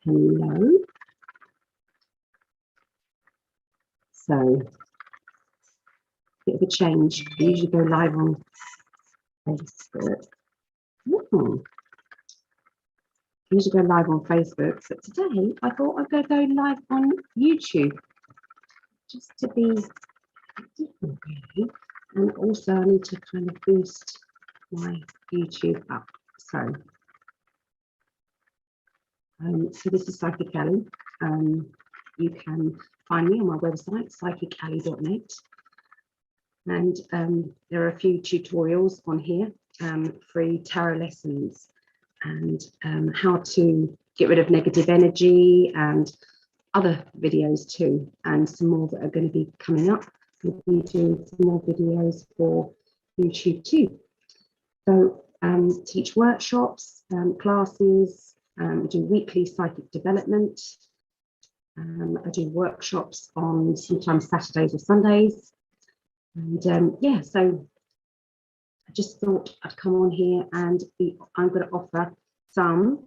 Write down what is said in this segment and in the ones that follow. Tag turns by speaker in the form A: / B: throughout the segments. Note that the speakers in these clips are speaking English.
A: Hello. So, bit of a change. I usually go live on Facebook. I usually go live on Facebook, but today I thought I'd go live on YouTube, just to be different, really. And also, I need to kind of boost my YouTube up. So this is Psychic Ali. You can find me on my website, psychicali.net. And there are a few tutorials on here, free tarot lessons and how to get rid of negative energy and other videos too, and some more that are going to be coming up. We'll be doing some more videos for YouTube too. So teach workshops, classes, do weekly psychic development. I do workshops on sometimes Saturdays or Sundays. And yeah, so I just thought I'd come on here and I'm going to offer some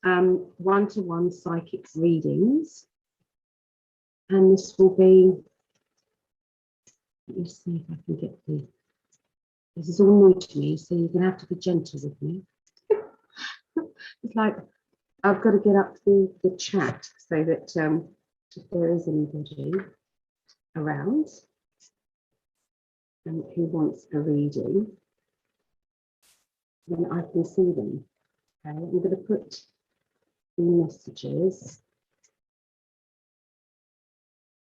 A: one-to-one psychic readings. And this will be, let me see if I can get this is all new to me, so you're going to have to be gentle with me. It's like I've got to get up the chat so that if there is anybody around who wants a reading, then I can see them. Okay, I'm going to put the messages.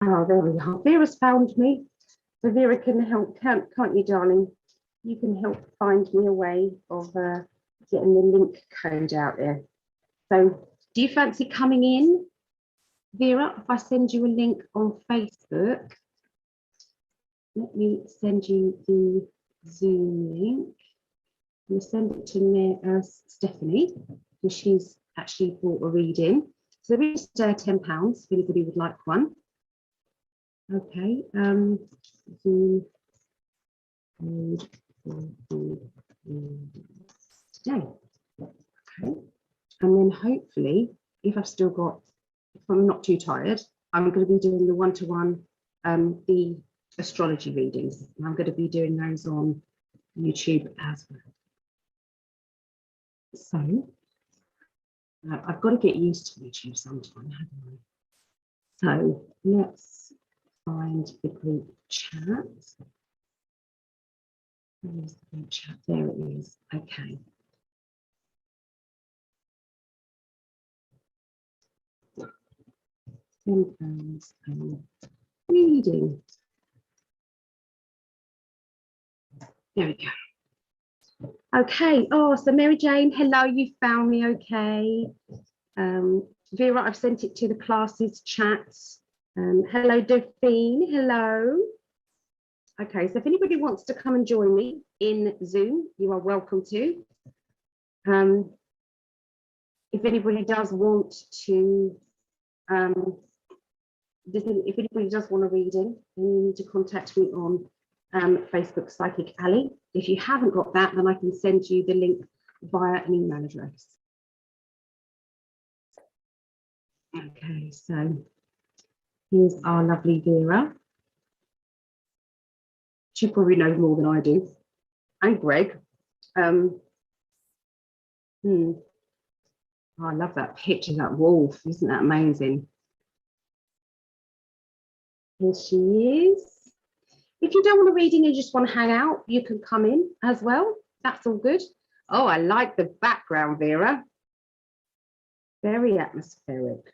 A: Oh, there we are. Vera's found me. So Vera can help, can't you, darling? You can help find me a way of getting the link code out there. So do you fancy coming in, Vera, if I send you a link on Facebook? Let me send you the Zoom link. I'm going to send it to Stephanie, because she's actually bought a reading. So there is £10 if anybody would like one. Okay, Zoom code today. Okay, and then hopefully, if I'm not too tired, I'm going to be doing the one-to-one, the astrology readings. And I'm going to be doing those on YouTube as well. So I've got to get used to YouTube sometime, haven't I? So let's find the group chat. Where's the group chat? There it is. Okay. £10 reading. There we go. Okay. Oh, so Mary Jane, hello, you found me. Okay. Vera, I've sent it to the classes chat. Hello, Dauphine. Hello. Okay, so if anybody wants to come and join me in Zoom, you are welcome to. If anybody does want to, if anybody does want a reading, then you need to contact me on Facebook, Psychic Ali. If you haven't got that, then I can send you the link via an email address. Okay, so here's our lovely Vera. She probably knows more than I do. And Greg. Oh, I love that picture, that wolf. Isn't that amazing? Here she is. If you don't want a reading and you just want to hang out, you can come in as well. That's all good. Oh, I like the background, Vera. Very atmospheric.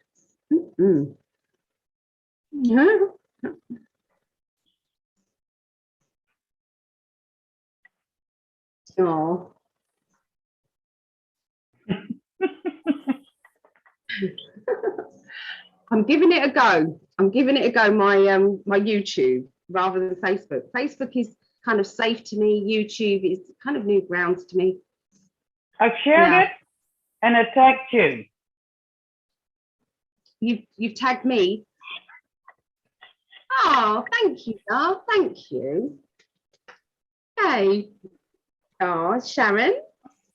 A: Oh. I'm giving it a go. I'm giving it a go, my YouTube rather than Facebook. Facebook is kind of safe to me. YouTube is kind of new grounds to me.
B: I shared it and I tagged you.
A: You've tagged me? Oh, thank you, Dar. Thank you. Hey. Oh, Sharon.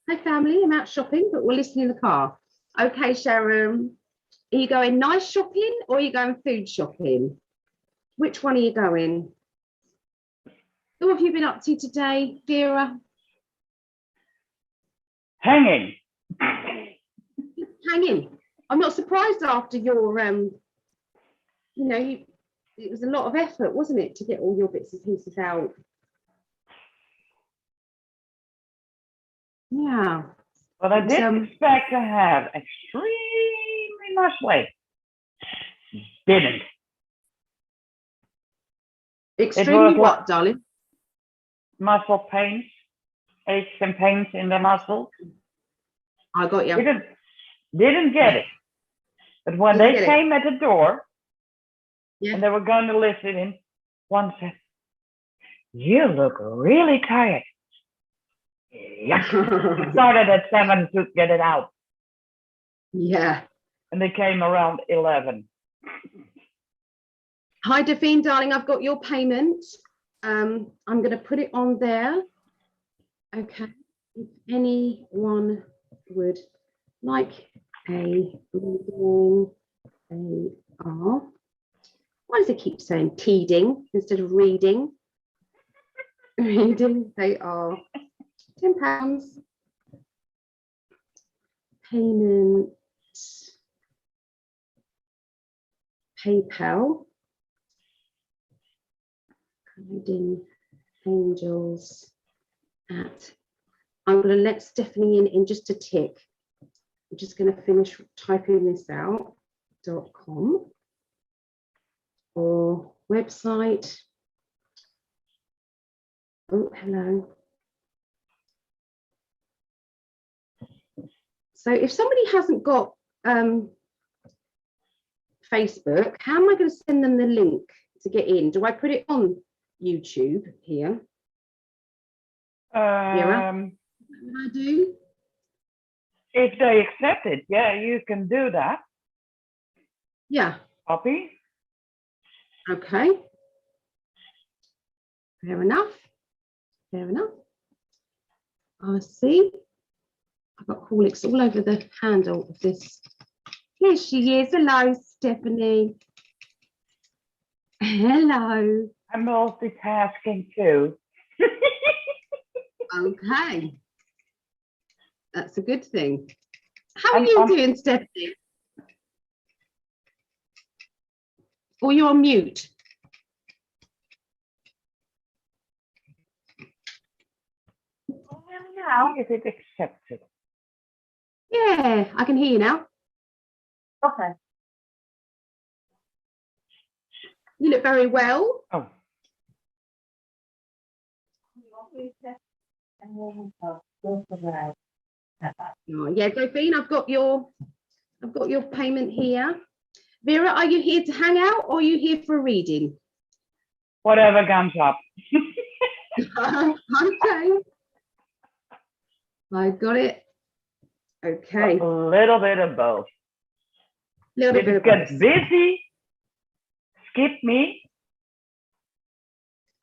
A: Hi, family. I'm out shopping, but we'll listen in the car. Okay, Sharon. Are you going nice shopping or are you going food shopping? Which one are you going? What have you been up to today, Vera?
B: Hanging.
A: Hanging. I'm not surprised after your, you know, it was a lot of effort, wasn't it, to get all your bits and pieces out? Yeah.
B: But I didn't expect to have extremely much weight. Didn't.
A: Extremely what, darling?
B: Muscle pains, aches and pains in the muscles.
A: I got you.
B: Didn't get it. But when they came at the door, and they were going to lift it in, one said, "You look really tired." Yeah. Started at 7 to get it out.
A: Yeah.
B: And they came around 11.
A: Hi, Davine, darling. I've got your payment. I'm going to put it on there. Okay. If anyone would like a reading, they are. Why does it keep saying teeding instead of reading? Reading, they are £10. Payment, PayPal. Guiding Angels at. I'm going to let Stephanie in just a tick. I'm just going to finish typing this out. .com or website. Oh, hello. So if somebody hasn't got Facebook, how am I going to send them the link to get in? Do I put it on YouTube here? What I do?
B: If they accept it, yeah, you can do that.
A: Yeah.
B: Copy.
A: Okay. Fair enough. Fair enough. I see. I've got Corlix all over the handle of this. Here she is. Hello, Stephanie. Hello.
B: I'm multitasking too.
A: Okay. That's a good thing. How are you doing, Stephanie? Or you're on mute?
B: Now, is it accepted?
A: Yeah, I can hear you now.
B: Okay.
A: You look very well.
B: Oh.
A: Oh, yeah, Gophine, I've got your payment here. Vera, are you here to hang out or are you here for a reading?
B: Whatever comes up.
A: Okay. I got it. Okay.
B: A little bit of both.
A: Little bit of
B: get
A: both.
B: busy, skip me.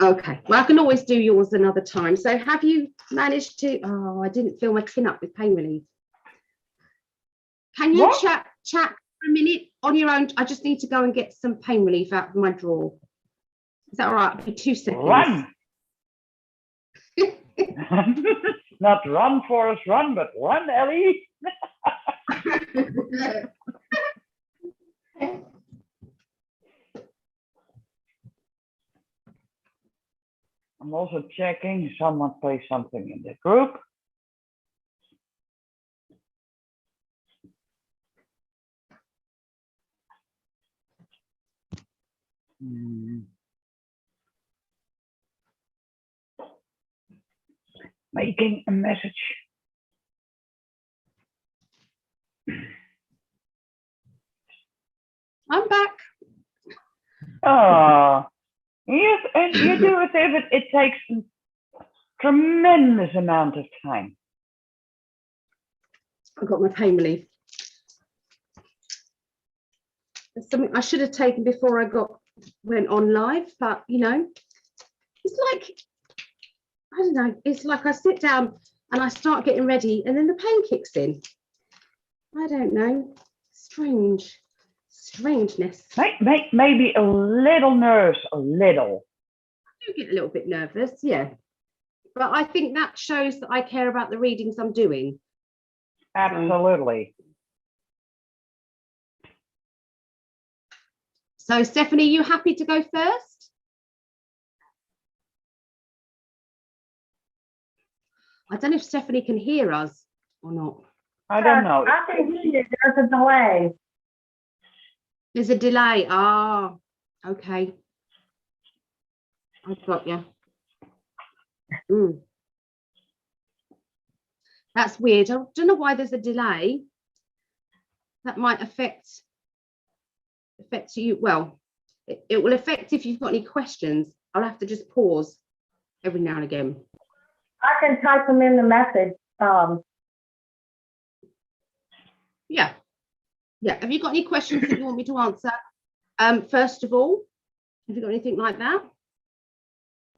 A: Okay. Well, I can always do yours another time. So have you managed to? Oh, I didn't fill my tin up with pain relief. Can you chat for a minute on your own? I just need to go and get some pain relief out of my drawer. Is that all right? It'll be 2 seconds.
B: Run. Not run, Forrest, run, but run, Ellie. I'm also checking if someone plays something in the group. Making a message.
A: I'm back.
B: Oh, yes, and you do it if it takes a tremendous amount of time.
A: I've got my pain relief. There's something I should have taken before I went on live, but you know, it's like, I don't know, it's like I sit down and I start getting ready and then the pain kicks in. I don't know, strange. strangeness.
B: Maybe a little nervous, a little.
A: I do get a little bit nervous, yeah. But I think that shows that I care about the readings I'm doing.
B: Absolutely.
A: So, Stephanie, you happy to go first? I don't know if Stephanie can hear us or not.
B: I don't know.
C: I can hear you. There's a delay.
A: There's a delay. Ah, okay. I've got you. That's weird. I don't know why there's a delay. That might affect you. Well, it will affect if you've got any questions. I'll have to just pause every now and again.
C: I can type them in the message.
A: Yeah. Have you got any questions that you want me to answer? First of all, have you got anything like that?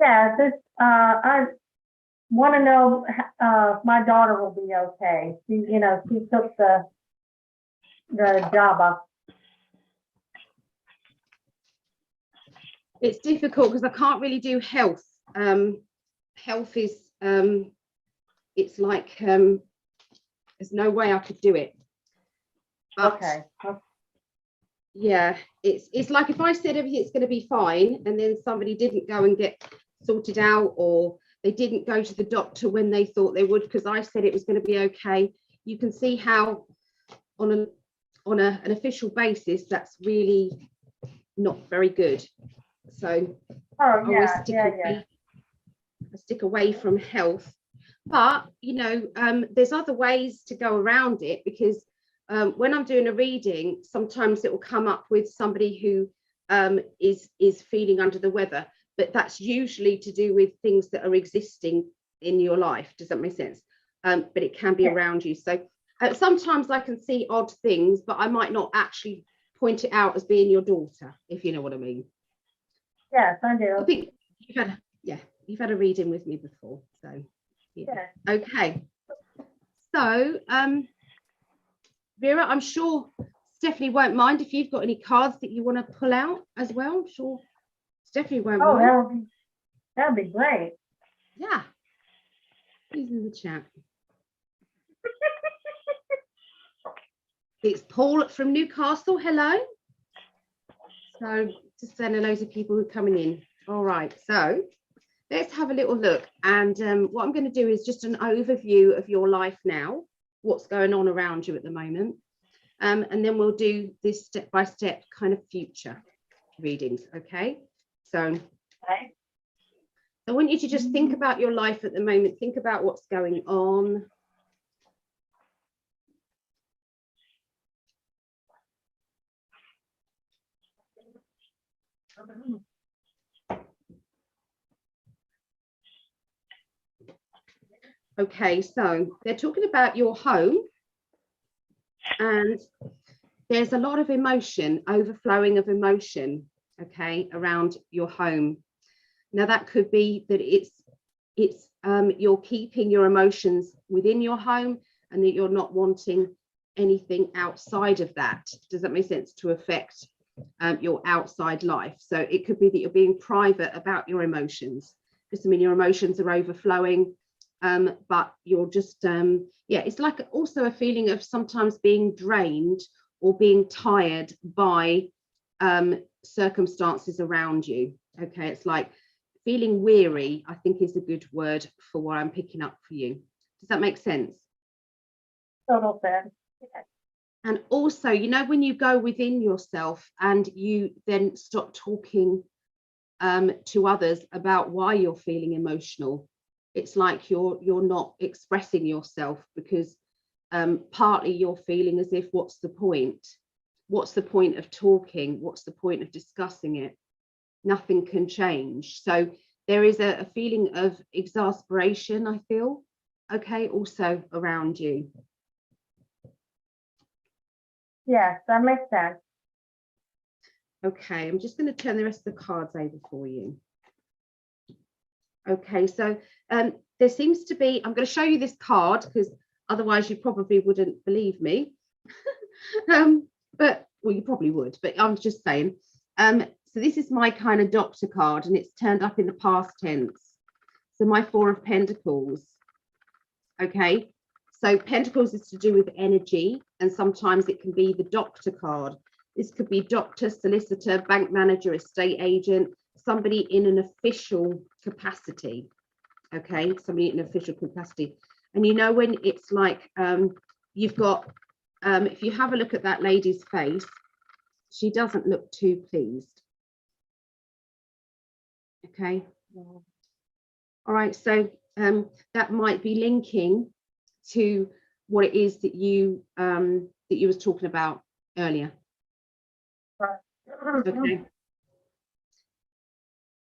C: Yeah, I want to know if my daughter will be okay. She took the job.
A: It's difficult because I can't really do health. Health is it's like there's no way I could do it. But,
C: Okay.
A: Yeah, it's like if I said everything's going to be fine and then somebody didn't go and get sorted out, or they didn't go to the doctor when they thought they would because I said it was going to be okay. You can see how on an official basis that's really not very good. So I always stick away from health. But there's other ways to go around it, because when I'm doing a reading, sometimes it will come up with somebody who is feeling under the weather, but that's usually to do with things that are existing in your life. Does that make sense? But it can be around you. So sometimes I can see odd things, but I might not actually point it out as being your daughter, if you know what I mean.
C: Yes, I do.
A: I think you've had a reading with me before, so yeah. Okay. So Vera, I'm sure Stephanie won't mind if you've got any cards that you want to pull out as well. I'm sure Stephanie won't mind.
C: That'd be great.
A: Yeah. Please in the chat. It's Paul from Newcastle. Hello. So just saying hello to people who are coming in. All right. So let's have a little look. And what I'm going to do is just an overview of your life now, what's going on around you at the moment. And then we'll do this step-by-step kind of future readings. Okay. So I want you to just think about your life at the moment. Think about what's going on. Okay, so they're talking about your home, and there's a lot of emotion, overflowing of emotion, okay, around your home. Now that could be that it's you're keeping your emotions within your home, and that you're not wanting anything outside of that. Does that make sense? To affect your outside life. So it could be that you're being private about your emotions. Doesn't mean your emotions are overflowing, but you're just it's like also a feeling of sometimes being drained or being tired by circumstances around you. Okay, it's like feeling weary, I think, is a good word for what I'm picking up for you. Does that make sense?
C: Total sense. Yeah.
A: And also, when you go within yourself and you then stop talking to others about why you're feeling emotional, it's like you're not expressing yourself, because partly you're feeling as if, what's the point? What's the point of talking? What's the point of discussing it? Nothing can change. So there is a feeling of exasperation, I feel, okay, also around you.
C: Yes, that makes sense.
A: Okay, I'm just going to turn the rest of the cards over for you. Okay, so there seems to be, I'm going to show you this card because otherwise you probably wouldn't believe me. But well, you probably would, but I'm just saying. So this is my kind of doctor card, and it's turned up in the past tense. So my 4 of Pentacles. Okay, so Pentacles is to do with energy, and sometimes it can be the doctor card. This could be doctor, solicitor, bank manager, estate agent, somebody in an official capacity. Okay, somebody in an official capacity. And you know, when it's like you've got, if you have a look at that lady's face, she doesn't look too pleased. Okay. All right, so that might be linking to what it is that you was talking about earlier. Okay.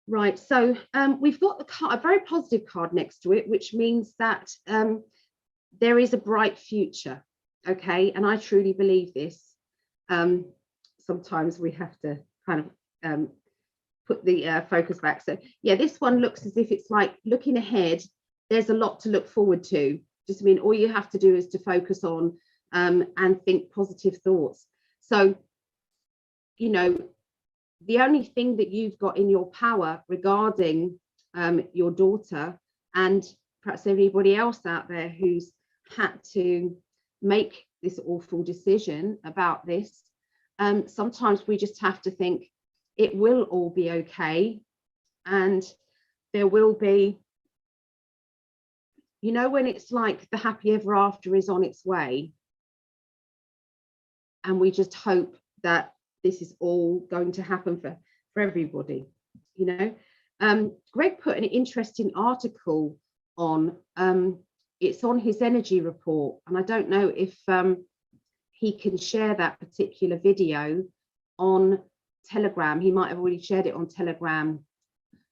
A: Right, so we've got the card, a very positive card next to it, which means that there is a bright future. Okay, and I truly believe this. Sometimes we have to kind of put the focus back. So yeah, this one looks as if it's like looking ahead. There's a lot to look forward to. Just mean all you have to do is to focus on and think positive thoughts. So, you know, the only thing that you've got in your power regarding your daughter, and perhaps anybody else out there who's had to make this awful decision about this, sometimes we just have to think it will all be okay, and there will be, you know, when it's like the happy ever after is on its way, and we just hope that this is all going to happen for everybody, you know. Greg put an interesting article on, it's on his energy report, and I don't know if he can share that particular video on Telegram. He might have already shared it on Telegram,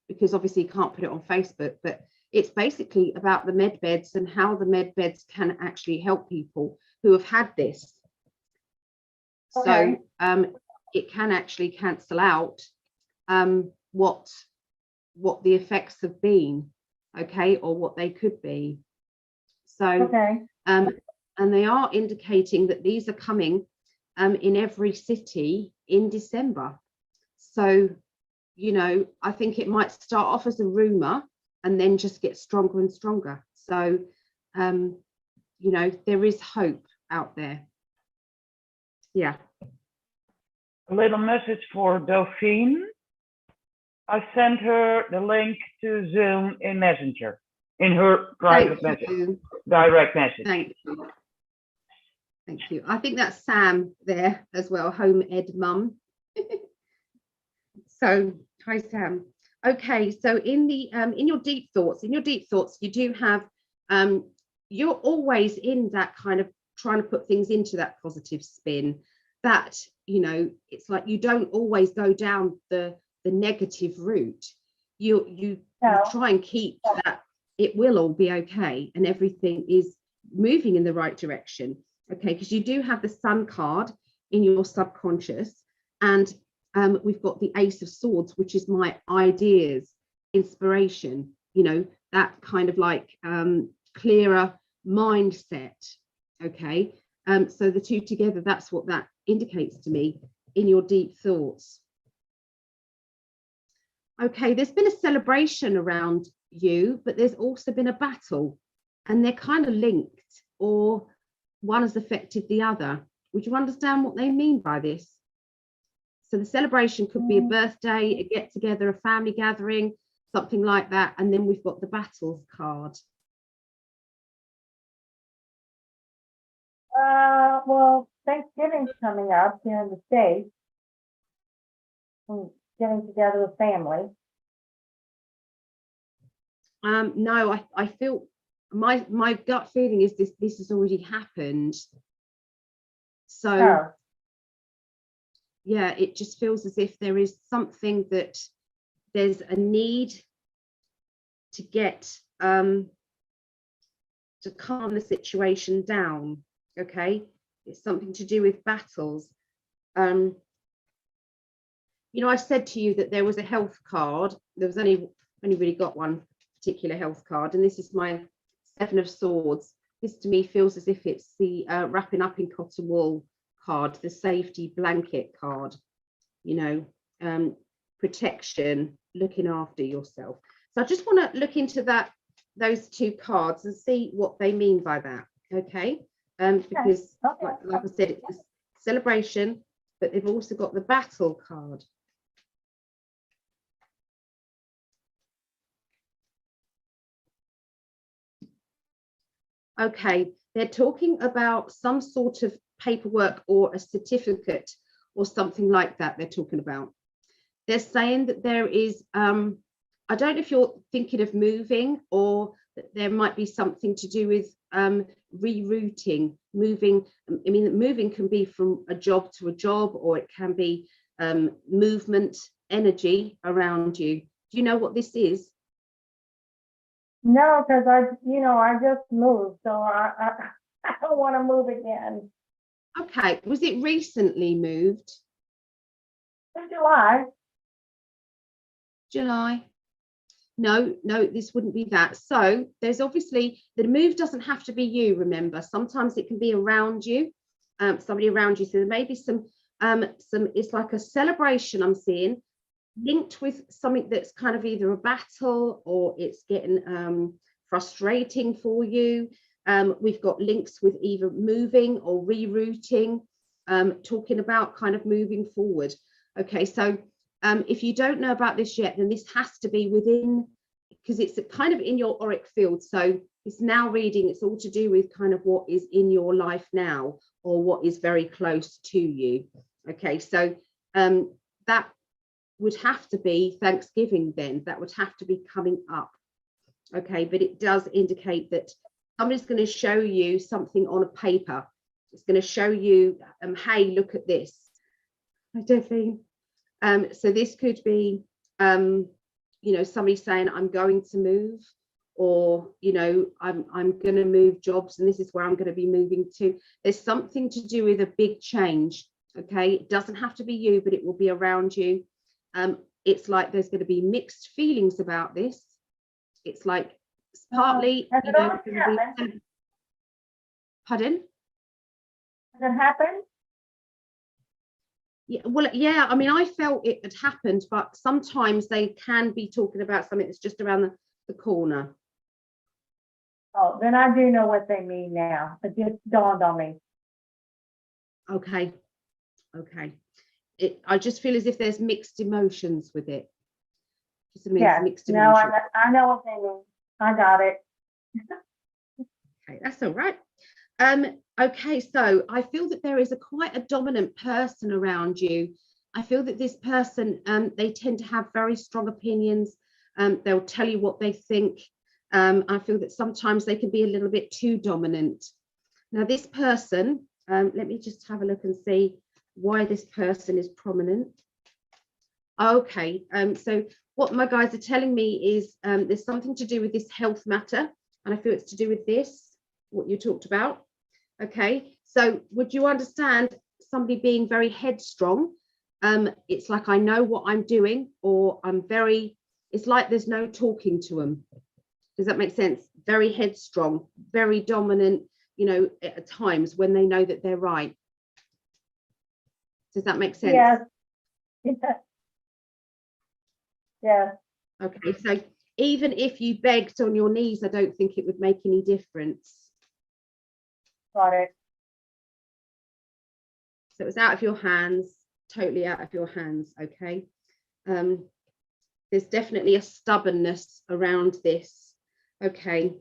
A: because obviously he can't put it on Facebook, but it's basically about the med beds and how the med beds can actually help people who have had this.
C: Okay.
A: So it can actually cancel out what the effects have been, okay, or what they could be. So
C: Okay.
A: and they are indicating that these are coming in every city in December. So, you know, I think it might start off as a rumor and then just get stronger and stronger. So, you know, there is hope out there. Yeah.
B: A little message for Dauphine. I sent her the link to Zoom in Messenger, in her private message, direct message.
A: Thank you. Thank you. I think that's Sam there as well, Home Ed Mum. So, hi Sam. Okay, so in the in your deep thoughts, you do have you're always in that kind of trying to put things into that positive spin. That, you know, it's like you don't always go down the negative route. You try and keep that it will all be okay and everything is moving in the right direction. Okay, because you do have the Sun card in your subconscious, and we've got the Ace of Swords, which is my ideas, inspiration, you know, that kind of like clearer mindset. Okay, so the two together, that's what that indicates to me in your deep thoughts. Okay, there's been a celebration around you, but there's also been a battle, and they're kind of linked, or one has affected the other. Would you understand what they mean by this? So the celebration could be a birthday, a get together, a family gathering, something like that. And then we've got the battles card.
C: Well, Thanksgiving's coming up here in the States. Getting together with family.
A: No, I feel my gut feeling is this has already happened. So yeah, it just feels as if there is something that there's a need to get to calm the situation down. Okay, it's something to do with battles. You know, I said to you that there was a health card. There was only really got one particular health card, and this is my Seven of Swords. This to me feels as if it's the wrapping up in cotton wool card, the safety blanket card, you know, protection, looking after yourself. So I just want to look into those two cards and see what they mean by that. Okay. Because like I said, it's a celebration, but they've also got the battle card. Okay, they're talking about some sort of paperwork or a certificate or something like that they're talking about. They're saying that there is, I don't know if you're thinking of moving, or that there might be something to do with rerouting, moving. I mean, moving can be from a job to a job, or it can be movement, energy around you. Do you know what this is?
C: No, because I just moved, so I don't want to move again.
A: Okay, was it recently moved?
C: In July.
A: July. No, this wouldn't be that. So there's obviously, the move doesn't have to be you, remember. Sometimes it can be around you, somebody around you. So there may be some, it's like a celebration I'm seeing, linked with something that's kind of either a battle or it's getting frustrating for you. We've got links with either moving or rerouting, talking about kind of moving forward. Okay, so if you don't know about this yet, then this has to be within, because it's kind of in your auric field. So it's now reading, it's all to do with kind of what is in your life now, or what is very close to you. Okay, so that would have to be Thanksgiving then, that would have to be coming up. Okay, but it does indicate that somebody's going to show you something on a paper. It's going to show you, hey, look at this. I don't think. So this could be, you know, somebody saying, I'm going to move, or, you know, I'm going to move jobs and this is where I'm going to be moving to. There's something to do with a big change. Okay, it doesn't have to be you, but it will be around you. It's like there's going to be mixed feelings about this. It's like it's partly, you know, pardon?
C: Has it happened?
A: Yeah, well, yeah, I mean, I felt it had happened, but sometimes they can be talking about something that's just around the corner.
C: Oh, then I do know what they mean now. It just dawned on me.
A: Okay, okay. I just feel as if there's mixed emotions with it. Just means
C: Yeah,
A: mixed
C: no,
A: emotions.
C: I know what they mean. I got it.
A: Okay, that's all right. Okay, so I feel that there is quite a dominant person around you. I feel that this person, they tend to have very strong opinions. They'll tell you what they think. I feel that sometimes they can be a little bit too dominant. Now, this person, let me just have a look and see why this person is prominent. Okay, so what my guys are telling me is there's something to do with this health matter, and I feel it's to do with this, what you talked about. Okay, so would you understand somebody being very headstrong? It's like, I know what I'm doing, or it's like there's no talking to them. Does that make sense? Very headstrong, very dominant, you know, at times when they know that they're right. Does that make sense?
C: Yes. Yeah.
A: Okay, so even if you begged on your knees, I don't think it would make any difference.
C: Got it.
A: So it was out of your hands, totally out of your hands. Okay. There's definitely a stubbornness around this. Okay.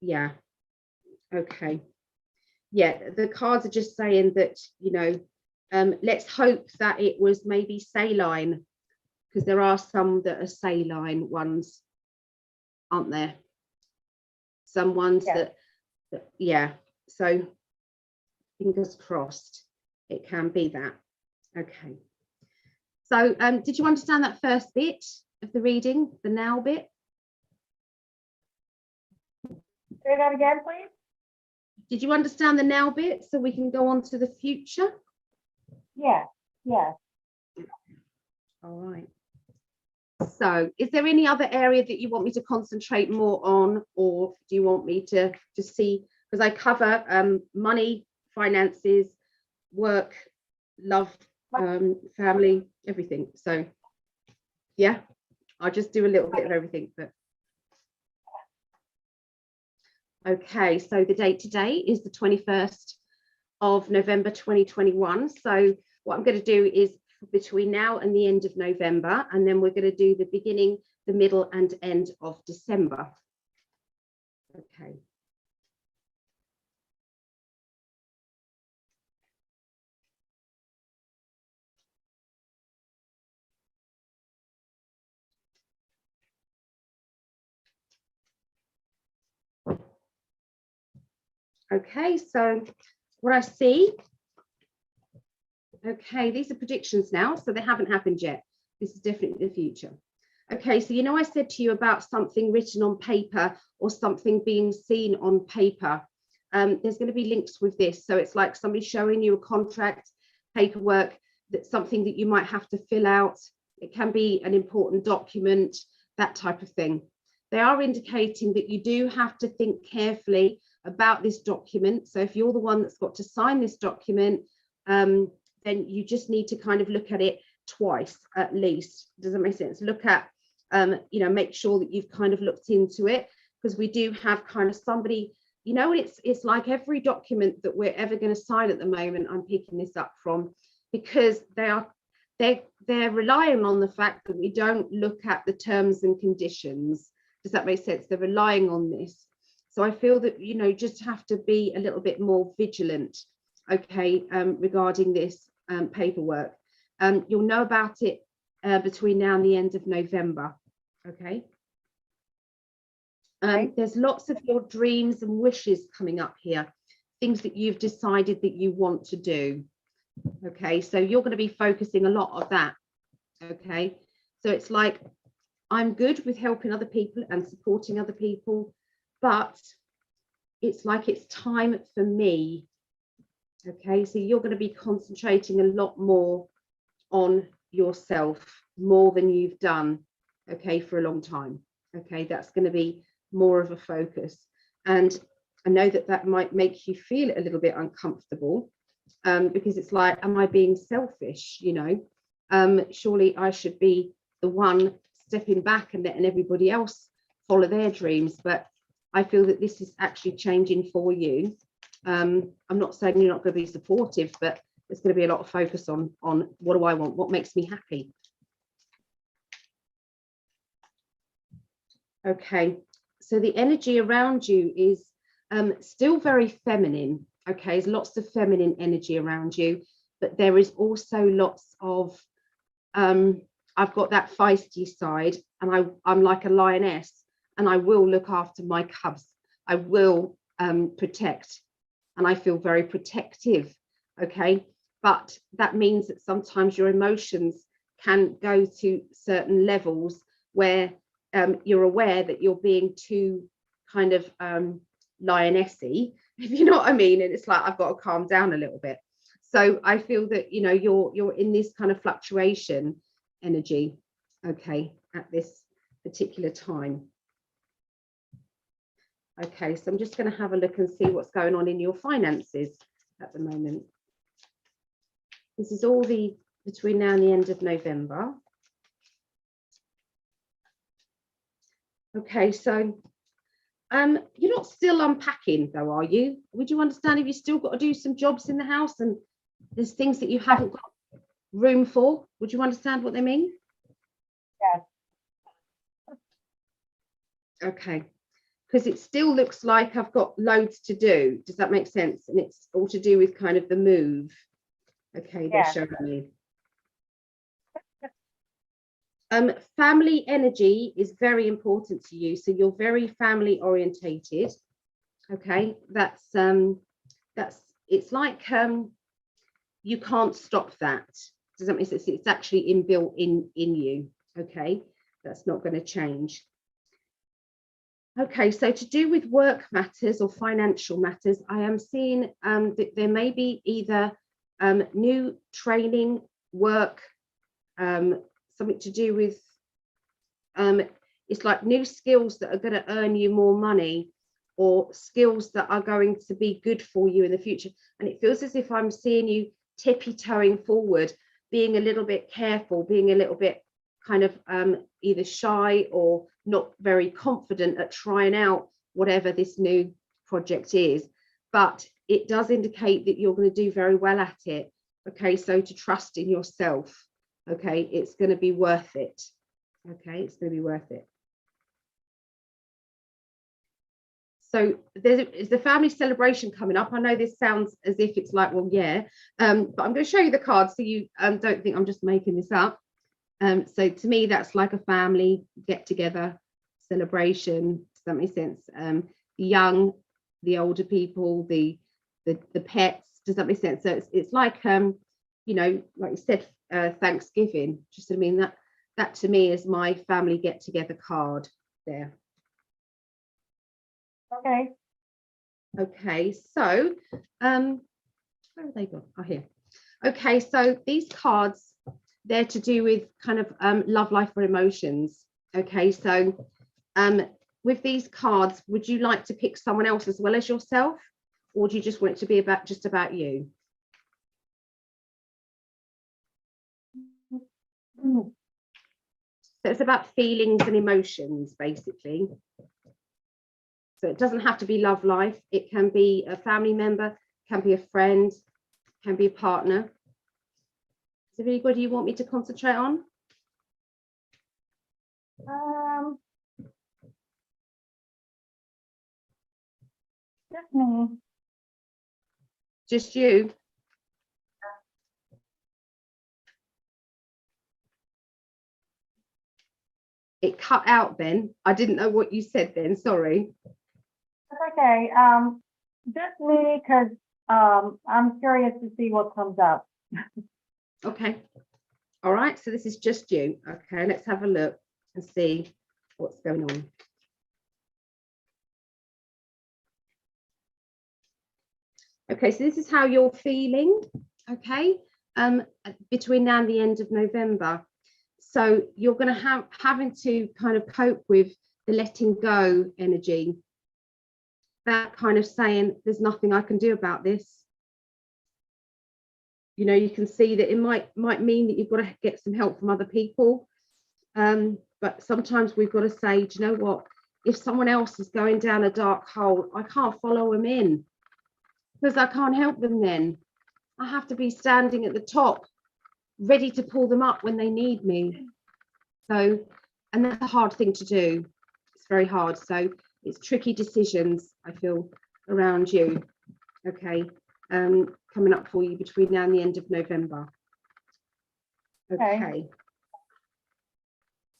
A: Yeah. Okay. Yeah, the cards are just saying that, you know, let's hope that it was maybe saline, because there are some that are saline ones, aren't there? Some ones that, yeah. So fingers crossed it can be that. Okay. So did you understand that first bit of the reading, the now bit?
C: Say that again, please.
A: Did you understand the now bit, so we can go on to the future?
C: Yes, yes.
A: All right. So is there any other area that you want me to concentrate more on, or do you want me to just see because I cover money, finances, work, love, family, everything. So yeah, I'll just do a little bit of everything. But okay, so the date today is the 21st of November 2021. So what I'm going to do is between now and the end of November, and then we're going to do the beginning, the middle and end of December. Okay. Okay, so what I see, okay, these are predictions now, so they haven't happened yet. This is definitely the future. Okay, so you know I said to you about something written on paper or something being seen on paper. There's going to be links with this. So it's like somebody showing you a contract, paperwork, that's something that you might have to fill out. It can be an important document, that type of thing. They are indicating that you do have to think carefully about this document. So if you're the one that's got to sign this document, then you just need to kind of look at it twice at least. Does that make sense? Look at, you know, make sure that you've kind of looked into it, because we do have kind of somebody, you know, it's like every document that we're ever going to sign at the moment, I'm picking this up from, because they're relying on the fact that we don't look at the terms and conditions. Does that make sense? They're relying on this. So I feel that, you know, just have to be a little bit more vigilant, okay, regarding this paperwork. You'll know about it between now and the end of November, okay? There's lots of your dreams and wishes coming up here, things that you've decided that you want to do, okay? So you're going to be focusing a lot on that, okay? So it's like, I'm good with helping other people and supporting other people, but it's like it's time for me, okay? So you're going to be concentrating a lot more on yourself, more than you've done, okay, for a long time, okay? That's going to be more of a focus. And I know that that might make you feel a little bit uncomfortable, because it's like, am I being selfish? You know, surely I should be the one stepping back and letting everybody else follow their dreams. But I feel that this is actually changing for you. I'm not saying you're not going to be supportive, but there's going to be a lot of focus on what do I want, what makes me happy. Okay, so the energy around you is still very feminine. Okay, there's lots of feminine energy around you, but there is also lots of I've got that feisty side, and I'm like a lioness, and I will look after my cubs. I will protect, and I feel very protective, okay? But that means that sometimes your emotions can go to certain levels where you're aware that you're being too kind of lionessy, if you know what I mean, and it's like, I've got to calm down a little bit. So I feel that, you know, you're in this kind of fluctuation energy, okay, at this particular time. Okay, so I'm just going to have a look and see what's going on in your finances at the moment. This is all the between now and the end of November. Okay, so you're not still unpacking though, are you? Would you understand if you still got to do some jobs in the house and there's things that you haven't got room for? Would you understand what they mean?
C: Yes.
A: Okay, because it still looks like I've got loads to do. Does that make sense? And it's all to do with kind of the move. Okay, they're showing me. Family energy is very important to you, so you're very family orientated. Okay, that's it's like you can't stop that. Does that make sense? It's actually inbuilt in you. Okay, that's not going to change. Okay, so to do with work matters or financial matters, I am seeing that there may be either new training, work, something to do with, it's like new skills that are going to earn you more money, or skills that are going to be good for you in the future. And it feels as if I'm seeing you tippy-toeing forward, being a little bit careful, being a little bit kind of either shy or not very confident at trying out whatever this new project is. But it does indicate that you're going to do very well at it. Okay, so to trust in yourself. Okay, it's going to be worth it. Okay, it's going to be worth it. So is the family celebration coming up. I know this sounds as if it's like, well, yeah, but I'm going to show you the cards so you don't think I'm just making this up. So to me, that's like a family get together celebration. Does that make sense? The young, the older people, the pets. Does that make sense? So it's like you know, like you said, Thanksgiving. Just I mean that to me is my family get together card there.
C: Okay.
A: Okay, so where are they gone? Oh, here. Okay, so these cards, they're to do with kind of love, life, or emotions. Okay, so with these cards, would you like to pick someone else as well as yourself, or do you just want it to be about just about you? So it's about feelings and emotions, basically. So it doesn't have to be love life. It can be a family member, can be a friend, can be a partner. Is there anybody you want me to concentrate on?
C: Just me.
A: Just you? It cut out then. I didn't know what you said then, sorry.
C: That's okay. Just me, because I'm curious to see what comes up.
A: Okay. All right, so this is just you. Okay, let's have a look and see what's going on. Okay, so this is how you're feeling, okay, between now and the end of November. So you're going to having to kind of cope with the letting go energy. That kind of saying, there's nothing I can do about this. You know, you can see that it might mean that you've got to get some help from other people. But sometimes we've got to say, do you know what? If someone else is going down a dark hole, I can't follow them in because I can't help them then. I have to be standing at the top, ready to pull them up when they need me. So, and that's a hard thing to do. It's very hard. So it's tricky decisions, I feel, around you. Okay. Coming up for you between now and the end of November. Okay.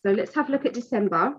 A: So let's have a look at December.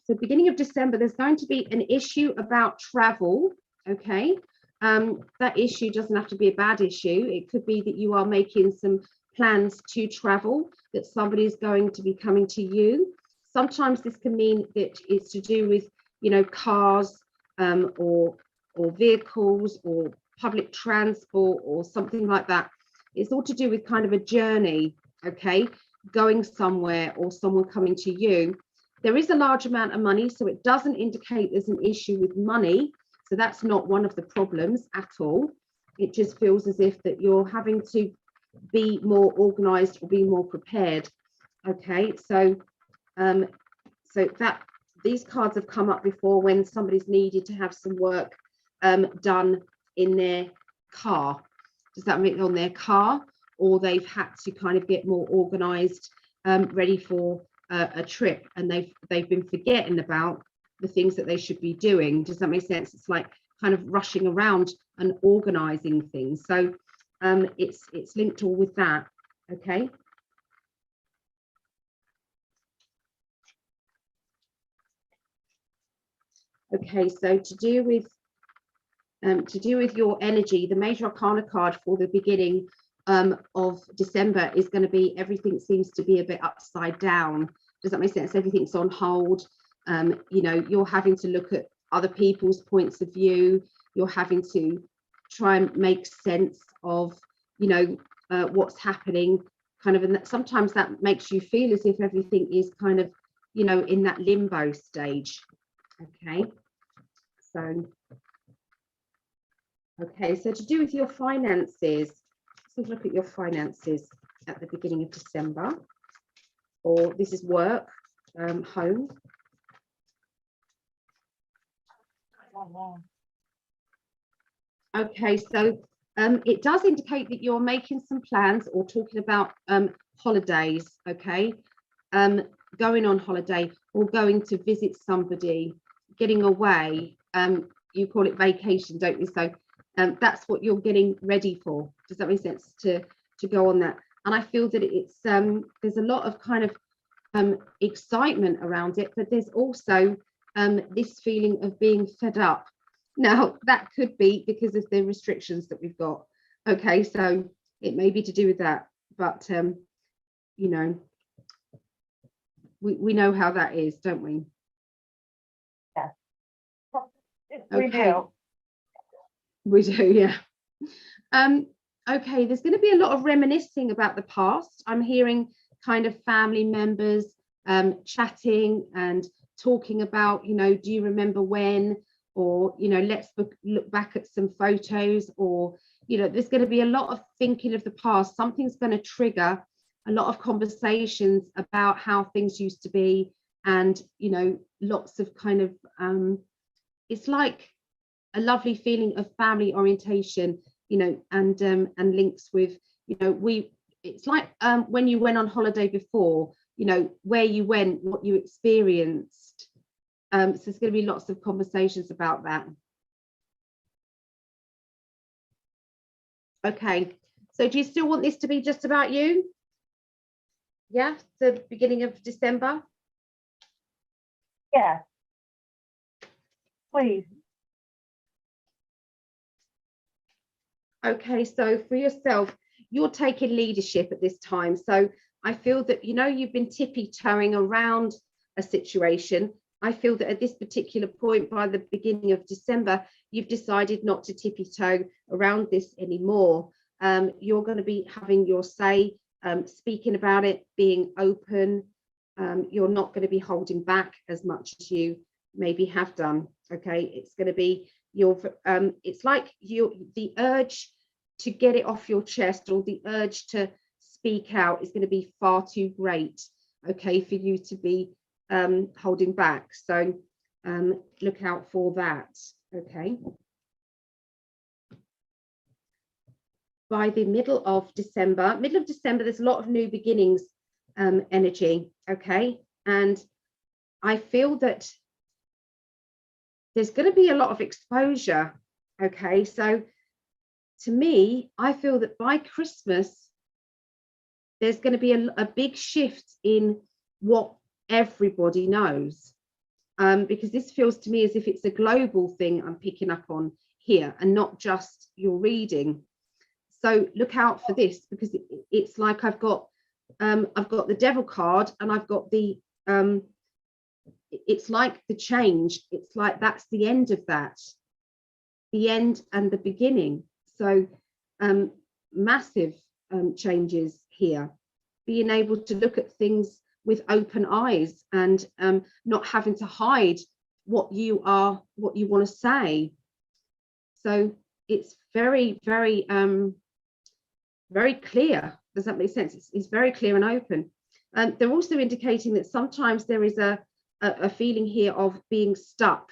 A: So beginning of December, there's going to be an issue about travel. Okay. That issue doesn't have to be a bad issue. It could be that you are making some plans to travel, that somebody is going to be coming to you. Sometimes this can mean that it's to do with, you know, cars or vehicles or public transport or something like that. It's all to do with kind of a journey, okay, going somewhere or someone coming to you. There is a large amount of money, so it doesn't indicate there's an issue with money. So that's not one of the problems at all. It just feels as if that you're having to be more organized or be more prepared. Okay, so that these cards have come up before when somebody's needed to have some work done in their car. Does that mean on their car, or they've had to kind of get more organized, ready for a trip, and they've been forgetting about the things that they should be doing. Does that make sense? It's like kind of rushing around and organizing things. So it's linked all with that. Okay. Okay, so to do with your energy, the major arcana card for the beginning of December is going to be everything seems to be a bit upside down. Does that make sense? Everything's on hold. You know, you're having to look at other people's points of view. You're having to try and make sense of, you know, what's happening, kind of, and that sometimes that makes you feel as if everything is kind of, you know, in that limbo stage. Okay. So, okay, so to do with your finances, let's look at your finances at the beginning of December, or this is work, home. Okay, so it does indicate that you're making some plans or talking about holidays, okay? Going on holiday or going to visit somebody, getting away. You call it vacation, don't you? So that's what you're getting ready for. Does that make sense to go on that? And I feel that it's there's a lot of kind of excitement around it, but there's also this feeling of being fed up. Now, that could be because of the restrictions that we've got. Okay, so it may be to do with that, but you know, we know how that is, don't we?
C: Yeah. We
A: Okay.
C: do.
A: We do, yeah. Okay, there's going to be a lot of reminiscing about the past. I'm hearing kind of family members chatting and talking about, you know, do you remember when? Or, you know, let's look back at some photos, or, you know, there's going to be a lot of thinking of the past. Something's going to trigger a lot of conversations about how things used to be, and, you know, lots of kind of, it's like a lovely feeling of family orientation, you know, and links with, you know, it's like when you went on holiday before, you know, where you went, what you experienced. So there's going to be lots of conversations about that. Okay, so do you still want this to be just about you? Yeah, the beginning of December?
C: Yeah. Please.
A: Okay, so for yourself, you're taking leadership at this time. So I feel that, you know, you've been tippy-toeing around a situation. I feel that at this particular point, by the beginning of December, you've decided not to tippy-toe around this anymore. You're going to be having your say, speaking about it, being open. You're not going to be holding back as much as you maybe have done. Okay, it's going to be it's like the urge to get it off your chest, or the urge to speak out, is going to be far too great, okay, for you to be holding back. So look out for that. Okay, by the middle of December, there's a lot of new beginnings energy. Okay, and I feel that there's going to be a lot of exposure. Okay, so to me, I feel that by Christmas, there's going to be a big shift in what everybody knows, because this feels to me as if it's a global thing I'm picking up on here, and not just your reading. So look out for this, because it's like I've got the devil card, and I've got the it's like the change. It's like that's the end of that, the end and the beginning. So massive changes here, being able to look at things with open eyes, and not having to hide what you want to say. So it's very, very, very clear. Does that make sense? It's very clear and open. They're also indicating that sometimes there is a feeling here of being stuck.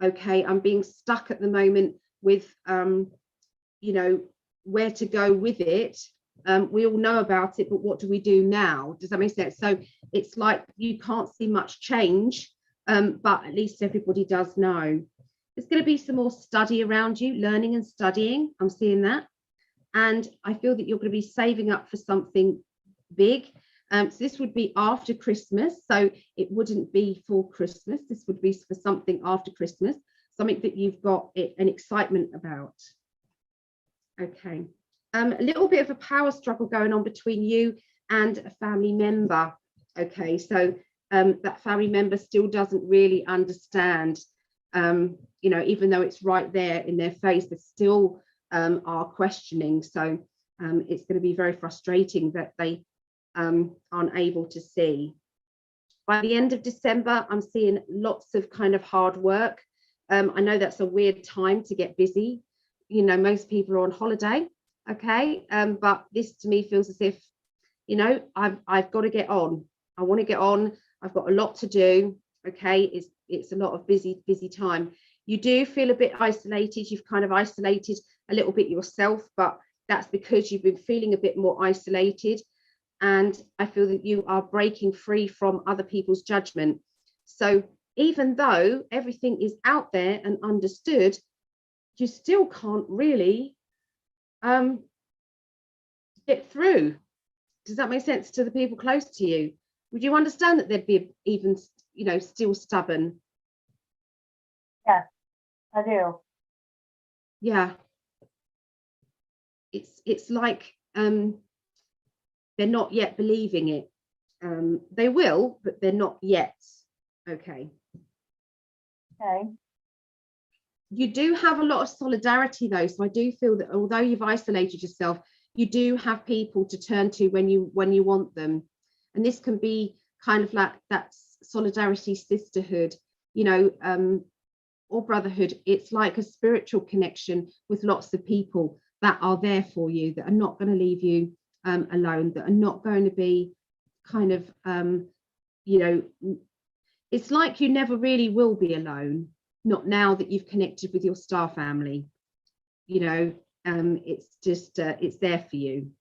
A: Okay, I'm being stuck at the moment with you know, where to go with it. We all know about it, but what do we do now? Does that make sense? So it's like you can't see much change, but at least everybody does know. There's going to be some more study around you, learning and studying. I'm seeing that. And I feel that you're going to be saving up for something big. So this would be after Christmas. So it wouldn't be for Christmas. This would be for something after Christmas, something that you've got an excitement about. Okay. A little bit of a power struggle going on between you and a family member. Okay, so that family member still doesn't really understand, you know, even though it's right there in their face, they still are questioning. So it's going to be very frustrating that they aren't able to see. By the end of December, I'm seeing lots of kind of hard work. I know that's a weird time to get busy. You know, most people are on holiday. Okay. But this to me feels as if, you know, I've got to get on. I want to get on. I've got a lot to do. Okay. It's a lot of busy time. You do feel a bit isolated. You've kind of isolated a little bit yourself, but that's because you've been feeling a bit more isolated. And I feel that you are breaking free from other people's judgment. So even though everything is out there and understood, you still can't really get through. Does that make sense to the people close to you? Would you understand that they'd be even, you know, still stubborn?
C: Yes, I do.
A: Yeah. It's like they're not yet believing it. They will, but they're not yet. Okay.
C: Okay.
A: You do have a lot of solidarity though, so I do feel that although you've isolated yourself, you do have people to turn to when you want them. And this can be kind of like that solidarity, sisterhood, you know, or brotherhood. It's like a spiritual connection with lots of people that are there for you, that are not going to leave you alone, that are not going to be kind of, you know, it's like you never really will be alone, not now that you've connected with your star family. You know, it's just, it's there for you.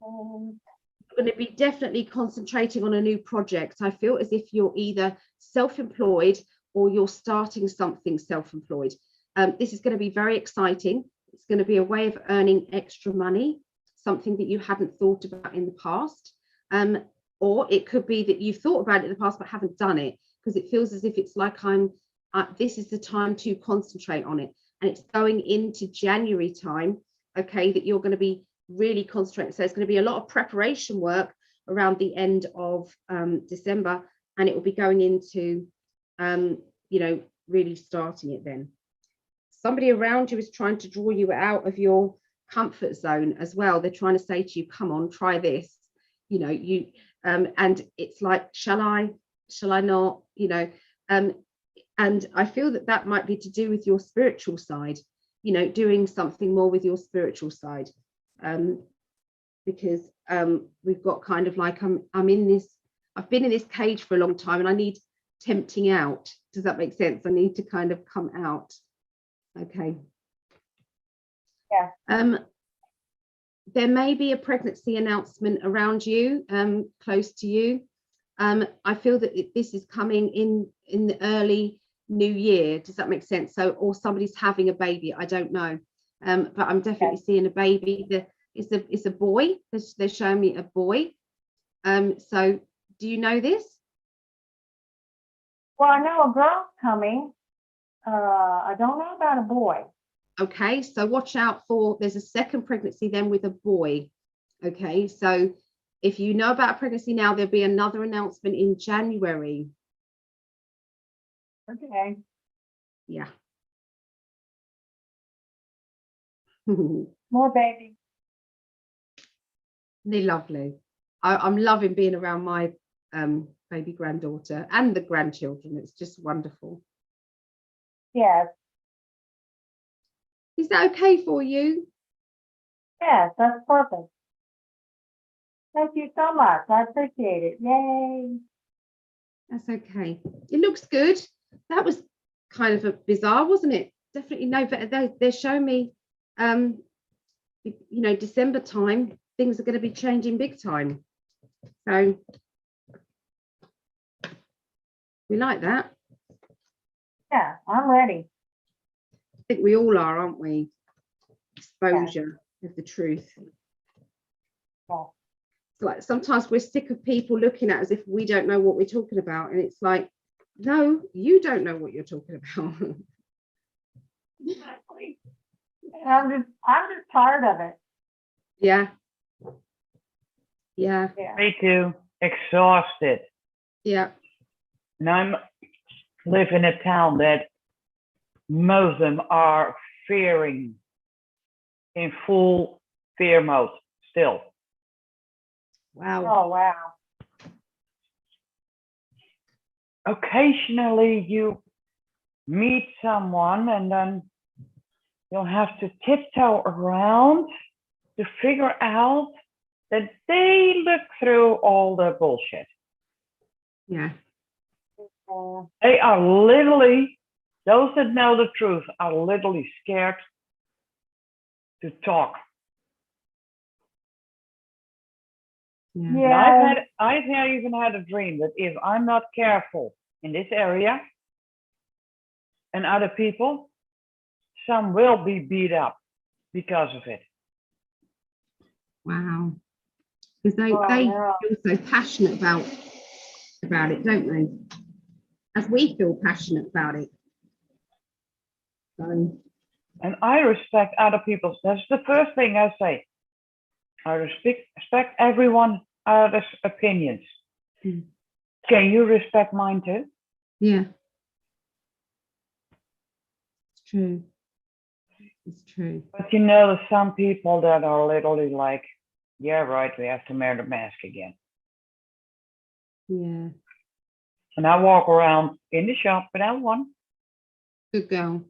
A: You're going to be definitely concentrating on a new project. I feel as if you're either self-employed or you're starting something self-employed. This is going to be very exciting. It's going to be a way of earning extra money, something that you hadn't thought about in the past. Or it could be that you've thought about it in the past but haven't done it, because it feels as if it's like this is the time to concentrate on it. And it's going into January time, okay, that you're going to be really concentrating. So it's going to be a lot of preparation work around the end of December, and it will be going into, you know, really starting it then. Somebody around you is trying to draw you out of your comfort zone as well. They're trying to say to you, come on, try this, you know, you, and it's like, shall I not, you know, and I feel that that might be to do with your spiritual side, you know, doing something more with your spiritual side, because we've got kind of like, I'm in this, I've been in this cage for a long time and I need tempting out. Does that make sense? I need to kind of come out. Okay.
C: Yeah.
A: There may be a pregnancy announcement around you, close to you. I feel that this is coming in the early new year. Does that make sense? So, or somebody's having a baby. I don't know, but I'm definitely seeing a baby. It's a boy. They're showing me a boy. So, do you know this?
C: Well, I know a girl's coming. I don't know about a boy.
A: Okay, so watch out for, there's a second pregnancy then with a boy. Okay, so if you know about a pregnancy now, there'll be another announcement in January.
C: Okay.
A: Yeah.
C: More babies.
A: They're lovely. I'm loving being around my baby granddaughter and the grandchildren. It's just wonderful.
C: Yes.
A: Is that okay for you?
C: Yes, that's perfect. Thank you so much. I appreciate it. Yay.
A: That's okay. It looks good. That was kind of a bizarre, wasn't it? Definitely no, but they're showing me, you know, December time, things are going to be changing big time. So we like that.
C: Yeah, I'm ready.
A: I think we all are, aren't we? Exposure of the truth.
C: Yeah.
A: It's like sometimes we're sick of people looking at us as if we don't know what we're talking about, and it's like, no, you don't know what you're talking about.
C: Exactly. I'm just tired of it.
A: Yeah. Yeah.
C: Yeah.
B: Me too. Exhausted.
A: Yeah.
B: And I live in a town that most of them are fearing, in full fear mode still.
A: Wow.
C: Oh, wow.
B: Occasionally you meet someone and then you'll have to tiptoe around to figure out that they look through all the bullshit.
A: Yeah.
B: They are literally, those that know the truth are literally scared to talk.
A: Yeah.
B: And I've even had a dream that if I'm not careful in this area and other people, some will be beat up because of it.
A: Wow. Because they
C: yeah.
A: feel so passionate about it, don't they? As we feel passionate about it. So,
B: And I respect other people's, that's the first thing I say. I respect everyone other's opinions.
A: Mm.
B: Can you respect mine too?
A: yeah. It's true. It's true.
B: But you know, there's some people that are literally like, yeah, right, we have to wear the mask again.
A: Yeah.
B: And I walk around in the shop without one.
A: Good girl.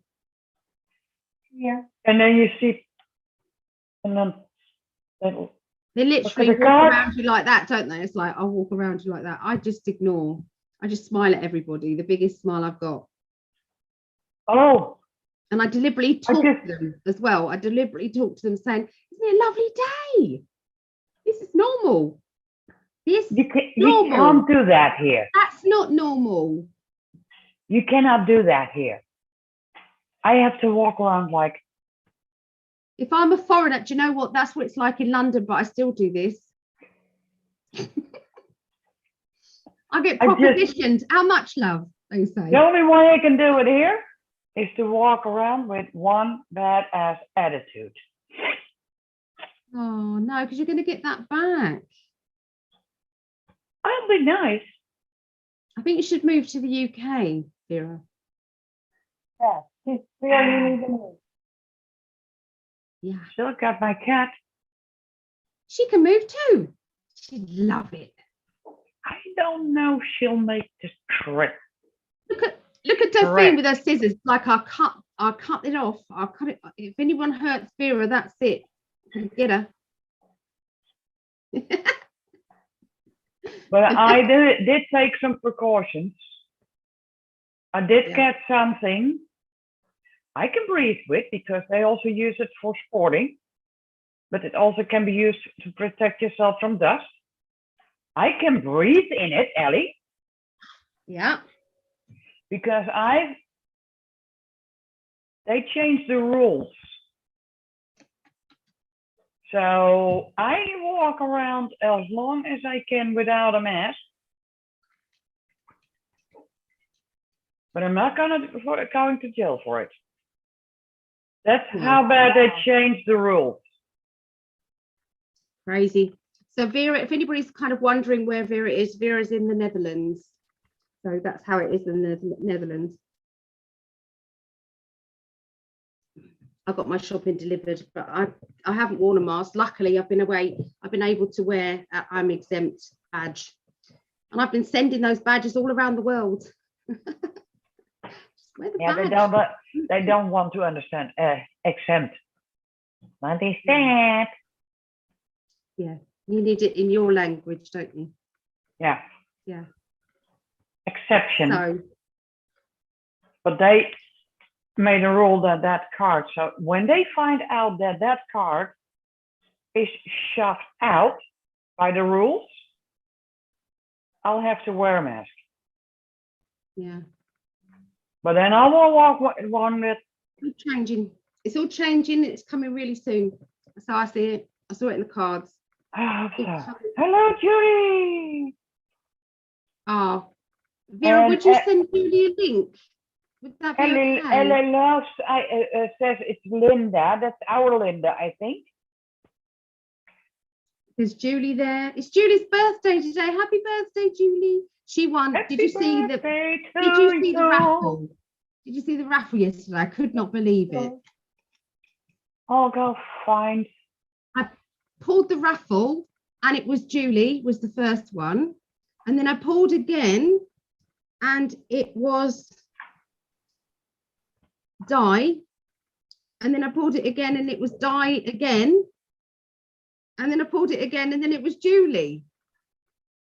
C: Yeah.
B: And then you see, and then
A: They literally
B: the
A: walk
B: card.
A: around you like that, don't they? It's like, I'll walk around you like that. I just ignore. I just smile at everybody. The biggest smile I've got.
B: Oh,
A: And I deliberately talk to them as well. I deliberately talk to them saying, isn't it a lovely day? This is normal. This
B: you
A: normal.
B: can't do that here.
A: That's not normal.
B: You cannot do that here. I have to walk around like,
A: If I'm a foreigner, do you know what? That's what it's like in London, but I still do this. I get propositioned. How much, love? They say.
B: the only way I can do it here is to walk around with one badass attitude.
A: Oh, no, because you're going to get that back.
B: I'll be nice.
A: I think you should move to the UK, Vera.
C: Yeah. She's really need to move.
A: Yeah.
B: Still got my cat.
A: She can move too. She'd love it.
B: I don't know if she'll make the trip.
A: Look at Delphine with her scissors. Like I'll cut it off. I'll cut it. If anyone hurts Vera, that's it. Get her.
B: But I did take some precautions. I did get something I can breathe with because they also use it for sporting, but it also can be used to protect yourself from dust. I can breathe in it, Ellie.
A: Yeah.
B: Because they changed the rules. So I walk around as long as I can without a mask. But I'm not going to jail for it. That's how bad they changed the rules.
A: Crazy. So Vera, if anybody's kind of wondering where Vera is, Vera's in the Netherlands. So that's how it is in the Netherlands. I got my shopping delivered, but I haven't worn a mask. Luckily, I've been away. I've been able to wear a I'm exempt badge. And I've been sending those badges all around the world.
B: Yeah, they don't want to understand exempt. Understand.
A: Yeah, you need it in your language, don't you?
B: Yeah.
A: Yeah.
B: Exception.
A: So,
B: but they made a rule that card. So when they find out that card is shoved out by the rules, I'll have to wear a mask.
A: yeah.
B: But then I will walk one with.
A: It's changing. It's all changing. It's coming really soon. So I see it. I saw it in the cards.
B: Hello, Judy.
A: Oh, Vera, would you send Judy a link? Would that be okay?
B: Ella loves, says it's Linda. That's our Linda, I think.
A: Is Julie there? It's Julie's birthday today. Happy birthday, Julie. She won. Did you see the raffle? Did you see the raffle yesterday? I could not believe it.
B: I'll go find.
A: I pulled the raffle and it was Julie was the first one. And then I pulled again and it was die. And then I pulled it again and it was die again. And then I pulled it again and then it was Julie.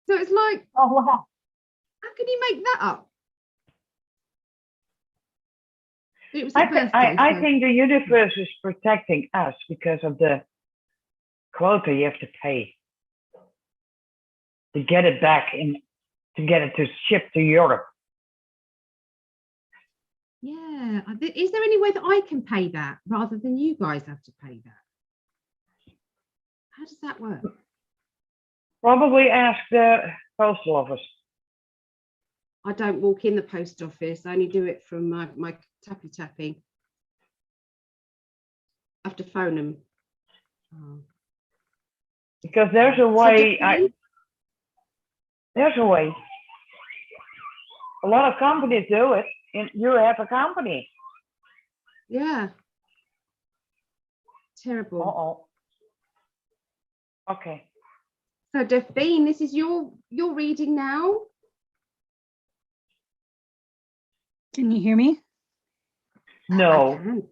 A: So it's like,
C: Oh, wow.
A: how can you make that up? It was
B: I,
A: a
B: th-
A: birthday.
B: I
A: So-
B: think the universe is protecting us because of the quota you have to pay to get it back in, to get it to ship to Europe.
A: Yeah. Is there any way that I can pay that rather than you guys have to pay that? How does that work?
B: Probably ask the postal office.
A: I don't walk in the post office. I only do it from my tappy. I have to phone them. Oh.
B: Because there's a
A: So
B: way,
A: Daphne,
B: there's a way. A lot of companies do it, and you have a company.
A: yeah. Terrible.
B: Okay.
A: So Daphne, this is your reading now.
D: Can you hear me?
B: No.
A: I can.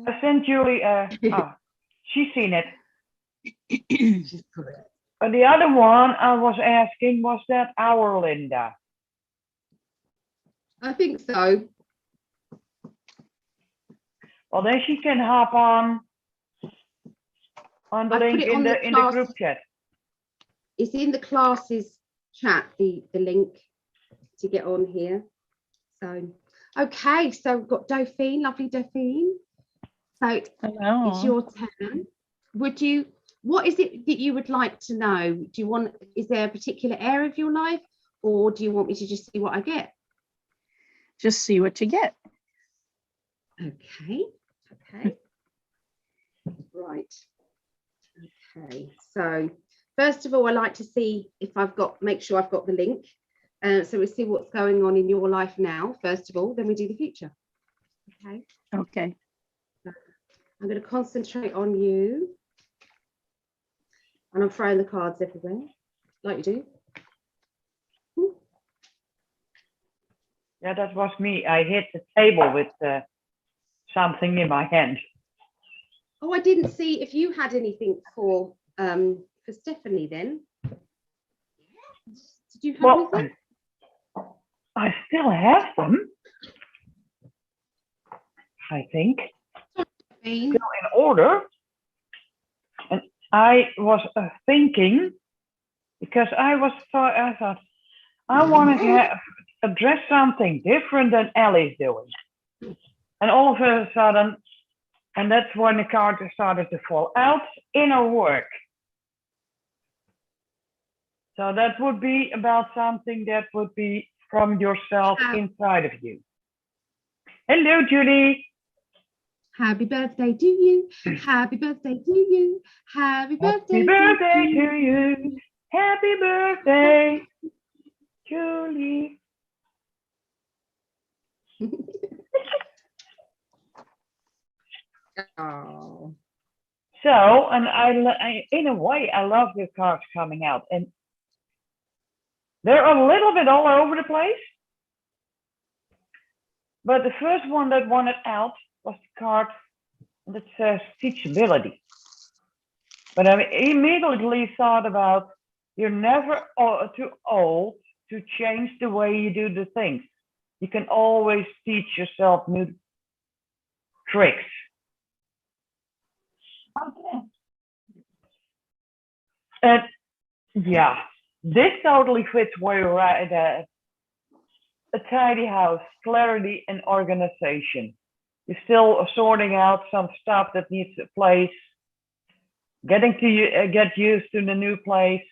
B: I sent Julie, she's seen it.
A: She's put it.
B: But the other one I was asking, was that our Linda?
A: I think so.
B: Well, then she can hop on the
A: I put
B: link
A: it
B: in
A: on
B: the
A: the class.
B: group chat.
A: It's in the classes chat, the link to get on here. So, okay, so we've got Dauphine, lovely Dauphine. So it's
D: Hello.
A: your turn. What is it that you would like to know? Is there a particular area of your life, or do you want me to just see what I get?
D: Just see what you get.
A: Okay. Right. Okay. So first of all, I like to see if make sure I've got the link. So we'll see what's going on in your life now, first of all, then we do the future. Okay.
D: Okay.
A: I'm going to concentrate on you. And I'm throwing the cards everywhere, like you do.
B: Yeah, that was me. I hit the table with something in my hand.
A: Oh, I didn't see if you had anything for Stephanie then. Did you have anything?
B: I still have them. I think.
A: Jane?
B: Still in order. And I was thinking, because I thought, I want to address something different than Ellie's doing. And all of a sudden, and that's when the card started to fall out, inner work. So that would be about something that would be from yourself inside of you. Hello, Judy.
A: Happy birthday to you. Happy birthday to you. Happy birthday,
B: Happy birthday to you. Happy birthday, Julie.
A: Oh.
B: So, and I, in a way, I love the cards coming out, and they're a little bit all over the place. But the first one that wanted out was the card that says teachability. But I immediately thought about, you're never too old to change the way you do the things. You can always teach yourself new tricks.
C: Okay.
B: And yeah, this totally fits where you're at. A tidy house, clarity and organization. You're still sorting out some stuff that needs a place, getting to get used to the new place.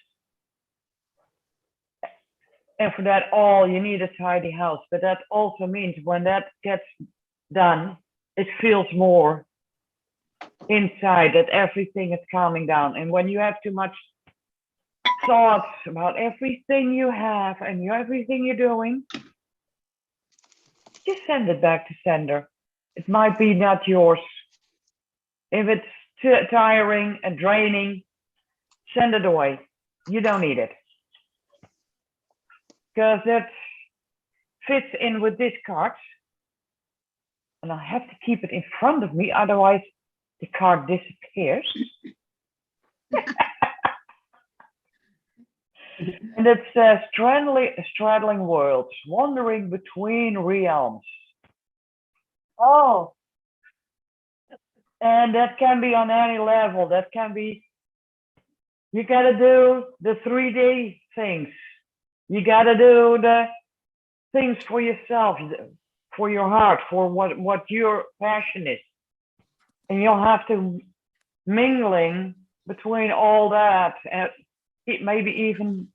B: And for that all, you need a tidy house. But that also means when that gets done, it feels more inside, that everything is calming down. And when you have too much thoughts about everything you have and everything you're doing, just send it back to sender. It might be not yours. If it's too tiring and draining, send it away. You don't need it. Because that's fits in with this card. And I have to keep it in front of me, otherwise the card disappears. And it says straddling worlds, wandering between realms.
C: Oh,
B: And that can be on any level. That can be, you got to do the 3D things. You got to do the things for yourself, for your heart, for what your passion is. And you'll have to mingling between all that, and maybe even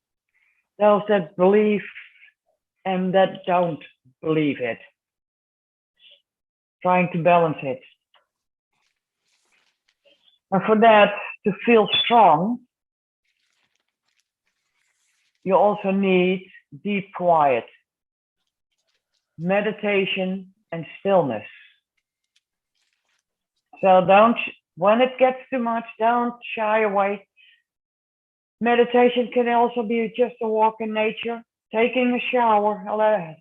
B: those that believe and that don't believe it. Trying to balance it. And for that to feel strong, you also need deep quiet, meditation, and stillness. So when it gets too much, don't shy away. Meditation can also be just a walk in nature, taking a shower, let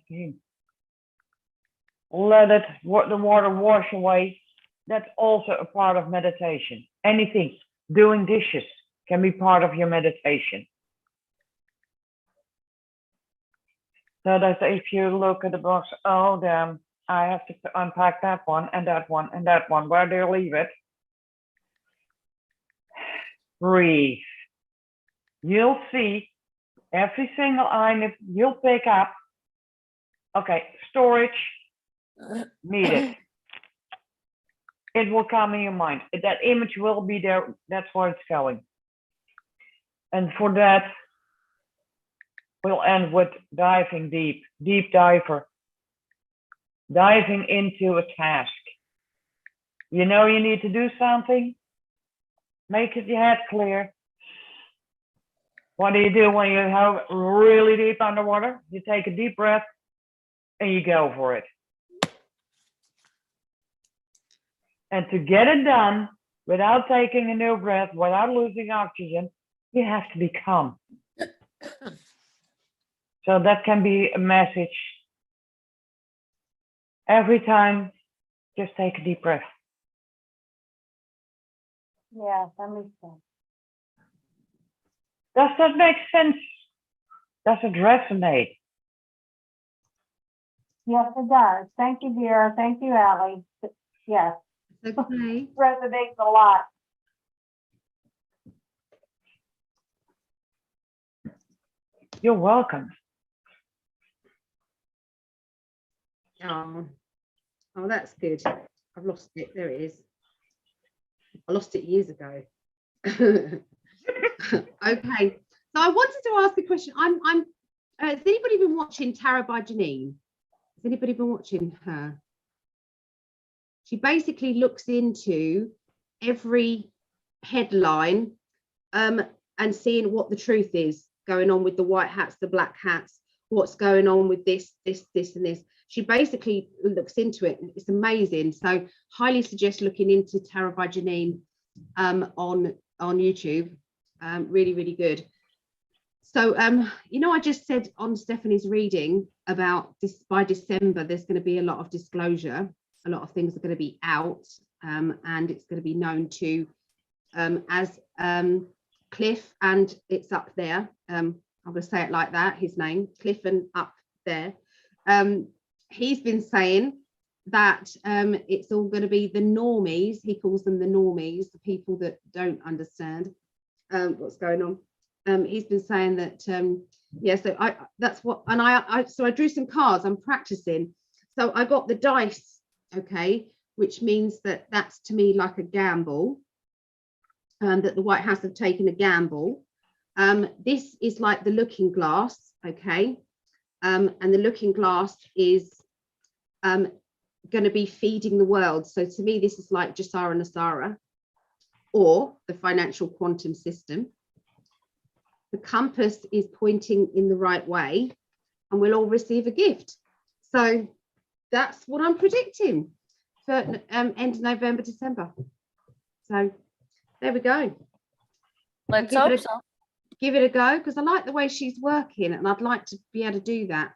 B: the water wash away. That's also a part of meditation. Anything, doing dishes can be part of your meditation. So that if you look at the box, oh damn, I have to unpack that one and that one and that one. Where do you leave it? Breathe. You'll see every single item you'll pick up. Okay, storage, needed. It will come in your mind. That image will be there. That's where it's going. And for that, we'll end with diving deep, deep diver. Diving into a task. You know you need to do something. Make your head clear. What do you do when you're really deep underwater? You take a deep breath and you go for it. And to get it done without taking a new breath, without losing oxygen, you have to be calm. So that can be a message. Every time, just take a deep breath.
C: yeah, that makes sense.
B: Does that make sense? Does it resonate?
C: Yes, it does. Thank you, dear. Thank you, Ally. Yes,
A: Okay.
C: resonates a lot.
B: You're welcome.
A: Oh, that's good. I've lost it. There it is. I lost it years ago. Okay. So I wanted to ask a question. Has anybody been watching Tarot by Janine? Has anybody been watching her? She basically looks into every headline and seeing what the truth is going on with the white hats, the black hats, what's going on with this, and this. She basically looks into it. It's amazing. So highly suggest looking into Tarot by Janine on YouTube. Really, really good. So, you know, I just said on Stephanie's reading about this, by December, there's going to be a lot of disclosure. A lot of things are going to be out and it's going to be known to as Cliff, and it's up there. I'm going to say it like that, his name, Cliff and up there. He's been saying that it's all going to be the normies. He calls them the normies, the people that don't understand what's going on. He's been saying that, yeah, so that's what, and so I drew some cards, I'm practicing. So I got the dice, okay, which means that that's to me like a gamble, that the White House have taken a gamble. This is like the looking glass, okay, and the looking glass is going to be feeding the world. So to me, this is like Jasara Nasara or the financial quantum system. The compass is pointing in the right way and we'll all receive a gift. So that's what I'm predicting for end November, December. So there we go.
E: Let's hope so.
A: Give it a go, because I like the way she's working and I'd like to be able to do that.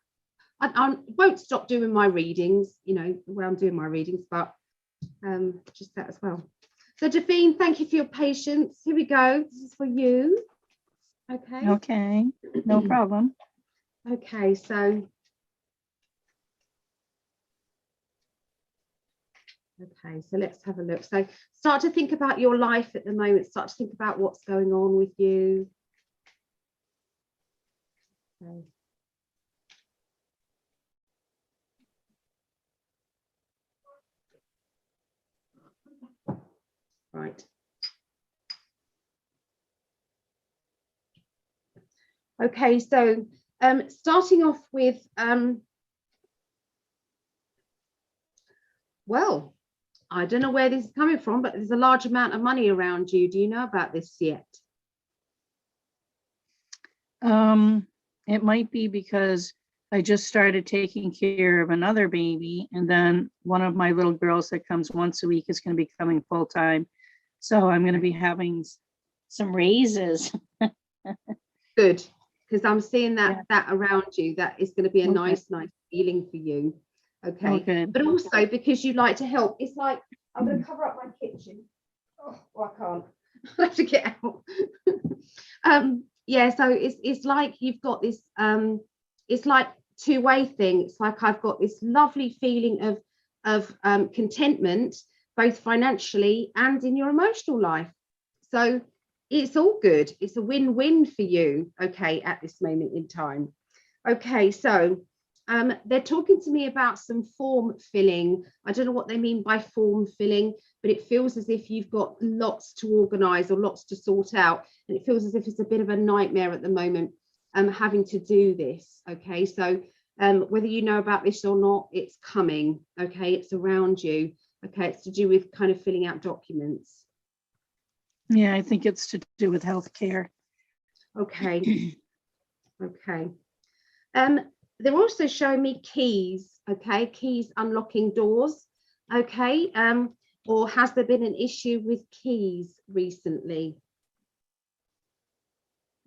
A: I won't stop doing my readings, you know, when I'm doing my readings, but just that as well. So Davine, thank you for your patience. Here we go. This is for you. Okay.
D: Okay, no problem.
A: Okay, so. Okay, so let's have a look. So start to think about your life at the moment. Start to think about what's going on with you. Okay. Right. Okay, so starting off with, well, I don't know where this is coming from, but there's a large amount of money around you. Do you know about this yet?
D: It might be because I just started taking care of another baby, and then one of my little girls that comes once a week is going to be coming full time. So I'm going to be having some raises.
A: Good, because I'm seeing that around you, that is going to be a nice feeling for you. Okay.
D: Okay.
A: But also because you like to help. It's like, I'm going to cover up my kitchen. Oh, well, I can't. I have to get out. Yeah, so it's like you've got this, it's like two-way thing. It's like I've got this lovely feeling of contentment, both financially and in your emotional life. So it's all good. It's a win-win for you, okay, at this moment in time. Okay, so they're talking to me about some form filling. I don't know what they mean by form filling, but it feels as if you've got lots to organize or lots to sort out. And it feels as if it's a bit of a nightmare at the moment, having to do this. Okay, so whether you know about this or not, it's coming. Okay, it's around you. Okay, it's to do with kind of filling out documents.
D: Yeah, I think it's to do with healthcare.
A: Okay. Okay. They're also showing me keys. Okay, keys unlocking doors. Okay. Or has there been an issue with keys recently?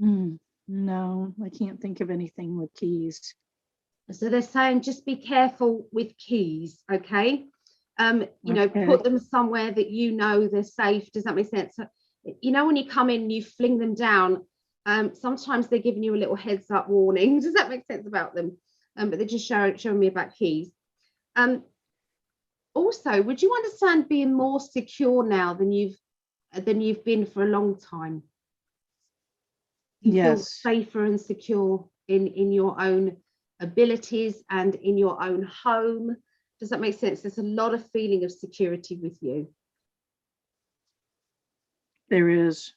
D: No, I can't think of anything with keys.
A: So they're saying just be careful with keys. Okay. You know, put them somewhere that you know they're safe. Does that make sense? So, you know, when you come in, you fling them down. Sometimes they're giving you a little heads up warning. Does that make sense about them? But they're just showing me about keys. Also, would you understand being more secure now than you've been for a long time? You feel safer and secure in your own abilities and in your own home. Does that make sense? There's a lot of feeling of security with you.
D: There is.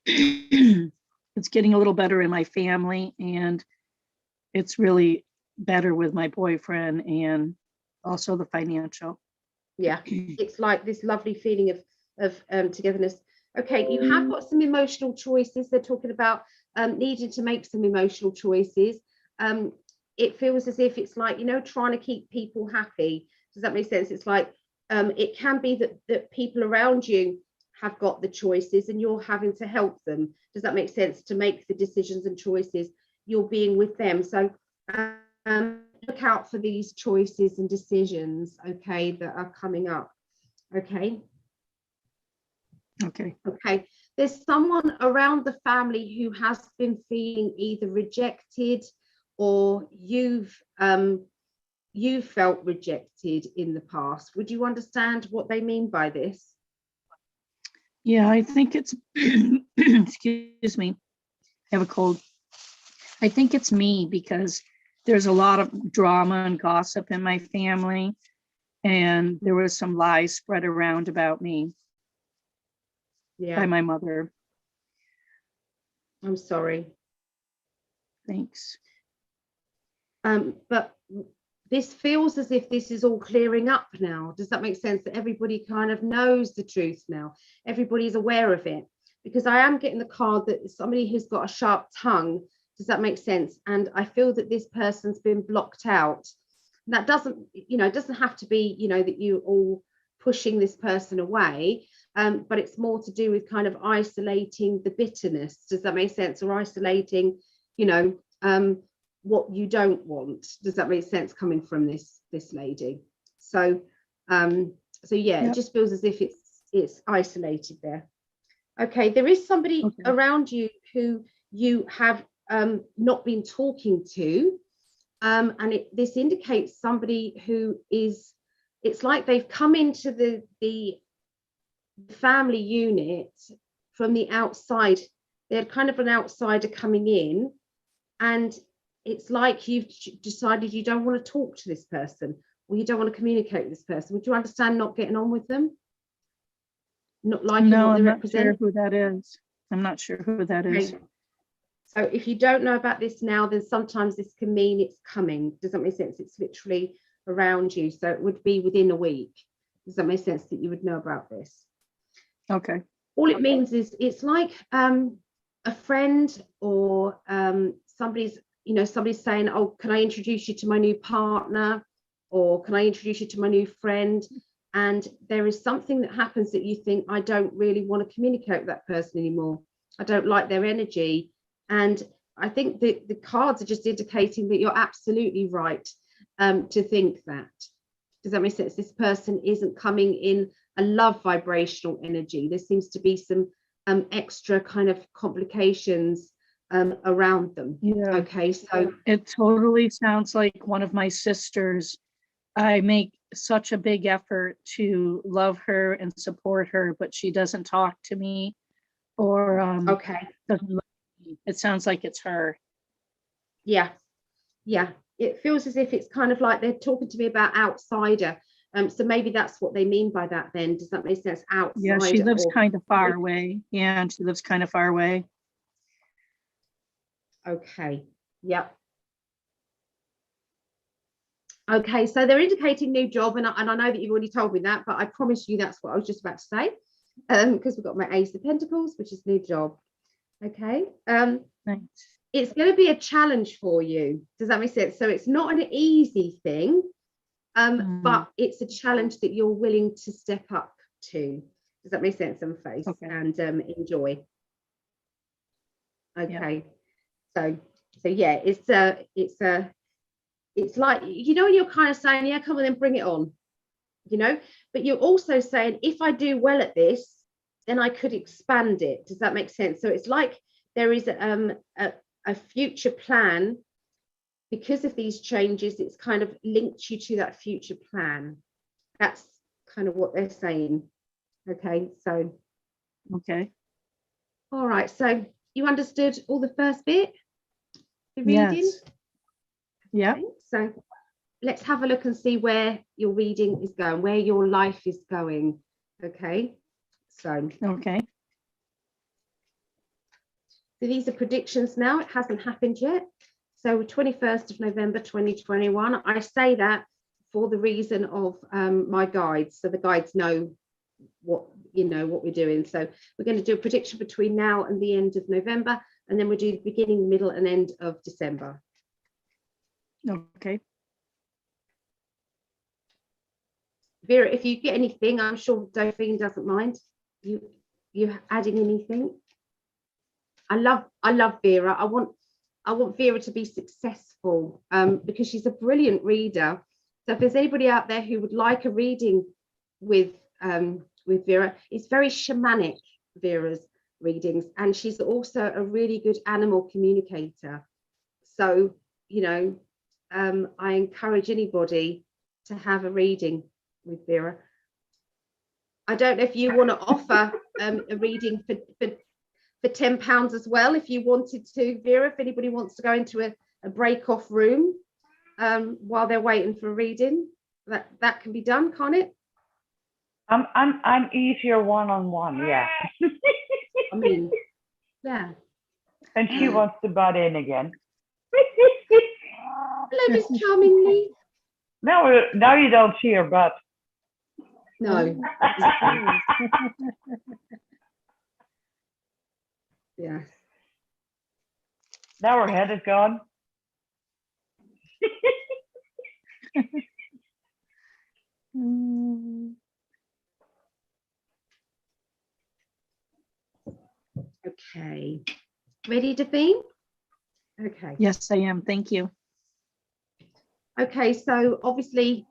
D: It's getting a little better in my family, and it's really better with my boyfriend and also the financial.
A: Yeah, it's like this lovely feeling of togetherness. Okay, you have got some emotional choices. They're talking about needing to make some emotional choices. It feels as if it's like, you know, trying to keep people happy. Does that make sense? It's like it can be that people around you have got the choices and you're having to help them. Does that make sense? To make the decisions and choices, you're being with them. So look out for these choices and decisions, okay, that are coming up. Okay. Okay. There's someone around the family who has been feeling either rejected or you've felt rejected in the past. Would you understand what they mean by this?
D: Yeah, I think it's, excuse me, I have a cold. I think it's me because there's a lot of drama and gossip in my family, and there was some lies spread around about me by my mother.
A: I'm sorry.
D: Thanks.
A: But this feels as if this is all clearing up now. Does that make sense? That everybody kind of knows the truth now. Everybody's aware of it. Because I am getting the card that somebody who's got a sharp tongue. Does that make sense? And I feel that this person's been blocked out. And that doesn't, you know, it doesn't have to be, you know, that you're all pushing this person away. But it's more to do with kind of isolating the bitterness. Does that make sense? Or isolating, you know, what you don't want. Does that make sense coming from this lady? So so yeah,
D: Yep.
A: it just feels as if it's isolated there. Okay, there is somebody
D: Okay.
A: around you who you have not been talking to, and this indicates somebody who is, it's like they've come into the family unit from the outside. They're kind of an outsider coming in, and it's like you've decided you don't want to talk to this person, or you don't want to communicate with this person. Would you understand not getting on with them? Not liking
D: No,
A: what they
D: I'm not sure
A: represent?
D: who that is. I'm not sure who that is.
A: Okay. So if you don't know about this now, then sometimes this can mean it's coming. Does that make sense? It's literally around you. So it would be within a week. Does that make sense that you would know about this?
D: Okay.
A: All it means is it's like a friend or somebody's, you know, somebody's saying, oh, can I introduce you to my new partner? Or can I introduce you to my new friend? And there is something that happens that you think, I don't really want to communicate with that person anymore. I don't like their energy. And I think that the cards are just indicating that you're absolutely right to think that. Does that make sense? This person isn't coming in a love vibrational energy. There seems to be some extra kind of complications around them.
D: Yeah.
A: Okay, so
D: It totally sounds like one of my sisters. I make such a big effort to love her and support her, but she doesn't talk to me or
A: okay,
D: doesn't love me. It sounds like it's her.
A: yeah, it feels as if it's kind of like they're talking to me about outsider. So maybe that's what they mean by that then. Does that make sense? Outsider.
D: Yeah, she lives
A: or
D: kind of far away. Yeah, and she lives kind of far away.
A: okay, yep. Okay, so they're indicating new job, and I know that you've already told me that, but I promise you that's what I was just about to say, because we've got my Ace of Pentacles, which is new job. Okay,
D: Nice.
A: it's going to be a challenge for you. Does that make sense? So it's not an easy thing, but it's a challenge that you're willing to step up to. Does that make sense? And face
D: Okay.
A: and enjoy. Okay,
D: Yeah.
A: so yeah, it's like, you know, you're kind of saying, yeah, come on, then bring it on, you know, but you're also saying, if I do well at this, then I could expand it. Does that make sense? So it's like there is a future plan. Because of these changes, it's kind of linked you to that future plan. That's kind of what they're saying. Okay, so
D: Okay.
A: all right, so you understood all the first bit, the reading?
D: Yes. Yeah.
A: Okay, so let's have a look and see where your reading is going, where your life is going. Okay, so
D: Okay.
A: these are predictions now. It hasn't happened yet. So 21st of November 2021. I say that for the reason of my guides, so the guides know what, you know, what we're doing. So we're going to do a prediction between now and the end of November, and then we'll do the beginning, middle, and end of December.
D: Okay.
A: Vera, if you get anything, I'm sure Dauphine doesn't mind you adding anything. I love Vera. I want Vera to be successful because she's a brilliant reader. So if there's anybody out there who would like a reading with Vera, it's very shamanic, Vera's readings, and she's also a really good animal communicator. So, you know, I encourage anybody to have a reading with Vera. I don't know if you want to offer a reading for £10 as well, if you wanted to, Vera, if anybody wants to go into a break-off room while they're waiting for a reading, that can be done, can't it?
B: I'm easier one-on-one, yeah.
A: I mean, yeah.
B: And she wants to butt in again.
A: Hello, Miss Charmingly.
B: Now you don't see her butt.
A: No. Yeah.
B: Now her head is gone.
A: Okay. Ready, Dauphine? Okay.
D: Yes, I am. Thank you.
A: Okay, so obviously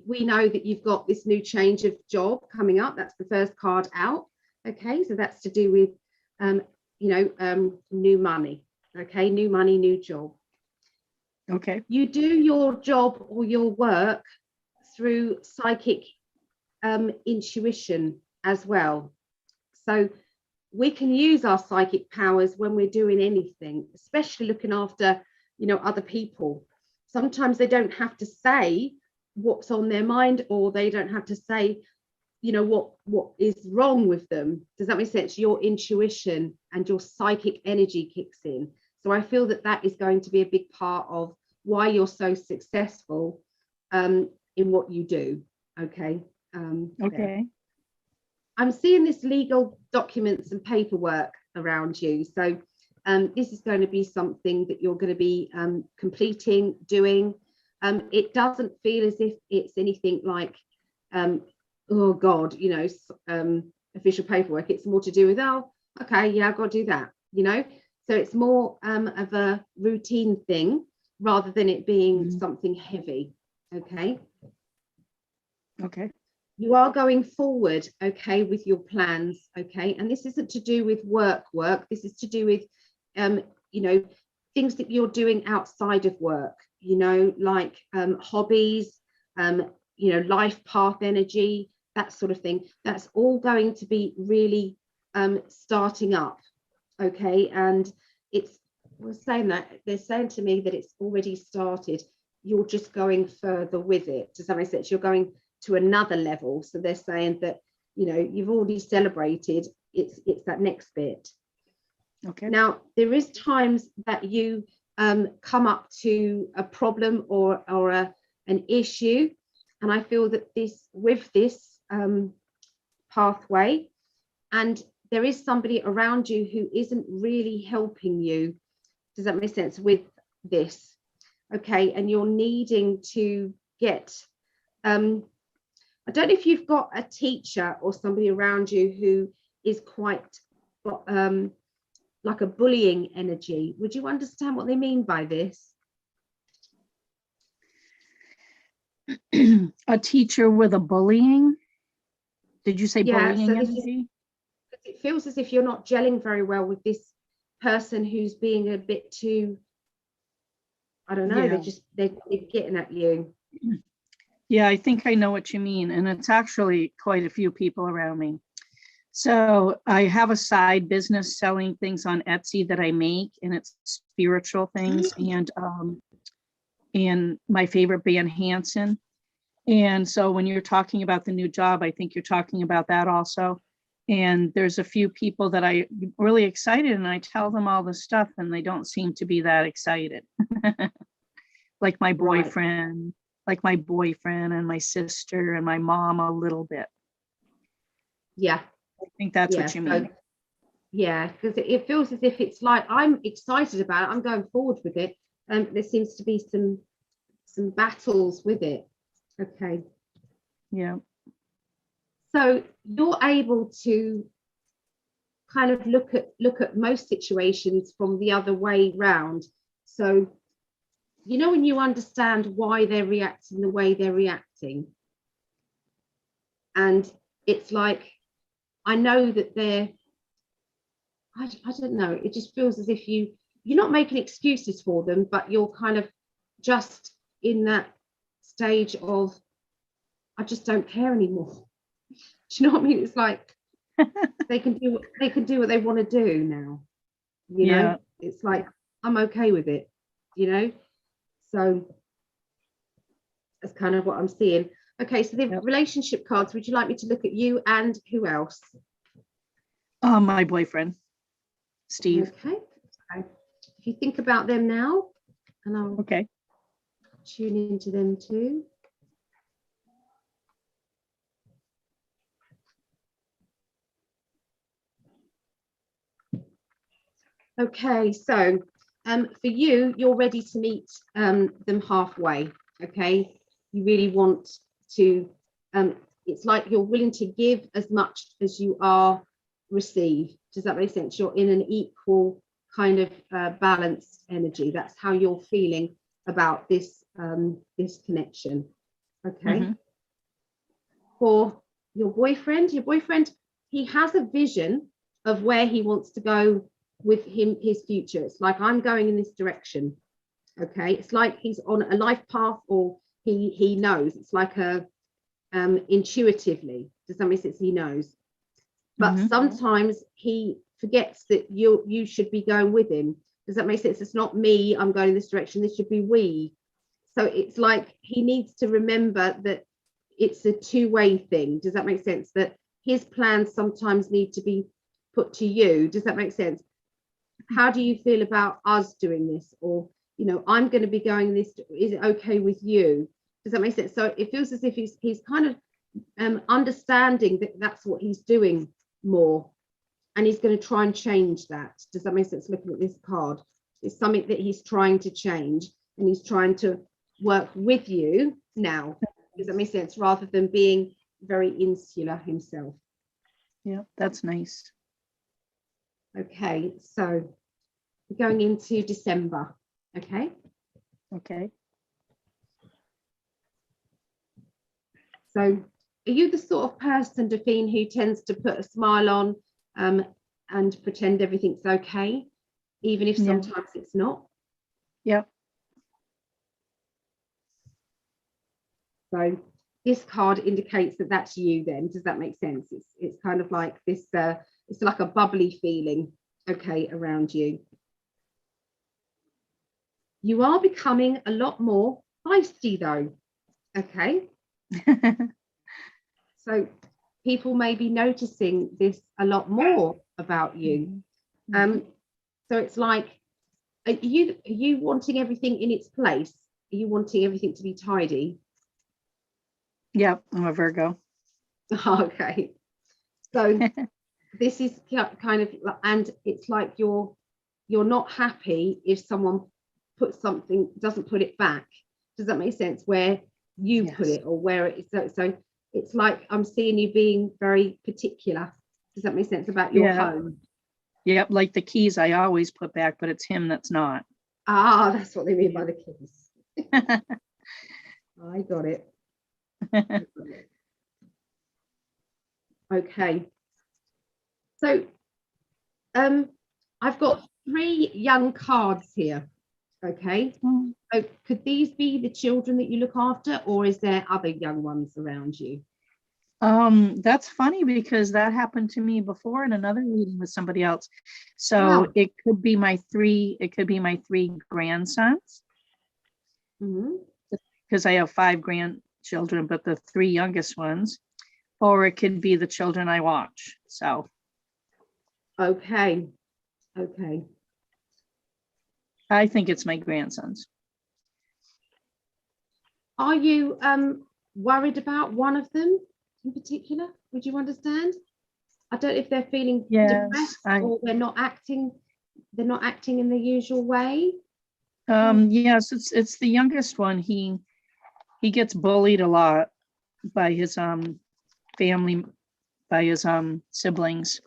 A: we know that you've got this new change of job coming up. That's the first card out. Okay, so that's to do with, new money. Okay, new money, new job.
D: Okay.
A: You do your job or your work through psychic intuition as well. So we can use our psychic powers when we're doing anything, especially looking after, other people. Sometimes they don't have to say what's on their mind, or they don't have to say, what is wrong with them. Does that make sense? Your intuition and your psychic energy kicks in. So I feel that that is going to be a big part of why you're so successful in what you do. Okay.
D: Okay.
A: I'm seeing this legal documents and paperwork around you. So this is going to be something that you're going to be completing, doing. It doesn't feel as if it's anything like, oh God, official paperwork. It's more to do with, oh, okay, yeah, I've got to do that, So it's more of a routine thing rather than it being something heavy. Okay.
D: Okay.
A: You are going forward, okay, with your plans, okay, and this isn't to do with work. This is to do with things that you're doing outside of work, like hobbies, life path energy, that sort of thing. That's all going to be really starting up, okay. And we're saying that they're saying to me that it's already started. You're just going further with it. Does that make sense? You're going to another level. So they're saying that, you've already celebrated. It's that next bit.
D: Okay.
A: Now, there is times that you come up to a problem or an issue. And I feel that this pathway, and there is somebody around you who isn't really helping you. Does that make sense with this? Okay. And you're needing to get, I don't know if you've got a teacher or somebody around you who is quite like a bullying energy. Would you understand what they mean by this?
D: A teacher with a bullying? Did you say
A: Yeah,
D: bullying
A: so this
D: energy?
A: it feels as if you're not gelling very well with this person who's being a bit too, I don't know,
D: Yeah.
A: they're getting at you.
D: Yeah, I think I know what you mean. And it's actually quite a few people around me. So I have a side business selling things on Etsy that I make, and it's spiritual things, and my favorite band, Hanson. And so when you're talking about the new job, I think you're talking about that also. And there's a few people that I'm really excited, and I tell them all this stuff and they don't seem to be that excited. Like my boyfriend, and my sister and my mom a little bit.
A: Yeah.
D: I think that's what you mean.
A: Yeah, because it feels as if it's like, I'm excited about it, I'm going forward with it. There seems to be some battles with it. Okay.
D: Yeah.
A: So you're able to kind of look at most situations from the other way round. So, when you understand why they're reacting the way they're reacting, and it's like, I know that I don't know, it just feels as if you're not making excuses for them, but you're kind of just in that stage of, I just don't care anymore. Do you know what I mean? It's like they can do what they want to do now.
D: Yeah.
A: It's like, I'm okay with it, So that's kind of what I'm seeing. Okay, so the relationship cards, would you like me to look at you and who else?
D: My boyfriend, Steve.
A: Okay. If you think about them now, and I'll tune into them too. Okay, so for you, you're ready to meet them halfway. Okay, you really want to, it's like you're willing to give as much as you are receive. Does that make sense? You're in an equal kind of balanced energy. That's how you're feeling about this this connection. Okay.
D: Mhm.
A: For your boyfriend, he has a vision of where he wants to go with his future. It's like, I'm going in this direction. Okay, it's like he's on a life path, or he knows. It's like a intuitively. Does that make sense? He knows, but
D: Mhm.
A: sometimes he forgets that you should be going with him. Does that make sense? It's not me, I'm going in this direction. This should be we. So it's like he needs to remember that it's a two-way thing. Does that make sense? That his plans sometimes need to be put to you. Does that make sense? How do you feel about us doing this? Or, you know, I'm going to be going this. Is it okay with you? Does that make sense? So it feels as if he's kind of understanding that that's what he's doing more, and he's going to try and change that. Does that make sense? Looking at this card, it's something that he's trying to change, and he's trying to work with you now. Does that make sense? Rather than being very insular himself.
D: Yeah, that's nice.
A: Okay, so we're going into December. Okay.
D: Okay.
A: So are you the sort of person, Delphine, who tends to put a smile on and pretend everything's okay, even if
D: Yeah.
A: sometimes it's not?
D: Yep.
A: So this card indicates that that's you then. Does that make sense? It's kind of like this, it's like a bubbly feeling, okay, around you. You are becoming a lot more feisty though, okay? So people may be noticing this a lot more about you.
D: Mhm.
A: So it's like, are you wanting everything in its place? Are you wanting everything to be tidy?
D: Yep, I'm a Virgo.
A: Okay. So this is kind of, and it's like you're not happy if someone doesn't put it back. Does that make sense? Where you put
D: Yes.
A: it, or where it is. So it's like I'm seeing you being very particular. Does that make sense about your
D: Yeah.
A: home?
D: Yep, like the keys I always put back, but it's him that's not.
A: Ah, that's what they mean by the keys. I got it. Okay. So I've got 3 young cards here. Okay. So could these be the children that you look after, or is there other young ones around you?
D: That's funny because that happened to me before in another reading with somebody else. So
A: Wow.
D: it could be my three grandsons,
A: Mm-hmm.
D: because I have 5 grandchildren, but the 3 youngest ones, or it could be the children I watch. So
A: Okay. Okay.
D: I think it's my grandsons.
A: Are you worried about one of them in particular? Would you understand? I don't know if they're feeling
D: Yes,
A: depressed, or they're not acting in the usual way.
D: yes, it's the youngest one. He gets bullied a lot by his family, by his siblings.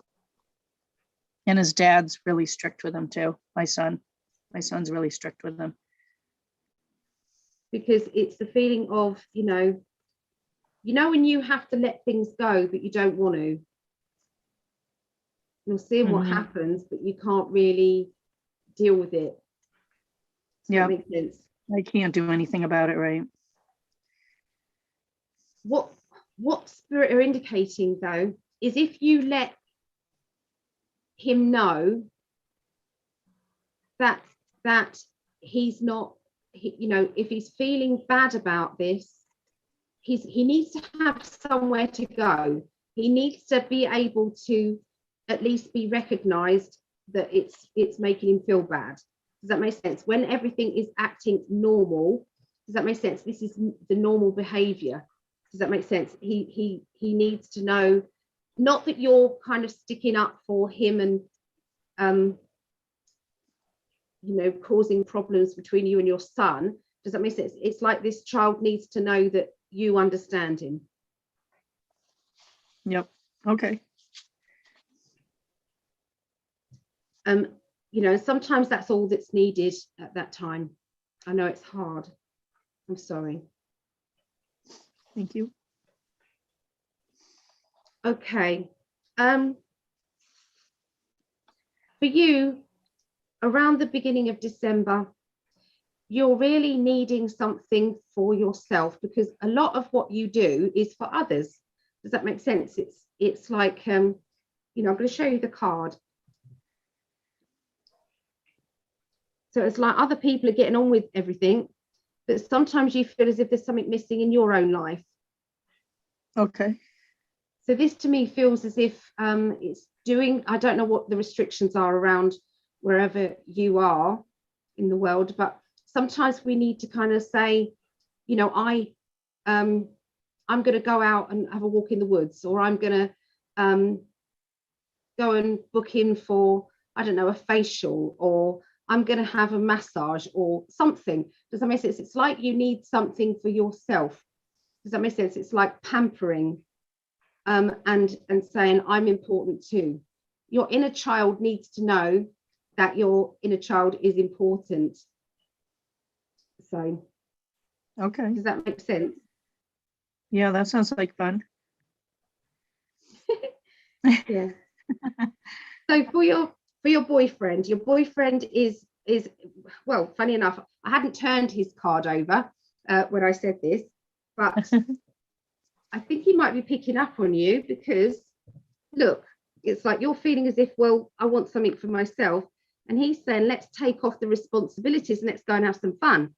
D: And his dad's really strict with him too. My son's really strict with him.
A: Because it's the feeling of, when you have to let things go, but you don't want to. You're seeing what
D: Mhm.
A: happens, but you can't really deal with it. Does
D: Yeah.
A: that make sense?
D: I can't do anything about it, right?
A: What spirit are indicating though is if you let him know that he's not, if he's feeling bad about this, he needs to have somewhere to go. He needs to be able to at least be recognized that it's making him feel bad. Does that make sense? When everything is acting normal, does that make sense? This is the normal behavior. Does that make sense? He needs to know, not that you're kind of sticking up for him and causing problems between you and your son. Does that make sense? It's like this child needs to know that you understand him.
D: Yep. Okay.
A: Sometimes that's all that's needed at that time. I know it's hard. I'm sorry.
D: Thank you.
A: Okay. For you, around the beginning of December, you're really needing something for yourself, because a lot of what you do is for others. Does that make sense? It's like, I'm going to show you the card. So it's like other people are getting on with everything, but sometimes you feel as if there's something missing in your own life.
D: Okay.
A: So this to me feels as if it's doing, I don't know what the restrictions are around wherever you are in the world, but sometimes we need to kind of say, I'm going to go out and have a walk in the woods, or I'm going to go and book in for, I don't know, a facial, or I'm going to have a massage or something. Does that make sense? It's like you need something for yourself. Does that make sense? It's like pampering and saying, I'm important too. Your inner child needs to know that your inner child is important. So,
D: Okay.
A: does that make sense?
D: Yeah, that sounds like fun.
A: Yeah. So for your boyfriend is well, funny enough, I hadn't turned his card over when I said this, but I think he might be picking up on you, because look, it's like you're feeling as if, well, I want something for myself, and he's saying, let's take off the responsibilities and let's go and have some fun.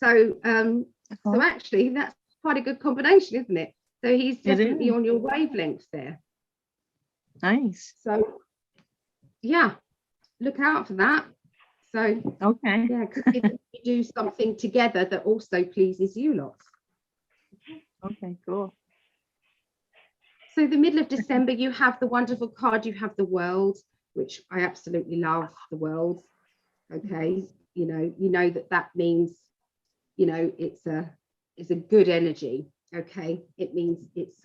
A: So so actually that's quite a good combination, isn't it? So he's definitely on your wavelength there.
D: Nice.
A: So yeah, look out for that. So
D: Okay.
A: yeah, could be that you do something together that also pleases you lots.
D: Okay, cool.
A: So the middle of December, you have the wonderful card, you have the world, which I absolutely love, the world. Okay, you know that means, it's a good energy. Okay, it means it's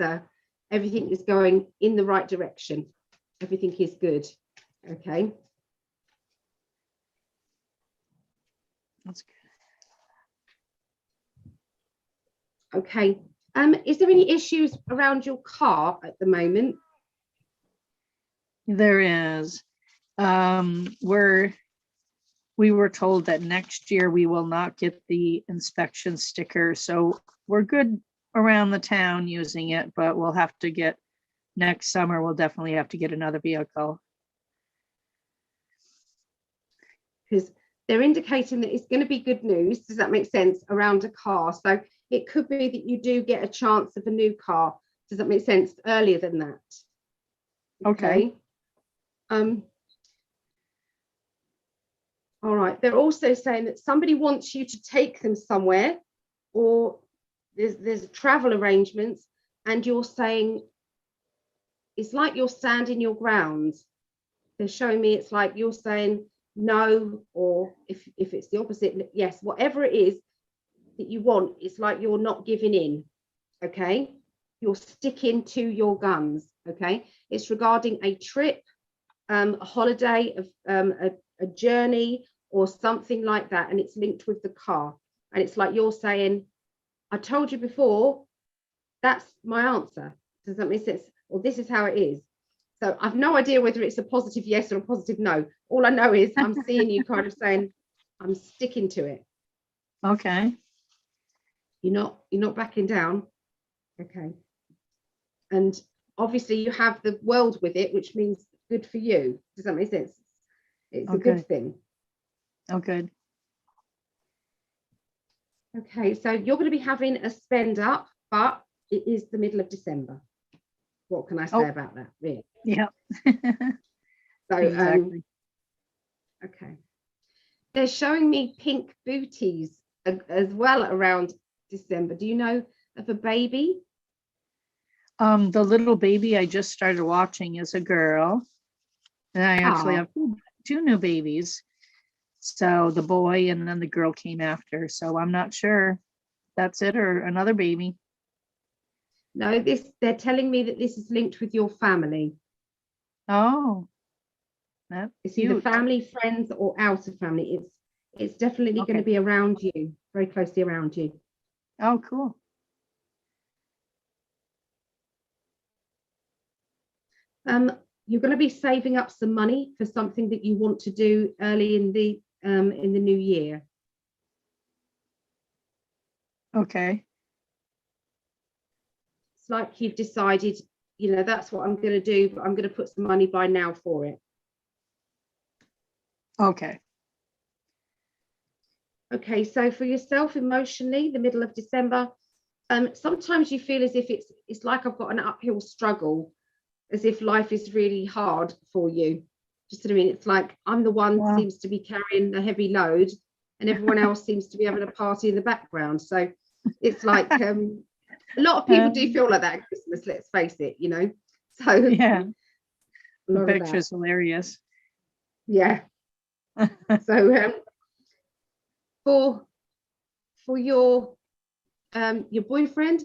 A: everything is going in the right direction. Everything is good. Okay.
D: That's good.
A: Okay. Is there any issues around your car at the moment?
D: There is. We were told that next year we will not get the inspection sticker, so we're good around the town using it, but we'll have to get, next summer, we'll definitely have to get another vehicle.
A: Because they're indicating that it's going to be good news. Does that make sense? Around a car. So it could be that you do get a chance of a new car. Does that make sense? Earlier than that.
D: Okay.
A: All right. They're also saying that somebody wants you to take them somewhere, or there's travel arrangements, and you're saying, it's like you're standing your ground. They're showing me it's like you're saying no, or if it's the opposite, yes, whatever it is that you want, it's like you're not giving in. Okay, you're sticking to your guns. Okay, it's regarding a trip, a holiday, a journey, or something like that, and it's linked with the car, and it's like you're saying, I told you before, that's my answer. Does that make sense? Or this is how it is. So I've no idea whether it's a positive yes or a positive no. All I know is I'm seeing you kind of saying, I'm sticking to it.
D: Okay.
A: You're not backing down. Okay. And obviously you have the world with it, which means good for you. Does that make sense? It's a good thing.
D: Oh, good.
A: Okay, so you're going to be having a spend up, but it is the middle of December. What can I say about that, really?
D: Yeah.
A: So
D: Exactly.
A: okay. They're showing me pink booties as well around December. Do you know of a baby?
D: The little baby I just started watching is a girl, and I actually have two new babies. So the boy and then the girl came after. So I'm not sure that's it or another baby.
A: No, they're telling me that this is linked with your family.
D: Oh, that's
A: It's either
D: cute.
A: family, friends, or out of family. It's definitely going to be around you, very closely around you.
D: Oh, cool.
A: You're going to be saving up some money for something that you want to do early in the new year.
D: Okay.
A: It's like you've decided, you know, that's what I'm going to do, but I'm going to put some money by now for it.
D: Okay.
A: Okay, so for yourself emotionally, the middle of December, sometimes you feel as if it's like I've got an uphill struggle, as if life is really hard for you. Just what I mean, it's like I'm the one
D: Wow.
A: seems to be carrying the heavy load, and everyone else seems to be having a party in the background. So it's like a lot of people do feel like that at Christmas. Let's face it, you know. So
D: Yeah,
A: a
D: the
A: lot of that.
D: picture's hilarious.
A: Yeah. So for your boyfriend,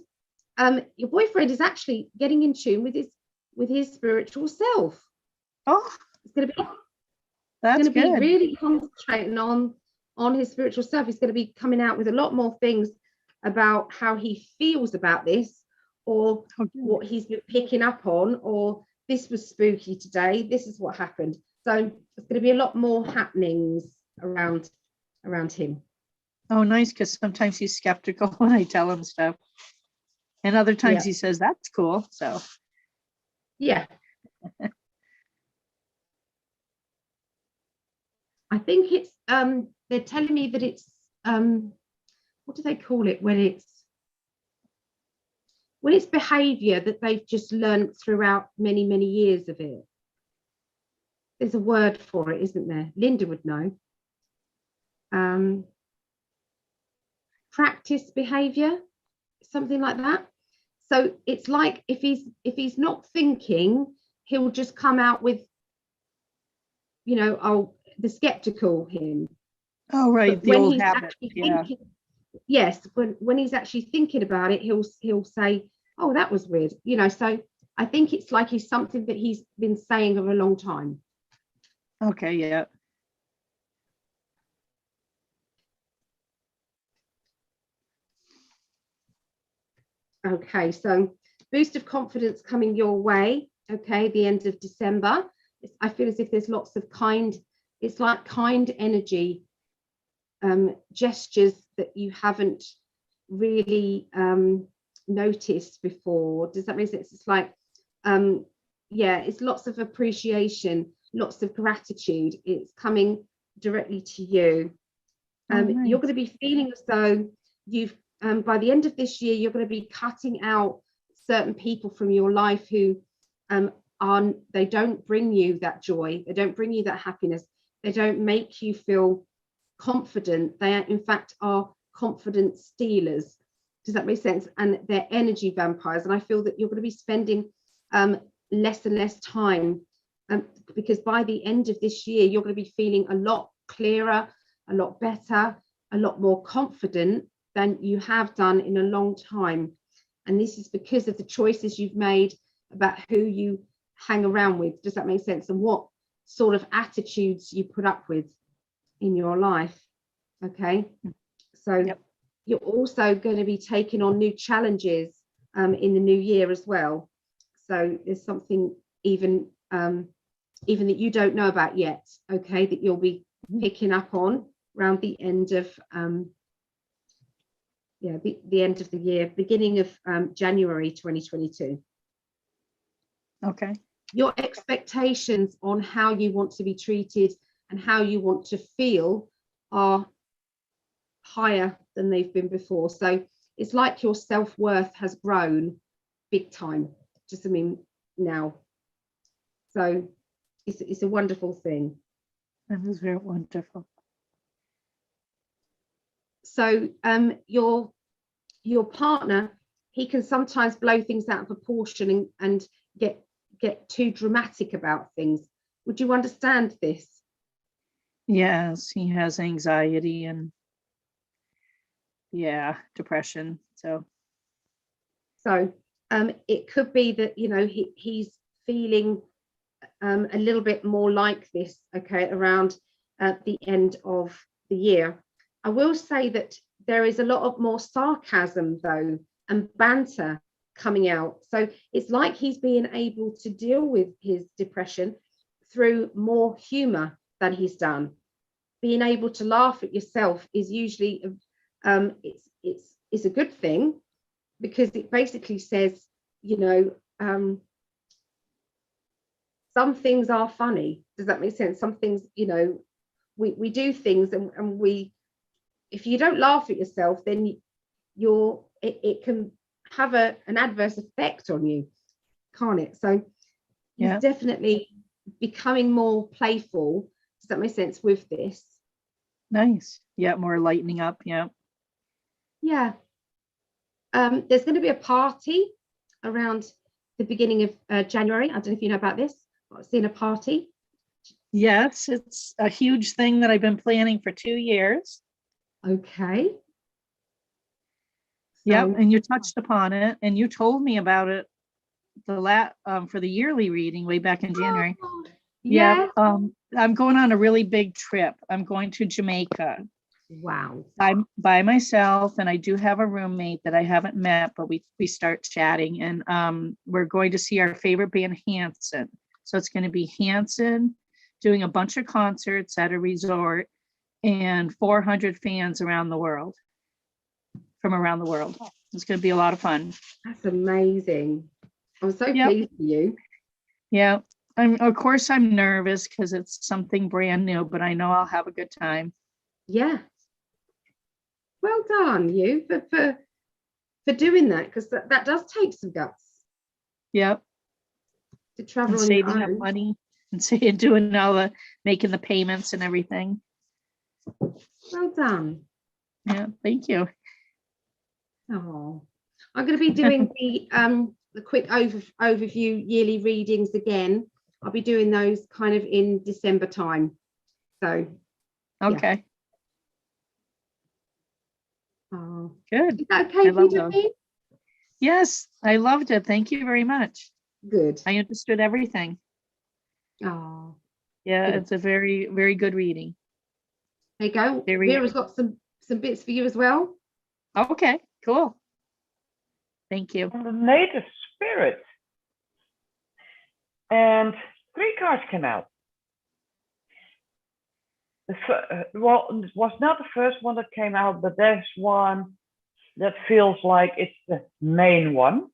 A: your boyfriend is actually getting in tune with his spiritual self.
D: Oh,
A: It's going to be
D: that's
A: going to be
D: good.
A: really concentrating on his spiritual self. He's going to be coming out with a lot more things about how he feels about this, or
D: Okay.
A: what he's been picking up on, or this was spooky today, this is what happened. So there's going to be a lot more happenings around him.
D: Oh, nice, because sometimes he's skeptical when I tell him stuff. And other times
A: Yeah.
D: he says, that's cool. So,
A: Yeah. I think it's they're telling me that it's what do they call it when it's behavior that they've just learned throughout many years of it. There's a word for it, isn't there? Linda would know. Practice behavior, something like that. So it's like if he's not thinking, he'll just come out with, you know, oh, the skeptical him.
D: oh, right,
A: But
D: the
A: when
D: old
A: he's
D: habit.
A: actually
D: Yeah.
A: thinking, yes, when he's actually thinking about it, he'll say, oh, that was weird, you know. So I think it's like he's something that he's been saying for a long time.
D: Okay, yeah.
A: Okay, so boost of confidence coming your way. Okay, the end of December. I feel as if there's lots of it's like kind energy, gestures that you haven't really noticed before. Does that make sense? It's like, yeah, it's lots of appreciation, lots of gratitude. It's coming directly to you.
D: Oh,
A: You're
D: nice.
A: going to be feeling as though you've by the end of this year, you're going to be cutting out certain people from your life who they don't bring you that joy, they don't bring you that happiness, they don't make you feel confident. They in fact are confidence stealers. Does that make sense? And they're energy vampires. And I feel that you're going to be spending less and less time, because by the end of this year, you're going to be feeling a lot clearer, a lot better, a lot more confident than you have done in a long time. And this is because of the choices you've made about who you hang around with. Does that make sense? And what sort of attitudes you put up with in your life. Okay, so
D: Yep.
A: You're also going to be taking on new challenges in the new year as well. So there's something even that you don't know about yet, okay, that you'll be picking up on around the end of the end of the year, beginning of January 2022.
D: Okay.
A: Your expectations on how you want to be treated and how you want to feel are higher than they've been before. So it's like your self-worth has grown big time, just I mean now. So it's a wonderful thing.
D: That is very wonderful.
A: So your partner, he can sometimes blow things out of proportion and get too dramatic about things. Would you understand this?
D: Yes, he has anxiety and depression. So
A: it could be that, you know, he's feeling a little bit more like this, okay, around the end of the year. I will say that there is a lot of more sarcasm though, and banter coming out. So it's like he's being able to deal with his depression through more humor than he's done. Being able to laugh at yourself is usually it's a good thing, because it basically says, you know, some things are funny. Does that make sense? Some things, you know, we do things and we, if you don't laugh at yourself, then it can have an adverse effect on you, can't it? So
D: Yeah.
A: he's definitely becoming more playful. Does that make sense with this?
D: Nice. Yeah, more lightening up. Yeah.
A: Yeah. There's going to be a party around the beginning of January. I don't know if you know about this. I've seen a party.
D: Yes, it's a huge thing that I've been planning for 2 years.
A: Okay.
D: Yep,
A: So-
D: and you touched upon it, and you told me about it for the yearly reading way back in January.
A: Oh,
D: Yeah,
A: yeah.
D: I'm going on a really big trip. I'm going to Jamaica.
A: Wow.
D: I'm by myself, and I do have a roommate that I haven't met, but we start chatting, and we're going to see our favorite band, Hanson. So it's going to be Hanson doing a bunch of concerts at a resort, and 400 fans around the world, from around the world. It's going to be a lot of fun.
A: That's amazing. I'm so
D: Yep.
A: pleased for you.
D: Yeah, of course I'm nervous because it's something brand new, but I know I'll have a good time.
A: Yeah. Well done, you, for doing that, because that does take some guts
D: Yep,
A: to travel
D: and
A: on your
D: saving up
A: own.
D: money and doing all the making the payments and everything.
A: Well done.
D: Yeah, thank you.
A: Oh, I'm going to be doing the quick overview yearly readings again. I'll be doing those kind of in December time. So,
D: Okay,
A: oh,
D: good.
A: is that okay
D: I
A: for you,
D: love those.
A: Jackie?
D: Yes, I loved it. Thank you very much.
A: Good.
D: I understood everything.
A: Oh,
D: Yeah,
A: Good.
D: it's a very, very good reading.
A: there you go.
D: Very-
A: Vera's got some bits for you as well.
D: Okay, cool. Thank you.
B: From the native spirit. And 3 cards came out. Well, it was not the first one that came out, but there's one that feels like it's the main one.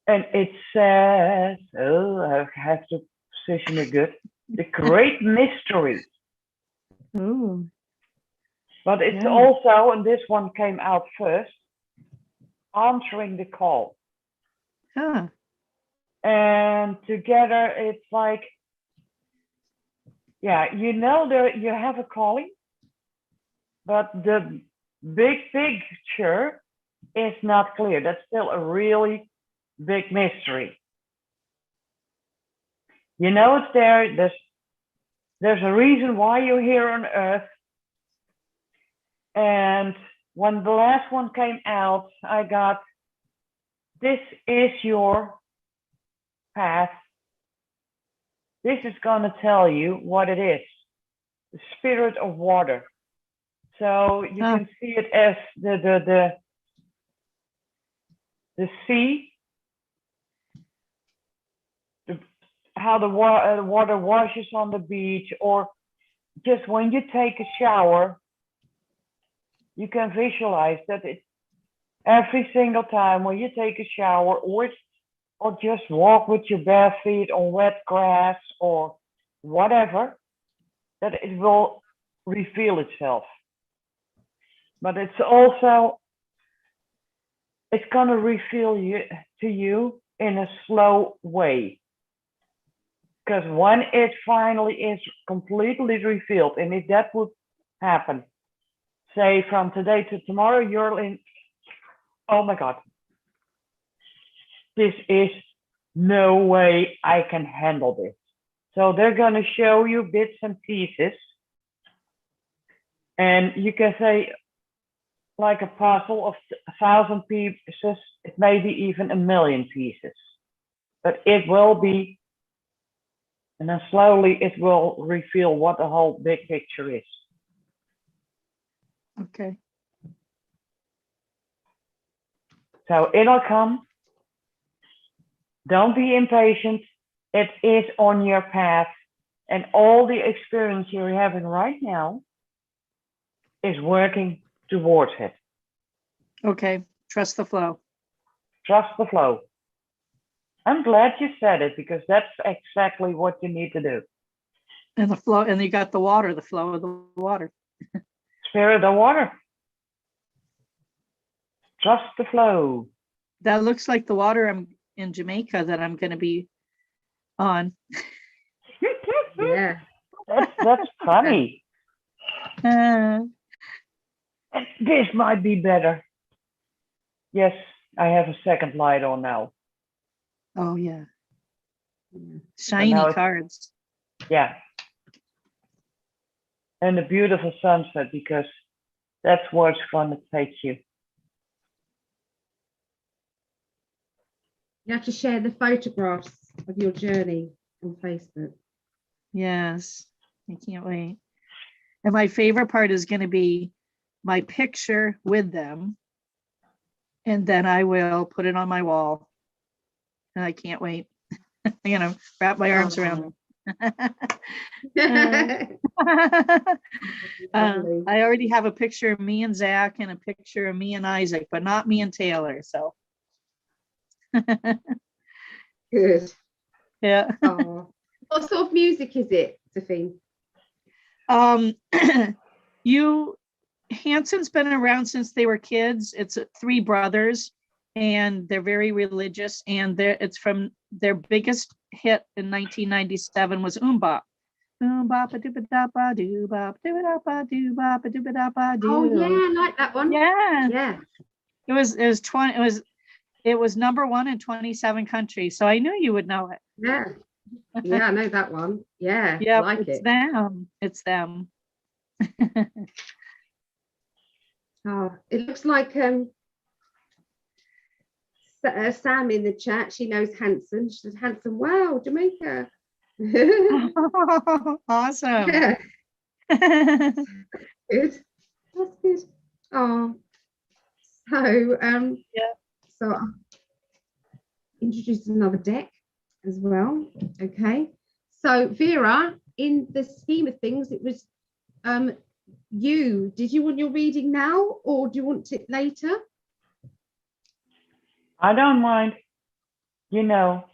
B: And it says, oh, I have to position it good. The Great Mystery.
D: Ooh,
B: But it's
D: Yeah.
B: also, and this one came out first, Answering the Call.
D: huh.
B: And together it's like, yeah, you know, there you have a calling, but the big picture is not clear. That's still a really big mystery. You know it's there. There's a reason why you're here on Earth. And when the last one came out, I got, this is your path. This is going to tell you what it is. The spirit of water. So you
D: Ah.
B: can see it as the sea, how the water washes on the beach, or just when you take a shower, you can visualize that it's every single time when you take a shower, or just walk with your bare feet on wet grass or whatever, that it will reveal itself. But it's also, it's going to reveal to you in a slow way. Because when it finally is completely revealed, and if that would happen, say from today to tomorrow, you're in, oh my God, this is no way I can handle this. So they're going to show you bits and pieces. And you can say, like a puzzle of 1,000 pieces, it may be even 1,000,000 pieces. But it will be, and then slowly it will reveal what the whole big picture is.
D: Okay.
B: So it'll come. Don't be impatient. It is on your path. And all the experience you're having right now is working towards it.
D: Okay, trust the flow.
B: Trust the flow. I'm glad you said it because that's exactly what you need to do.
D: And the flow, and you got the water, the flow of the water.
B: Spirit of water. Trust the flow.
D: That looks like the water I'm in Jamaica that I'm gonna be on.
A: Yeah.
B: That's funny.
D: Uh,
B: This might be better. Yes, I have a second light on now.
D: oh, yeah.
A: Yeah.
D: Shiny
B: now it's-
D: cards.
B: Yeah. And a beautiful sunset because that's where it's gonna take you.
A: You have to share the photographs of your journey on Facebook.
D: Yes, I can't wait. And my favorite part is gonna be my picture with them. And then I will put it on my wall. And I can't wait. I'm gonna wrap my arms around them.
A: Lovely.
D: I already have a picture of me and Zach and a picture of me and Isaac, but not me and Taylor, so.
A: Good.
D: Yeah.
A: Oh. What sort of music is it, Sophie?
D: Hanson's been around since they were kids. It's three brothers and they're very religious, and it's from their biggest hit in 1997 was Bop. Bop a dooba dapa doo bop dooba dapa doo bop a dooba dapa doo.
A: Oh yeah, I like that one.
D: Yeah.
A: Yeah.
D: It was number one in 27 countries, so I knew you would know it.
A: Yeah. Yeah, I know that one. Yeah.
D: Yeah,
A: Like
D: it's
A: it.
D: them. It's them.
A: Oh, it looks like Sam in the chat. She knows Hanson. She says Hanson. Wow, Jamaica.
D: Awesome.
A: Yeah, good. That's good. Oh, so
D: Yeah.
A: So I'll introduce another deck as well. Okay. So Vera, in the scheme of things, it was did you want your reading now or do you want it later?
B: I don't mind, you know,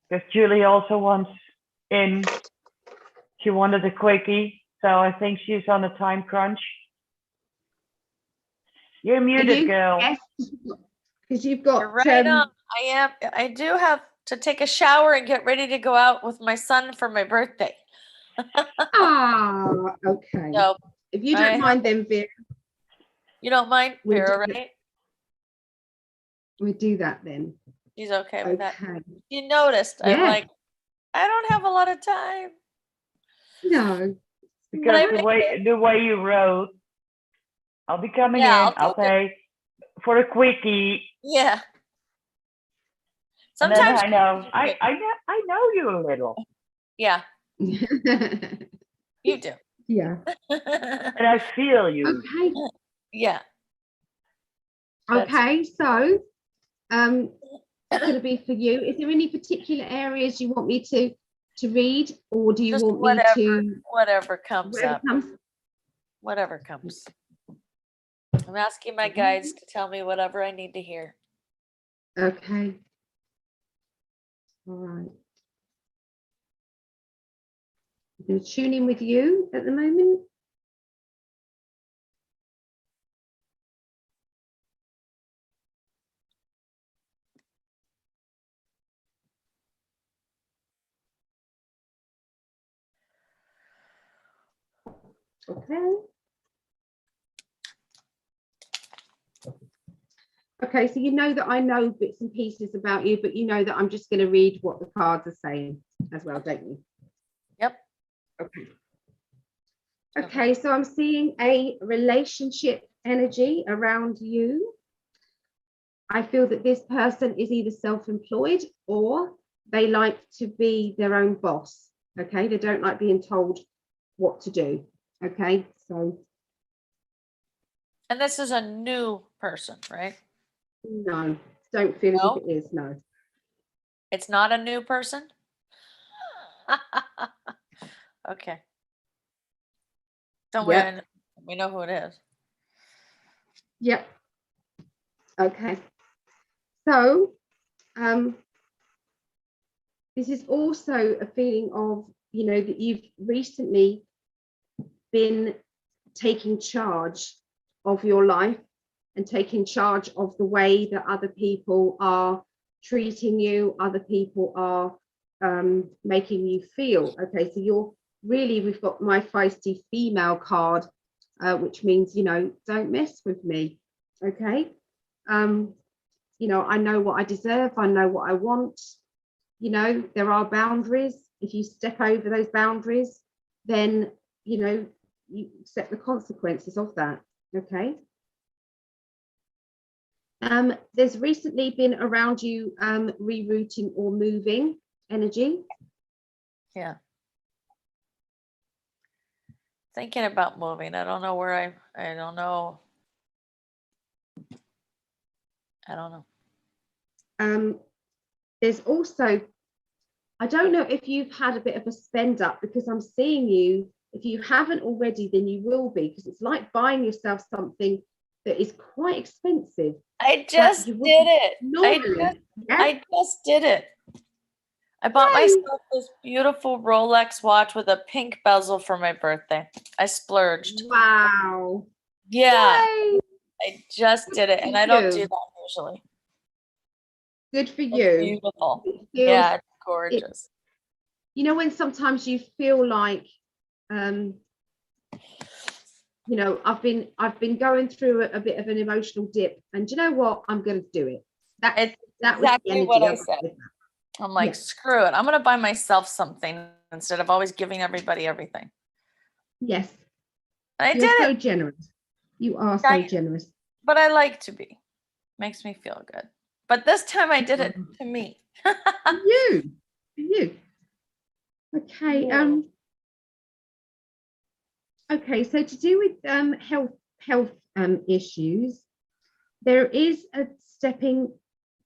B: because Julie also wants in. She wanted a quickie, so I think she's on a time crunch. You're muted, girl.
A: Yes, because you've got
E: You're right on. I do have to take a shower and get ready to go out with my son for my birthday.
A: Okay.
E: So
A: If you don't mind then, Vera,
E: you don't mind,
A: We'll
E: Vera,
A: do-
E: right?
A: we do that then.
E: She's okay with that.
A: Okay.
E: You noticed, I'm
A: Yeah.
E: like, I don't have a lot of time.
A: No.
B: Because
E: I
B: the way you wrote, I'll be coming
E: Yeah,
B: in,
E: I'll
B: I'll
E: take it.
B: pay for a quickie.
E: Yeah.
B: And then
E: Sometimes
B: I know you a little.
E: Yeah, you do.
A: Yeah.
B: And I feel you.
A: Okay.
E: Yeah. That's-
A: Okay. So, it's going to be for you. Is there any particular areas you want me to read, or do you
E: Just
A: want
E: whatever,
A: me to?
E: whatever comes
A: Whatever
E: up,
A: comes?
E: whatever comes. I'm asking my guides to tell me whatever I need to hear.
A: Okay. All right. I'm going to tune in with you at the moment. Okay. Okay, so you know that I know bits and pieces about you, but you know that I'm just going to read what the cards are saying as well, don't you?
E: Yep.
A: Okay. Okay, so I'm seeing a relationship energy around you. I feel that this person is either self-employed or they like to be their own boss. Okay, they don't like being told what to do. Okay, so
E: And this is a new person, right?
A: No, don't feel as
E: No?
A: if it is, no.
E: It's not a new person? Okay. Don't worry,
A: Yep.
E: we know who it is.
A: Yep. Okay. So, this is also a feeling of, you know, that you've recently been taking charge of your life and taking charge of the way that other people are treating you, other people are making you feel. Okay, so you're really, we've got my feisty female card, which means, you know, don't mess with me. Okay. You know, I know what I deserve, I know what I want. You know, there are boundaries. If you step over those boundaries, then, you know, you accept the consequences of that. Okay. There's recently been around you rerouting or moving energy.
E: Yeah. Thinking about moving. I don't know where I don't know. I don't know.
A: There's also, I don't know if you've had a bit of a spend up, because I'm seeing you, if you haven't already, then you will be, because it's like buying yourself something that is quite expensive.
E: I just
A: you
E: did
A: wouldn't
E: it.
A: normally. Yeah?
E: I just did it. I bought
A: Yay.
E: myself this beautiful Rolex watch with a pink bezel for my birthday. I splurged.
A: Wow.
E: Yeah,
A: Yay.
E: I just did it,
A: Good
E: and
A: for
E: I don't do
A: you.
E: that usually.
A: Good for
E: It's
A: you.
E: beautiful.
A: It feels,
E: Yeah, it's gorgeous.
A: you know, when sometimes you feel like, you know, I've been going through a bit of an emotional dip, and you know what? I'm going to do it.
E: It's
A: that was the
E: exactly what
A: energy
E: I said.
A: got.
E: I'm like,
A: Yeah.
E: screw it. I'm going to buy myself something instead of always giving everybody everything.
A: Yes.
E: And I
A: You're
E: did
A: so
E: it,
A: generous. You are so generous.
E: but I like to be. Makes me feel good. But this time I did it to me.
A: For you. For you. Okay.
E: Yeah.
A: Okay, so to do with health issues, there is a stepping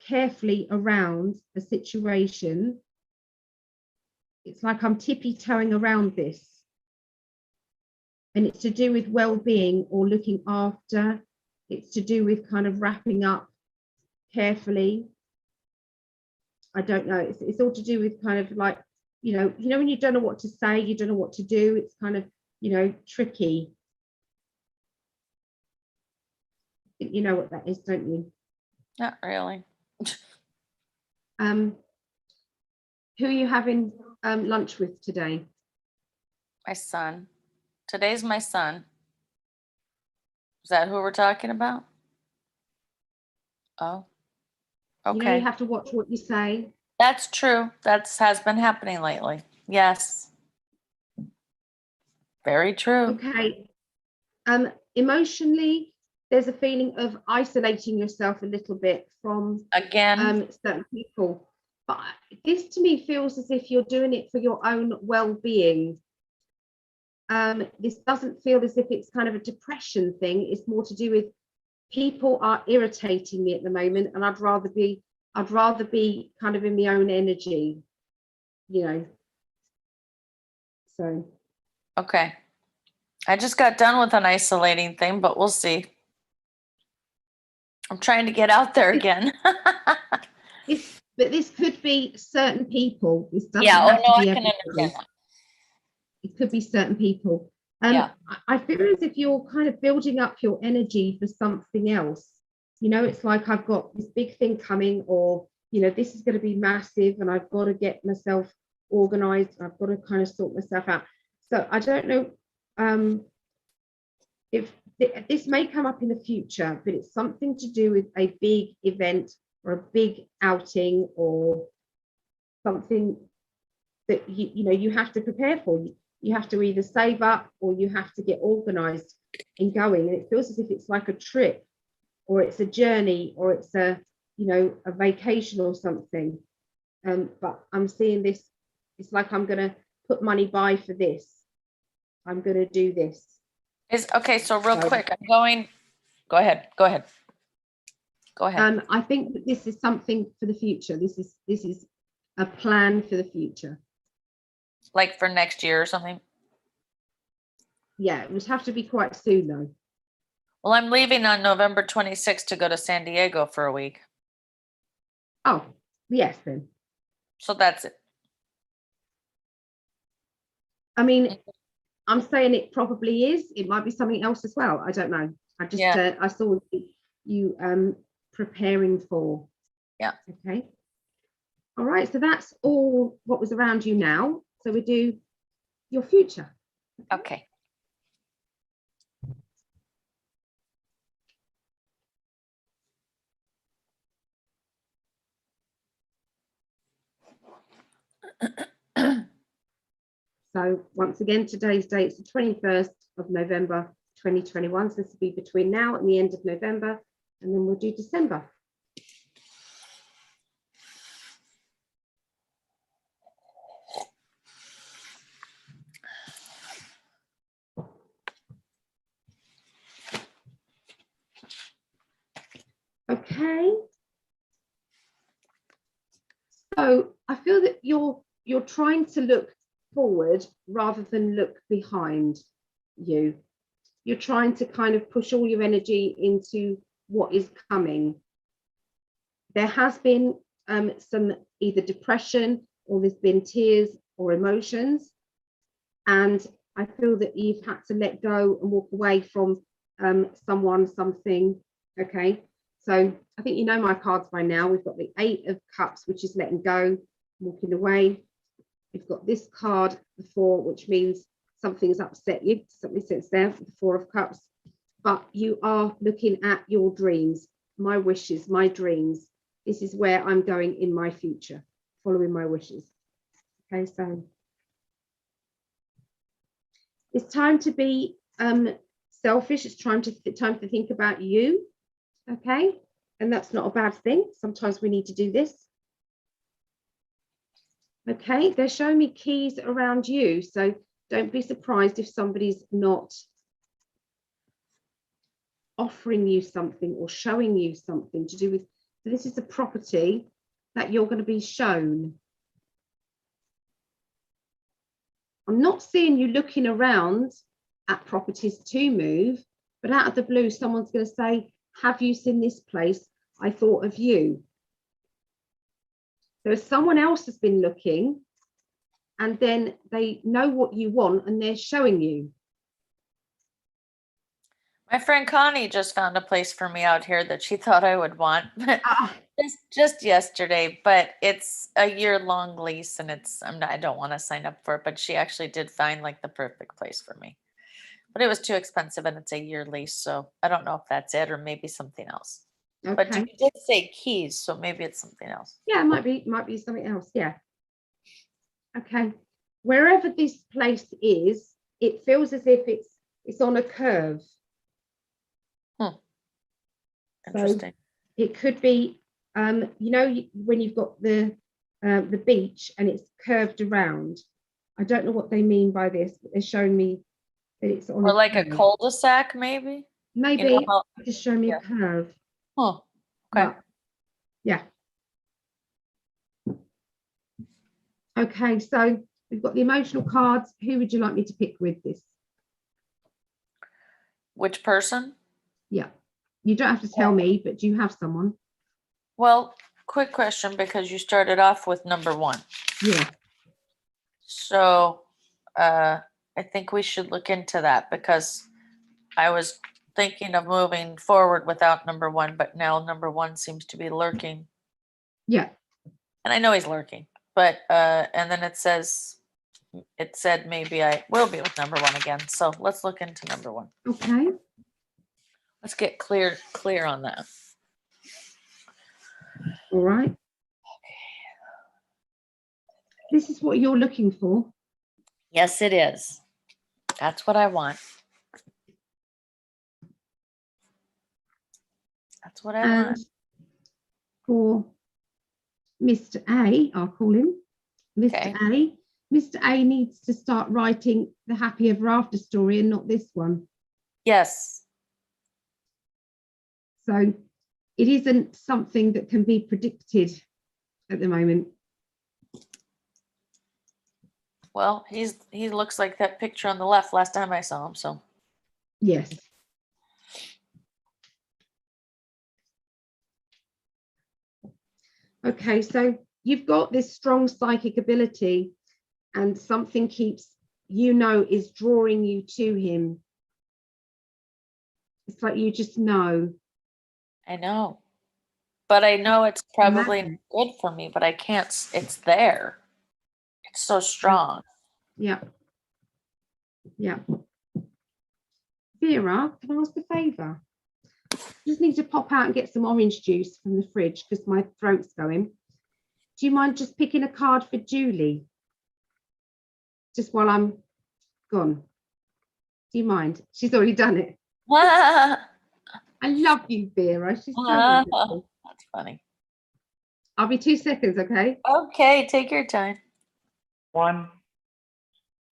A: carefully around a situation. It's like I'm tippy-toeing around this. And it's to do with well-being or looking after. It's to do with kind of wrapping up carefully. I don't know. It's all to do with kind of like, you know, when you don't know what to say, you don't know what to do. It's kind of, you know, tricky. You know what that is, don't you?
E: Not really.
A: Who are you having lunch with today?
E: My son. Today's my son. Is that who we're talking about? Oh,
A: You know, you
E: okay.
A: have to watch what you say.
E: That's true. That's has been happening lately. Yes. Very true.
A: Okay. Emotionally, there's a feeling of isolating yourself a little bit from
E: Again,
A: certain people. But this to me feels as if you're doing it for your own well-being. This doesn't feel as if it's kind of a depression thing. It's more to do with people are irritating me at the moment, and I'd rather be kind of in my own energy, you know. So
E: okay. I just got done with an isolating thing, but we'll see. I'm trying to get out there again.
A: but this could be certain people. This doesn't
E: Yeah,
A: have
E: oh
A: to
E: no, I
A: be
E: can
A: everybody.
E: understand that.
A: It could be certain people.
E: Yeah.
A: I feel as if you're kind of building up your energy for something else. You know, it's like I've got this big thing coming, or, you know, this is going to be massive and I've got to get myself organized. I've got to kind of sort myself out. So I don't know if this may come up in the future, but it's something to do with a big event or a big outing or something that you know you have to prepare for. You have to either save up or you have to get organized in going, and it feels as if it's like a trip or it's a journey or it's a, you know, a vacation or something. But I'm seeing this, it's like I'm going to put money by for this. I'm going to do this.
E: Okay, so real quick, I'm going, go ahead. Go ahead.
A: I think that this is something for the future. This is a plan for the future.
E: Like for next year or something?
A: Yeah, it would have to be quite soon though.
E: Well, I'm leaving on November 26th to go to San Diego for a week.
A: Oh, yes then.
E: So that's it.
A: I mean, I'm saying it probably is. It might be something else as well. I don't know. I just
E: Yeah.
A: I saw you preparing for.
E: Yeah.
A: Okay. All right. So that's all what was around you now. So we do your future.
E: Okay.
A: So once again, today's date is the 21st of November 2021. So this will be between now and the end of November, and then we'll do December. Okay. So I feel that you're trying to look forward rather than look behind you. You're trying to kind of push all your energy into what is coming. There has been some either depression or there's been tears or emotions. And I feel that you've had to let go and walk away from someone, something. Okay. So I think you know my cards by now. We've got the 8 of Cups, which is letting go, walking away. We've got this card, the 4, which means something's upset you. Something sits there, the 4 of Cups. But you are looking at your dreams, my wishes, my dreams. This is where I'm going in my future, following my wishes. Okay, so it's time to be selfish. It's time to think about you. Okay, and that's not a bad thing. Sometimes we need to do this. Okay, they're showing me keys around you, so don't be surprised if somebody's not offering you something or showing you something to do with. So this is a property that you're going to be shown. I'm not seeing you looking around at properties to move, but out of the blue, someone's going to say, have you seen this place? I thought of you. So if someone else has been looking and then they know what you want and they're showing you.
E: My friend Connie just found a place for me out here that she thought I would want just yesterday, but it's a year-long lease and I don't want to sign up for it, but she actually did find like the perfect place for me. But it was too expensive and it's a year lease, so I don't know if that's it or maybe something else.
A: Okay.
E: But you did say keys, so maybe it's something else.
A: Yeah, it might be something else. Yeah. Okay. Wherever this place is, it feels as if it's on a curve.
E: Interesting.
A: So it could be, you know, when you've got the beach and it's curved around. I don't know what they mean by this, but they're showing me that it's on.
E: Or like a cul-de-sac, maybe?
A: Maybe
E: You know how,
A: just show me
E: yeah.
A: a curve.
E: Oh, okay.
A: But, yeah. Okay, so we've got the emotional cards. Who would you like me to pick with this?
E: Which person?
A: Yeah. You don't have to tell me, but do you have someone?
E: Well, quick question, because you started off with number 1.
A: Yeah.
E: So I think we should look into that because I was thinking of moving forward without number 1, but now number 1 seems to be lurking.
A: Yeah.
E: And I know he's lurking, but and then it said maybe I will be with number 1 again. So let's look into number 1.
A: Okay.
E: Let's get clear on that.
A: All right. This is what you're looking for.
E: Yes, it is. That's what I want. That's what I
A: And
E: want.
A: for Mr. A, I'll call him Mr.
E: Okay.
A: A. Mr. A needs to start writing the happy ever after story and not this one.
E: Yes.
A: So it isn't something that can be predicted at the moment.
E: Well, he looks like that picture on the left last time I saw him, so.
A: Yes. Okay, so you've got this strong psychic ability and something keeps, is drawing you to him. It's like you just know.
E: I know. But I know it's probably
A: Imagine.
E: good for me, but I can't, it's there. It's so strong.
A: Yeah. Yeah. Vera, can I ask a favour? Just need to pop out and get some orange juice from the fridge because my throat's going. Do you mind just picking a card for Julie? Just while I'm gone. Do you mind? She's already done it. I love you, Vera. She's so wonderful.
E: That's funny.
A: I'll be 2 seconds, okay?
E: Okay, take your time.
B: 1,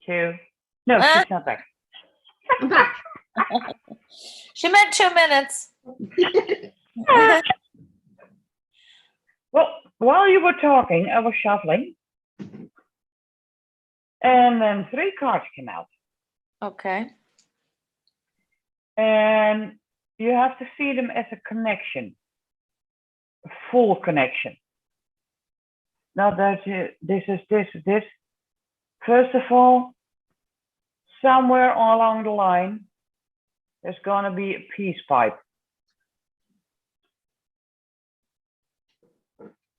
B: 2. No, she's not back.
A: I'm back.
E: She meant 2 minutes.
B: Well, while you were talking, I was shuffling. And then 3 cards came out.
E: Okay.
B: And you have to see them as a connection, a full connection. Not that this is this. First of all, somewhere along the line, there's going to be a peace pipe.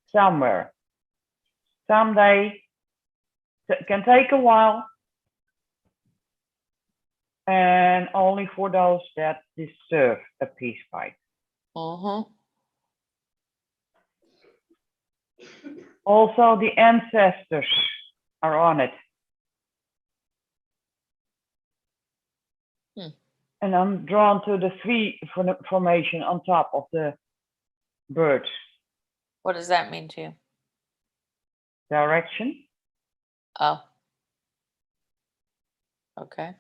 B: Somewhere. Someday. It can take a while. And only for those that deserve a peace pipe. Also, the ancestors are on it. And I'm drawn to the 3 formation on top of the birds.
E: What does that mean to you?
B: Direction.
E: Oh. Okay.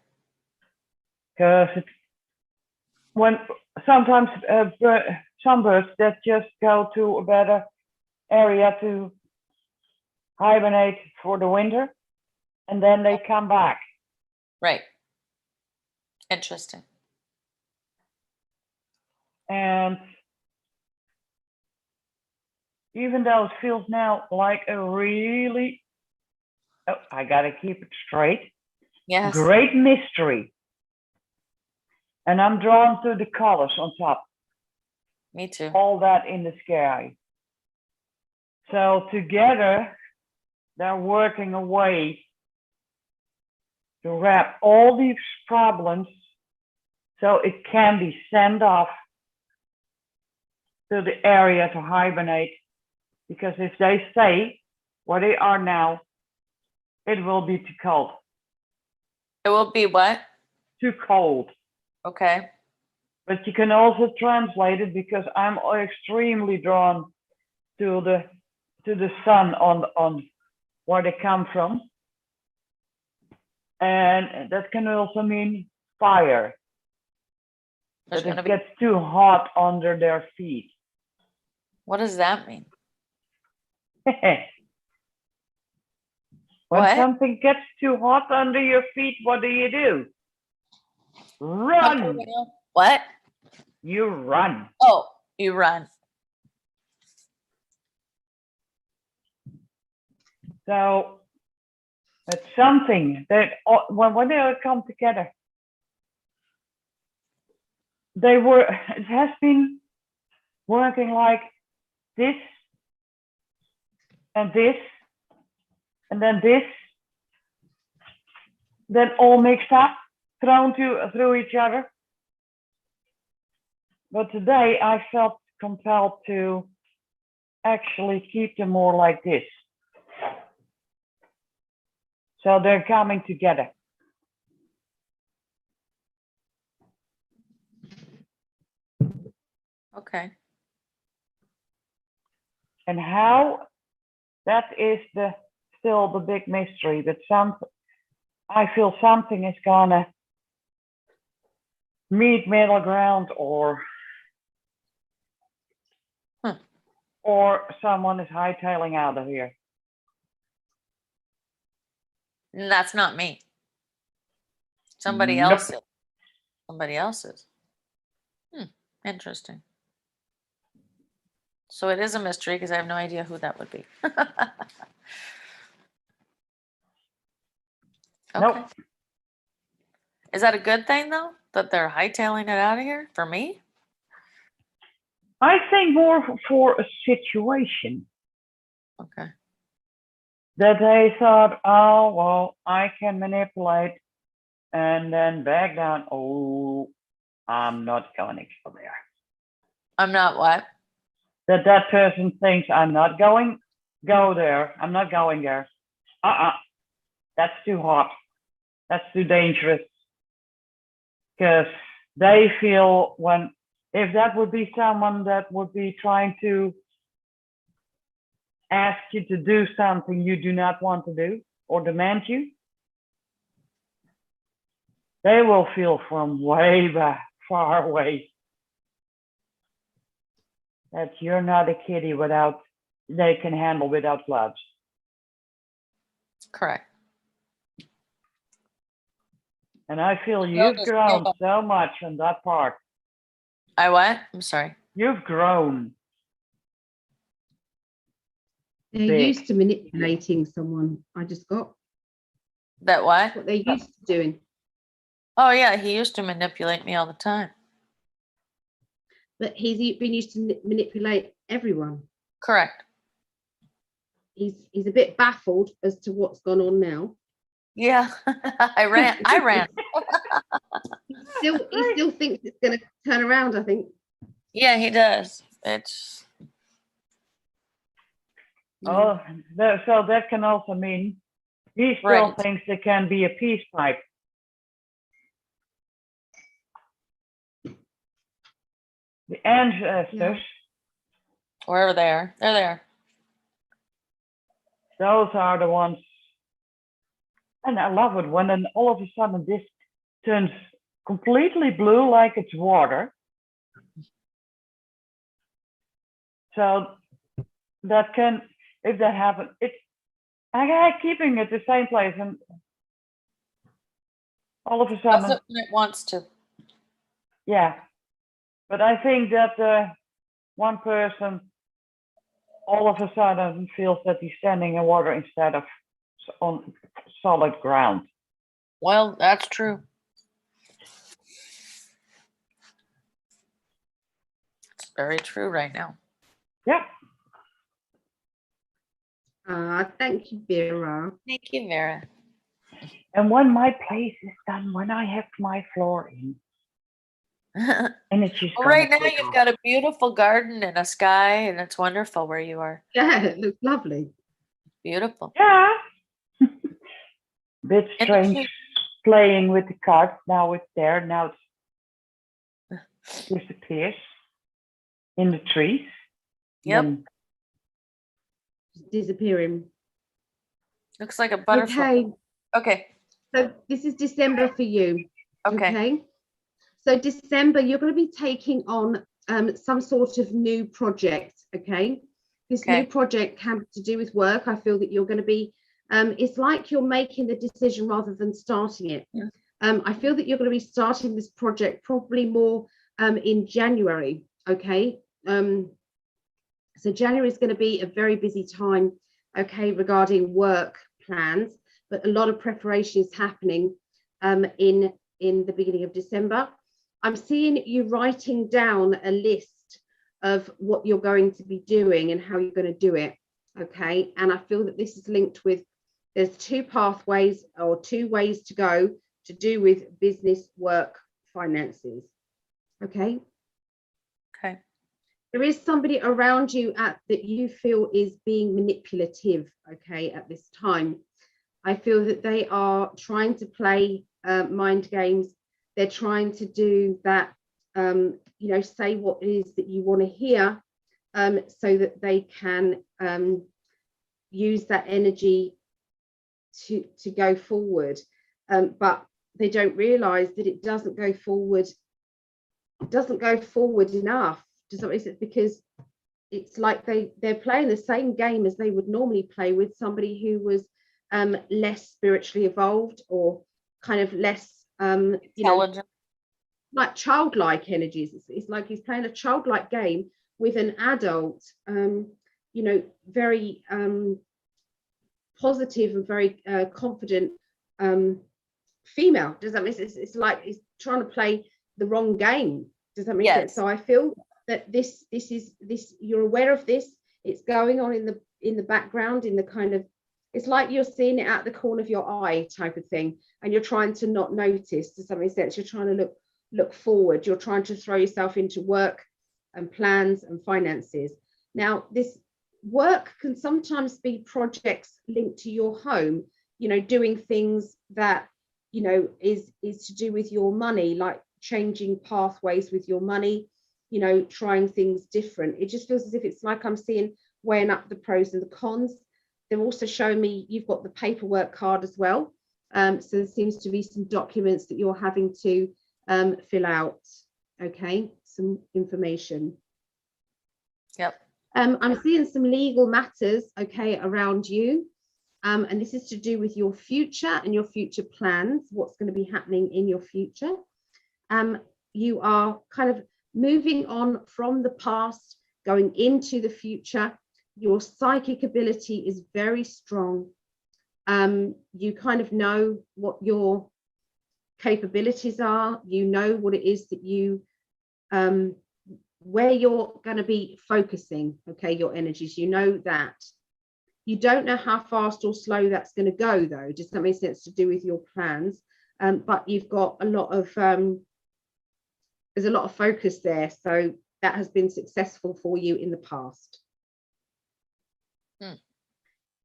B: Because when sometimes some birds that just go to a better area to hibernate for the winter, and then they come back.
E: Right. Interesting.
B: And even though it feels now like a really, I gotta keep it straight.
E: Yes.
B: Great mystery. And I'm drawn to the colors on top.
E: Me too.
B: All that in the sky. So together, they're working a way to wrap all these problems so it can be sent off to the area to hibernate. Because if they stay where they are now, it will be too cold.
E: It will be what?
B: Too cold.
E: Okay.
B: But you can also translate it because I'm extremely drawn to the sun on where they come from. And that can also mean fire.
E: There's
B: That
E: gonna
B: it
E: be.
B: gets too hot under their feet.
E: What does that mean?
B: When
E: What?
B: something gets too hot under your feet, what do? Run!
E: What?
B: You run.
E: Oh, you run.
B: So it's something that when they come together, it has been working like this and this and then this, then all mixed up, thrown through each other. But today I felt compelled to actually keep them more like this. So they're coming together.
E: Okay.
B: And how, that is still the big mystery, but I feel something is gonna meet middle ground or or someone is hightailing out of here.
E: And that's not me. Somebody
B: Nope.
E: else is. Somebody else's. Interesting. So it is a mystery because I have no idea who that would be.
B: Nope.
E: Okay. Is that a good thing though, that they're hightailing it out of here for me?
B: I think more for a situation
E: Okay.
B: that they thought, oh, well, I can manipulate and then back down. Oh, I'm not going to go there.
E: I'm not what?
B: That person thinks I'm not going, go there. I'm not going there. That's too hot. That's too dangerous. Because they feel if that would be someone that would be trying to ask you to do something you do not want to do or demand you, they will feel from way back, far away that you're not a kitty they can handle without gloves.
E: Correct.
B: And I feel
E: They'll
B: you've
E: just
B: grown
E: give
B: so much on that part.
E: I what? I'm sorry.
B: You've grown.
A: They're
B: Big.
A: used to manipulating someone. I just got
E: That what?
A: what they're used to doing.
E: Oh yeah, he used to manipulate me all the time.
A: But he's been used to manipulate everyone.
E: Correct.
A: He's a bit baffled as to what's gone on now.
E: Yeah, I ran.
A: He still thinks it's going to turn around, I think.
E: Yeah, he does. It's
B: Oh, so that can also mean he still
E: Right.
B: thinks it can be a peace pipe. The ancestors,
E: wherever they are. They're there.
B: those are the ones. And I love it when then all of a sudden this turns completely blue like it's water. So that can, if that happens, I keeping it the same place and all of a
E: Does
B: sudden,
E: it when it wants to.
B: yeah. But I think that one person all of a sudden feels that he's standing in water instead of on solid ground.
E: Well, that's true. It's very true right now.
B: Yeah.
A: Thank you, Vera.
E: Thank you, Vera.
B: And when my place is done, when I have my floor in,
E: Well,
B: and it's just
E: right now
B: gonna
E: you've
B: take
E: got a beautiful garden and a sky, and it's wonderful where you are.
A: Yeah, it looks lovely.
E: Beautiful.
B: yeah. Bit
E: And
B: strange
E: you-
B: playing with the cards. Now it's there. Now it disappears in the trees.
E: Yep.
B: Then
A: Disappearing.
E: Looks like a butterfly.
A: Okay,
E: Okay.
A: so this is December for you.
E: Okay.
A: So December, you're going to be taking on some sort of new project. Okay. This
E: Okay.
A: new project can be to do with work. I feel that you're going to be, it's like you're making the decision rather than starting it.
E: Yeah.
A: I feel that you're going to be starting this project probably more in January. Okay. So January is going to be a very busy time, okay, regarding work plans, but a lot of preparation is happening in the beginning of December. I'm seeing you writing down a list of what you're going to be doing and how you're going to do it, okay? And I feel that this is linked with, there's two pathways or two ways to go to do with business, work, finances, okay?
E: Okay.
A: There is somebody around you that you feel is being manipulative, okay, at this time. I feel that they are trying to play mind games. They're trying to do that, you know, say what it is that you want to hear so that they can use that energy to go forward. But they don't realize that it doesn't go forward. It doesn't go forward enough. Does that make sense? Because it's like they're playing the same game as they would normally play with somebody who was less spiritually evolved, or kind of less
E: Intelligent.
A: like childlike energies. It's like he's playing a childlike game with an adult, very positive and very confident female. Does that make sense? It's like he's trying to play the wrong game. Does that make sense? So I feel that this you're aware of this. It's going on in the background, in the kind of, it's like you're seeing it at the corner of your eye type of thing, and you're trying to not notice. Does that make sense? You're trying to look forward. You're trying to throw yourself into work and plans and finances. Now, this work can sometimes be projects linked to your home, doing things that, is to do with your money, like changing pathways with your money, trying things different. It just feels as if it's like I'm seeing weighing up the pros and the cons. They're also showing me you've got the paperwork card as well. So there seems to be some documents that you're having to fill out. Okay, some information.
E: Yep.
A: I'm seeing some legal matters, okay, around you. And this is to do with your future and your future plans, what's going to be happening in your future. You are kind of moving on from the past, going into the future. Your psychic ability is very strong. You kind of know what your capabilities are. You know what it is that you, where you're going to be focusing, okay, your energies. You know that. You don't know how fast or slow that's going to go, though. Does that make sense, to do with your plans? But you've got a lot of, there's a lot of focus there. So that has been successful for you in the past.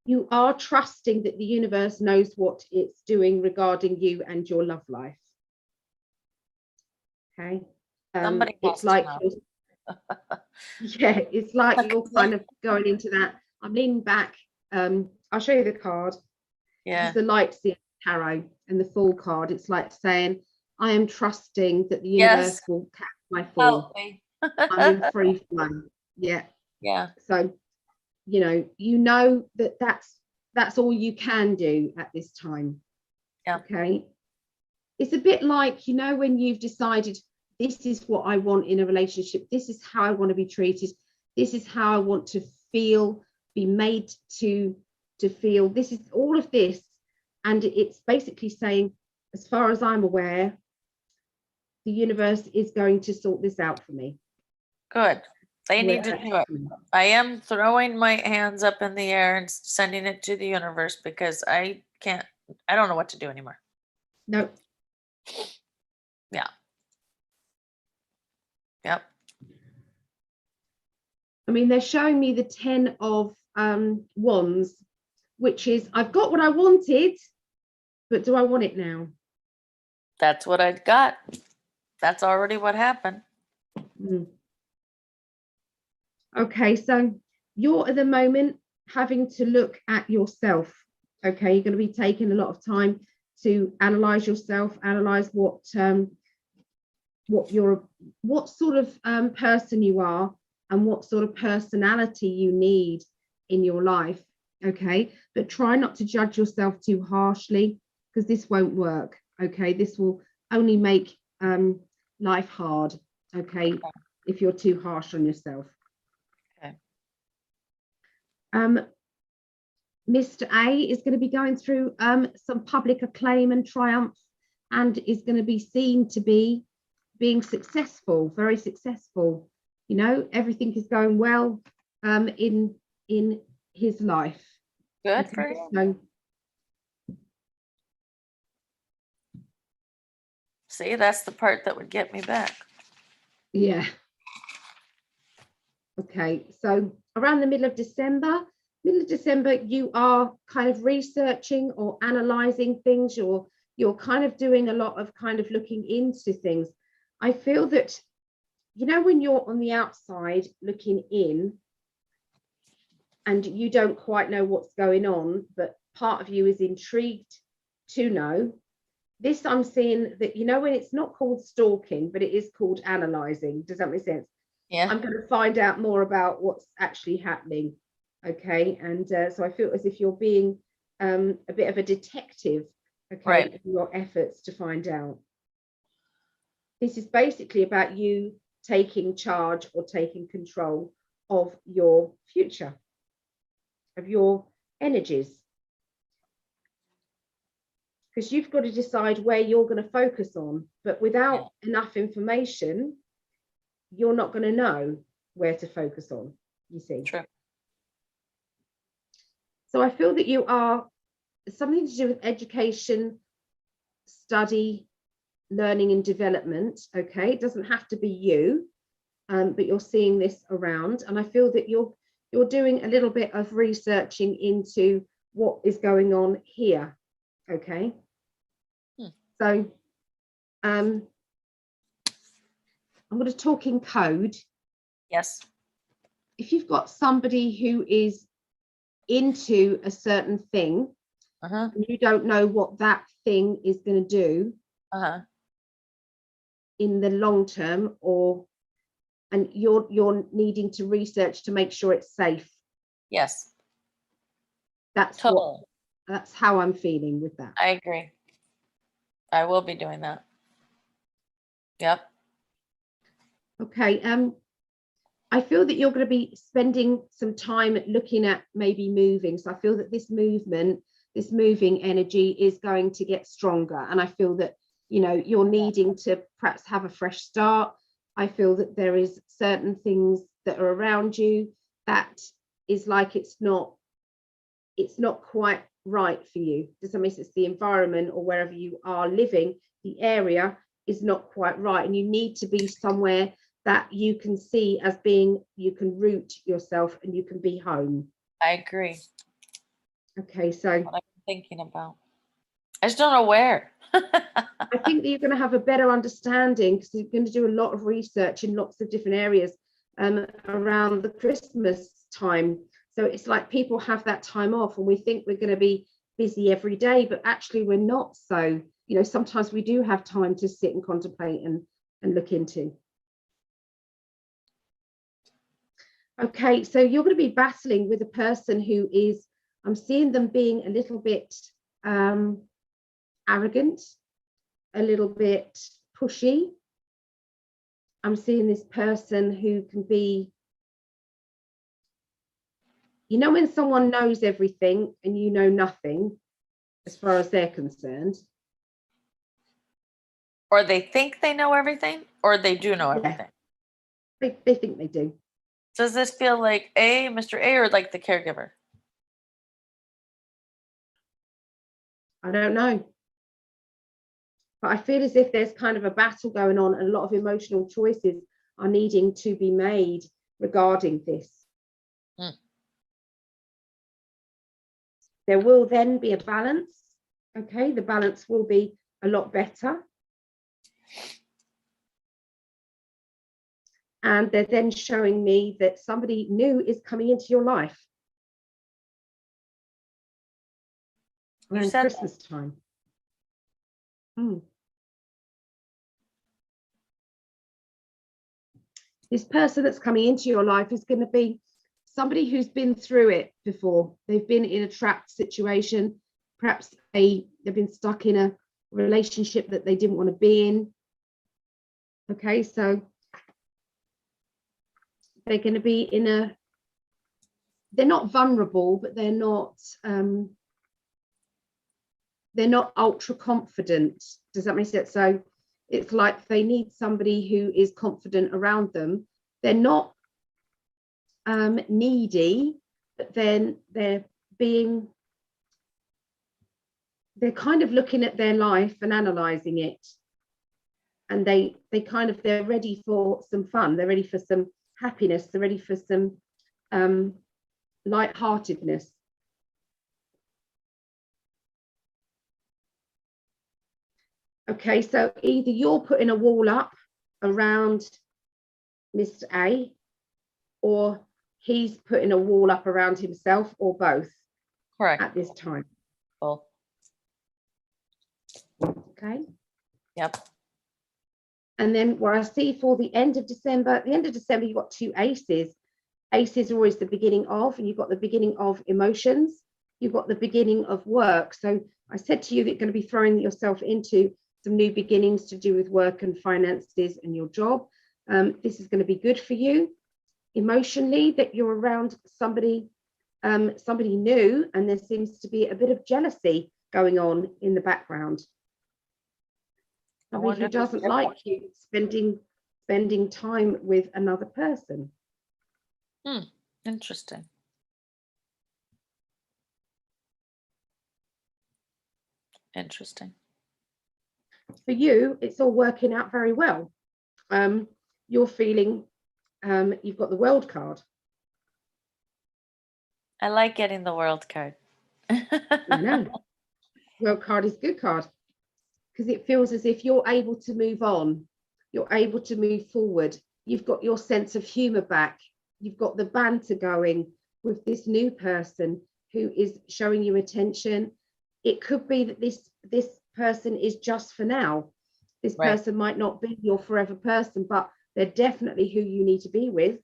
A: You are trusting that the universe knows what it's doing regarding you and your love life. Okay.
E: Somebody has
A: it's like
E: to know.
A: yeah, it's like you're kind of going into that. I'm leaning back. I'll show you the card.
E: Yeah.
A: It's the Lightseer Tarot and the Fool card. It's like saying, I am trusting that the universe will catch my fall. I'm in free flow. Yeah.
E: Yeah.
A: So, you know that's all you can do at this time.
E: Yeah.
A: Okay. It's a bit like, when you've decided this is what I want in a relationship. This is how I want to be treated. This is how I want to feel, be made to feel. This is all of this. And it's basically saying, as far as I'm aware, the universe is going to sort this out for me.
E: Good. They need to do it. I am throwing my hands up in the air and sending it to the universe, because I don't know what to do anymore.
A: No.
E: Yeah. Yep.
A: I mean, they're showing me the 10 of wands, which is, I've got what I wanted, but do I want it now?
E: That's what I got. That's already what happened.
A: Okay, so you're at the moment having to look at yourself. Okay, you're going to be taking a lot of time to analyze yourself, analyze what sort of person you are, and what sort of personality you need in your life. Okay, but try not to judge yourself too harshly, because this won't work. Okay, this will only make life hard. Okay, if you're too harsh on yourself.
E: Okay.
A: Mr. A is going to be going through some public acclaim and triumph, and is going to be seen to be being successful, very successful. Everything is going well in his life.
E: Good for him.
A: So,
E: see, that's the part that would get me back.
A: yeah. Okay, so around the middle of December, you are kind of researching or analyzing things. You're kind of doing a lot of kind of looking into things. I feel that, when you're on the outside looking in and you don't quite know what's going on, but part of you is intrigued to know. This, I'm seeing that, when it's not called stalking, but it is called analyzing. Does that make sense?
E: Yeah.
A: I'm going to find out more about what's actually happening. Okay. And so I feel as if you're being a bit of a detective, okay,
E: Right.
A: in your efforts to find out. This is basically about you taking charge or taking control of your future, of your energies. Because you've got to decide where you're going to focus on, but without enough information, you're not going to know where to focus on, you see.
E: True.
A: So I feel that you are something to do with education, study, learning and development. Okay, it doesn't have to be you, but you're seeing this around, and I feel that you're doing a little bit of researching into what is going on here. Okay. So I'm going to talk in code.
E: Yes.
A: If you've got somebody who is into a certain thing,
E: Uh-huh.
A: and you don't know what that thing is going to do
E: Uh-huh.
A: in the long term, and you're needing to research to make sure it's safe.
E: Yes.
A: That's
E: Totally.
A: that's how I'm feeling with that.
E: I agree. I will be doing that. Yep.
A: Okay. I feel that you're going to be spending some time looking at maybe moving. So I feel that this moving energy is going to get stronger. And I feel that, you know, you're needing to perhaps have a fresh start. I feel that there is certain things that are around you that is like it's not quite right for you. Does that mean it's the environment or wherever you are living, the area is not quite right, and you need to be somewhere that you can see as being, you can root yourself and you can be home.
E: I agree.
A: Okay, so
E: What I'm thinking about. I just don't know where.
A: I think that you're going to have a better understanding because you're going to do a lot of research in lots of different areas around the Christmas time. So it's like people have that time off and we think we're going to be busy every day, but actually we're not. So, you know, sometimes we do have time to sit and contemplate and look into. Okay, so you're going to be battling with a person who is, I'm seeing them being a little bit arrogant, a little bit pushy. I'm seeing this person who can be, you know, when someone knows everything and you know nothing as far as they're concerned.
E: Or they think they know everything, or they do know everything.
A: They think they do.
E: Does this feel like Mr. A, or like the caregiver?
A: I don't know. But I feel as if there's kind of a battle going on and a lot of emotional choices are needing to be made regarding this. There will then be a balance. Okay, the balance will be a lot better. And they're then showing me that somebody new is coming into your life around Christmas time. This person that's coming into your life is going to be somebody who's been through it before. They've been in a trapped situation. Perhaps they've been stuck in a relationship that they didn't want to be in. Okay, so they're going to be in a, they're not vulnerable, but they're not ultra confident. Does that make sense? So it's like they need somebody who is confident around them. They're not needy, but then they're kind of looking at their life and analyzing it. And they're ready for some fun. They're ready for some happiness. They're ready for some lightheartedness. Okay, so either you're putting a wall up around Mr. A, or he's putting a wall up around himself, or both.
E: Correct.
A: At this time.
E: Both.
A: Okay.
E: Yep.
A: And then where I see for the end of December, you've got 2 aces. Aces are always the beginning of, and you've got the beginning of emotions. You've got the beginning of work. So I said to you that you're going to be throwing yourself into some new beginnings to do with work and finances and your job. This is going to be good for you emotionally, that you're around somebody new, and there seems to be a bit of jealousy going on in the background. Somebody who doesn't like you spending time with another person.
E: Interesting. Interesting.
A: For you, it's all working out very well. You're feeling you've got the world card.
E: I like getting the world card.
A: I know. World card is good card because it feels as if you're able to move on. You're able to move forward. You've got your sense of humor back. You've got the banter going with this new person who is showing you attention. It could be that this person is just for now. This person might not be your forever person, but they're definitely who you need to be with.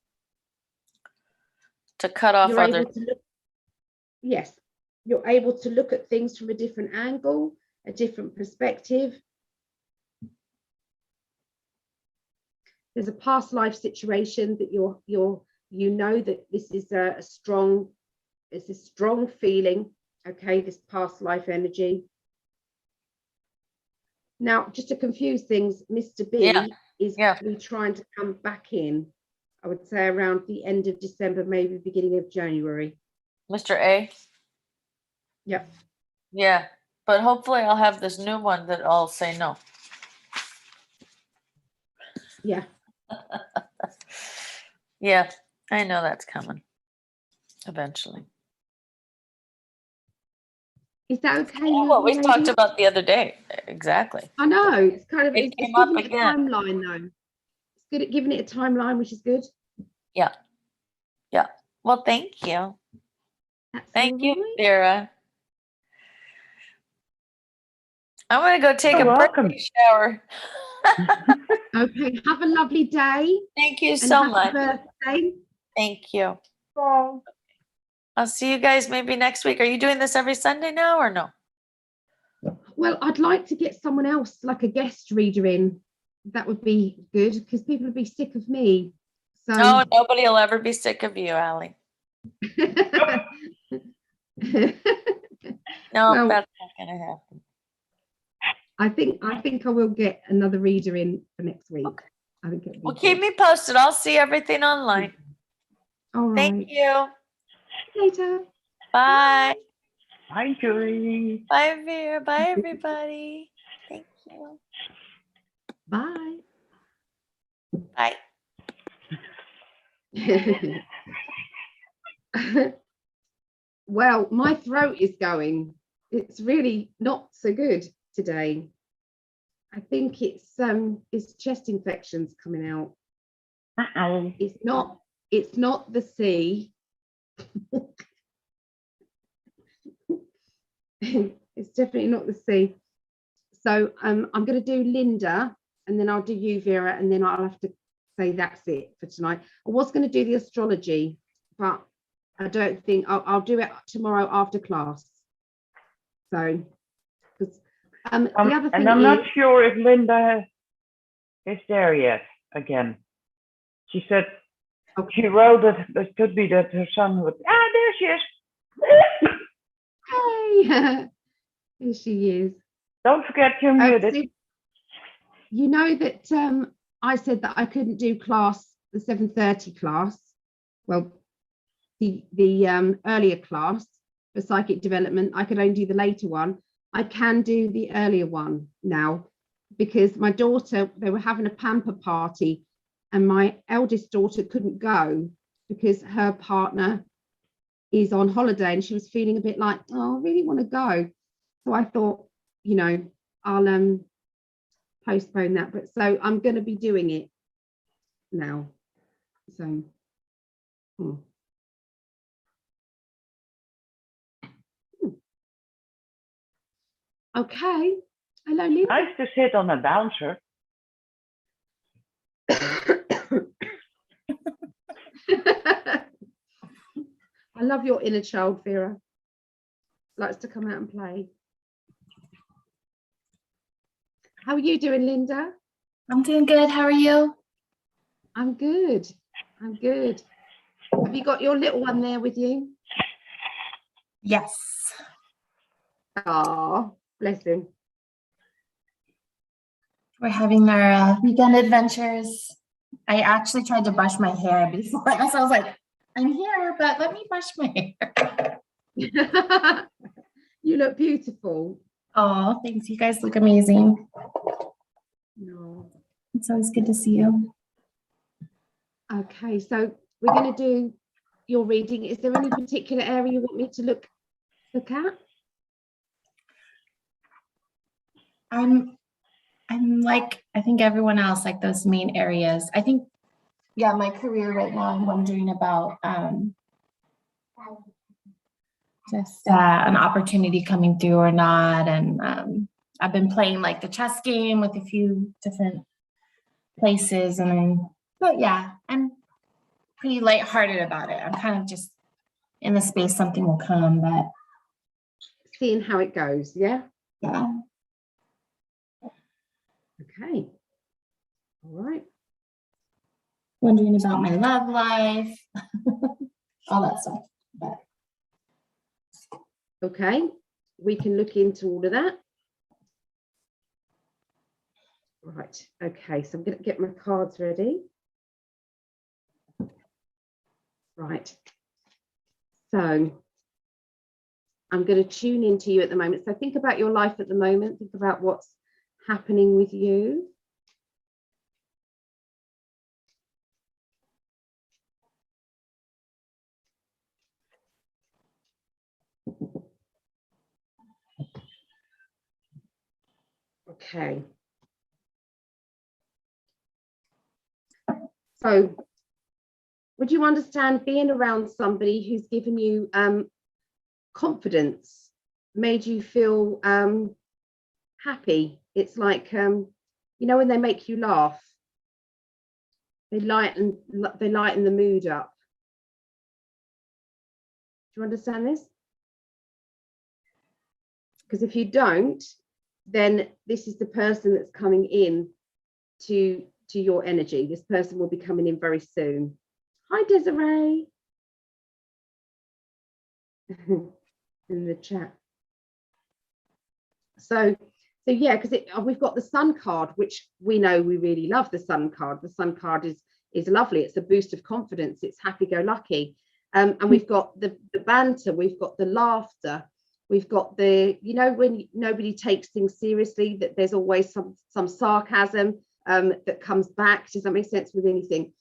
E: To cut off other.
A: Yes, you're able to look at things from a different angle, a different perspective. There's a past life situation that you know that this is a strong feeling. Okay, this past life energy. Now, just to confuse things, Mr. B is really trying to come back in. I would say around the end of December, maybe beginning of January.
E: Mr. A?
A: Yep.
E: Yeah, but hopefully I'll have this new one that I'll say no.
A: Yeah.
E: Yeah, I know that's coming eventually.
A: Is that okay?
E: What we talked about the other day. Exactly.
A: I know. It's kind of, it's
E: came up
A: giving it a
E: again.
A: timeline though. It's good at giving it a timeline, which is good.
E: Yeah. Yeah. Well, thank you.
A: That's
E: Thank
A: all
E: you,
A: right.
E: Vera. I'm going to go take
B: You're
E: a
B: welcome.
E: birthday shower.
A: Okay. Have a lovely day.
E: Thank you
A: And
E: so
A: happy
E: much.
A: birthday.
E: Thank you.
C: So,
E: I'll see you guys maybe next week. Are you doing this every Sunday now or no?
A: Well, I'd like to get someone else, like a guest reader in. That would be good because people would be sick of me. So
E: No, nobody will ever be sick of you, Allie. No,
A: Well,
E: that's not going to happen.
A: I think I will get another reader in for next week.
E: Okay.
A: I think it'll be
E: Well, keep
A: good.
E: me posted. I'll see everything online.
A: All right.
E: Thank you.
A: Later.
E: Bye.
B: Hi, Julie.
E: Bye, Vera. Bye, everybody. Thank you.
A: Bye.
E: Bye.
A: Well, my throat is going. It's really not so good today. I think it's chest infections coming out.
B: Uh-oh.
A: It's not the sea. It's definitely not the sea. So I'm going to do Linda, and then I'll do you, Vera, and then I'll have to say that's it for tonight. I was going to do the astrology, but I don't think I'll do it tomorrow after class. So, because the other thing
B: and I'm not sure if Linda is there yet again. She said she wrote that it could be that her son would. Ah, there she is.
A: Hey, here she is.
B: Don't forget you're muted.
A: So you know that I said that I couldn't do class, the 7:30 class. Well, the earlier class for psychic development. I could only do the later one. I can do the earlier one now because my daughter, they were having a pamper party and my eldest daughter couldn't go because her partner is on holiday and she was feeling a bit like, oh, I really want to go. So I thought, you know, I'll postpone that. But so I'm going to be doing it now. So. Okay. Hello, Linda.
B: Nice to sit on a bouncer.
A: I love your inner child, Vera. Likes to come out and play. How are you doing, Linda?
F: I'm doing good. How are you?
A: I'm good. I'm good. Have you got your little one there with you?
F: Yes.
A: Oh, bless him.
F: We're having our weekend adventures. I actually tried to brush my hair before this. I was like, I'm here, but let me brush my hair.
A: You look beautiful.
F: Oh, thanks. You guys look amazing.
A: No.
F: It's always good to see you.
A: Okay, so we're going to do your reading. Is there any particular area you want me to look at?
F: I'm like, I think everyone else, like those main areas. I think, yeah, my career right now, I'm wondering about just an opportunity coming through or not. And I've been playing like the chess game with a few different places. But yeah, I'm pretty lighthearted about it. I'm kind of just in the space, something will come, but
A: Seeing how it goes, yeah?
F: yeah.
A: Okay. All right.
F: Wondering about my love life, all that stuff. But
A: Okay, we can look into all of that. Right, okay, so I'm going to get my cards ready. Right, so I'm going to tune into you at the moment. So think about your life at the moment. Think about what's happening with you. Okay. So would you understand being around somebody who's given you confidence, made you feel happy? It's like, you know, when they make you laugh, they lighten the mood up. Do you understand this? Because if you don't, then this is the person that's coming in to your energy. This person will be coming in very soon. Hi, Desiree. In the chat. So yeah, because we've got the Sun card, which we know we really love the Sun card. The Sun card is lovely. It's a boost of confidence. It's happy-go-lucky. And we've got the banter. We've got the laughter. We've got the, you know, when nobody takes things seriously, that there's always some sarcasm that comes back. Does that make sense with anything?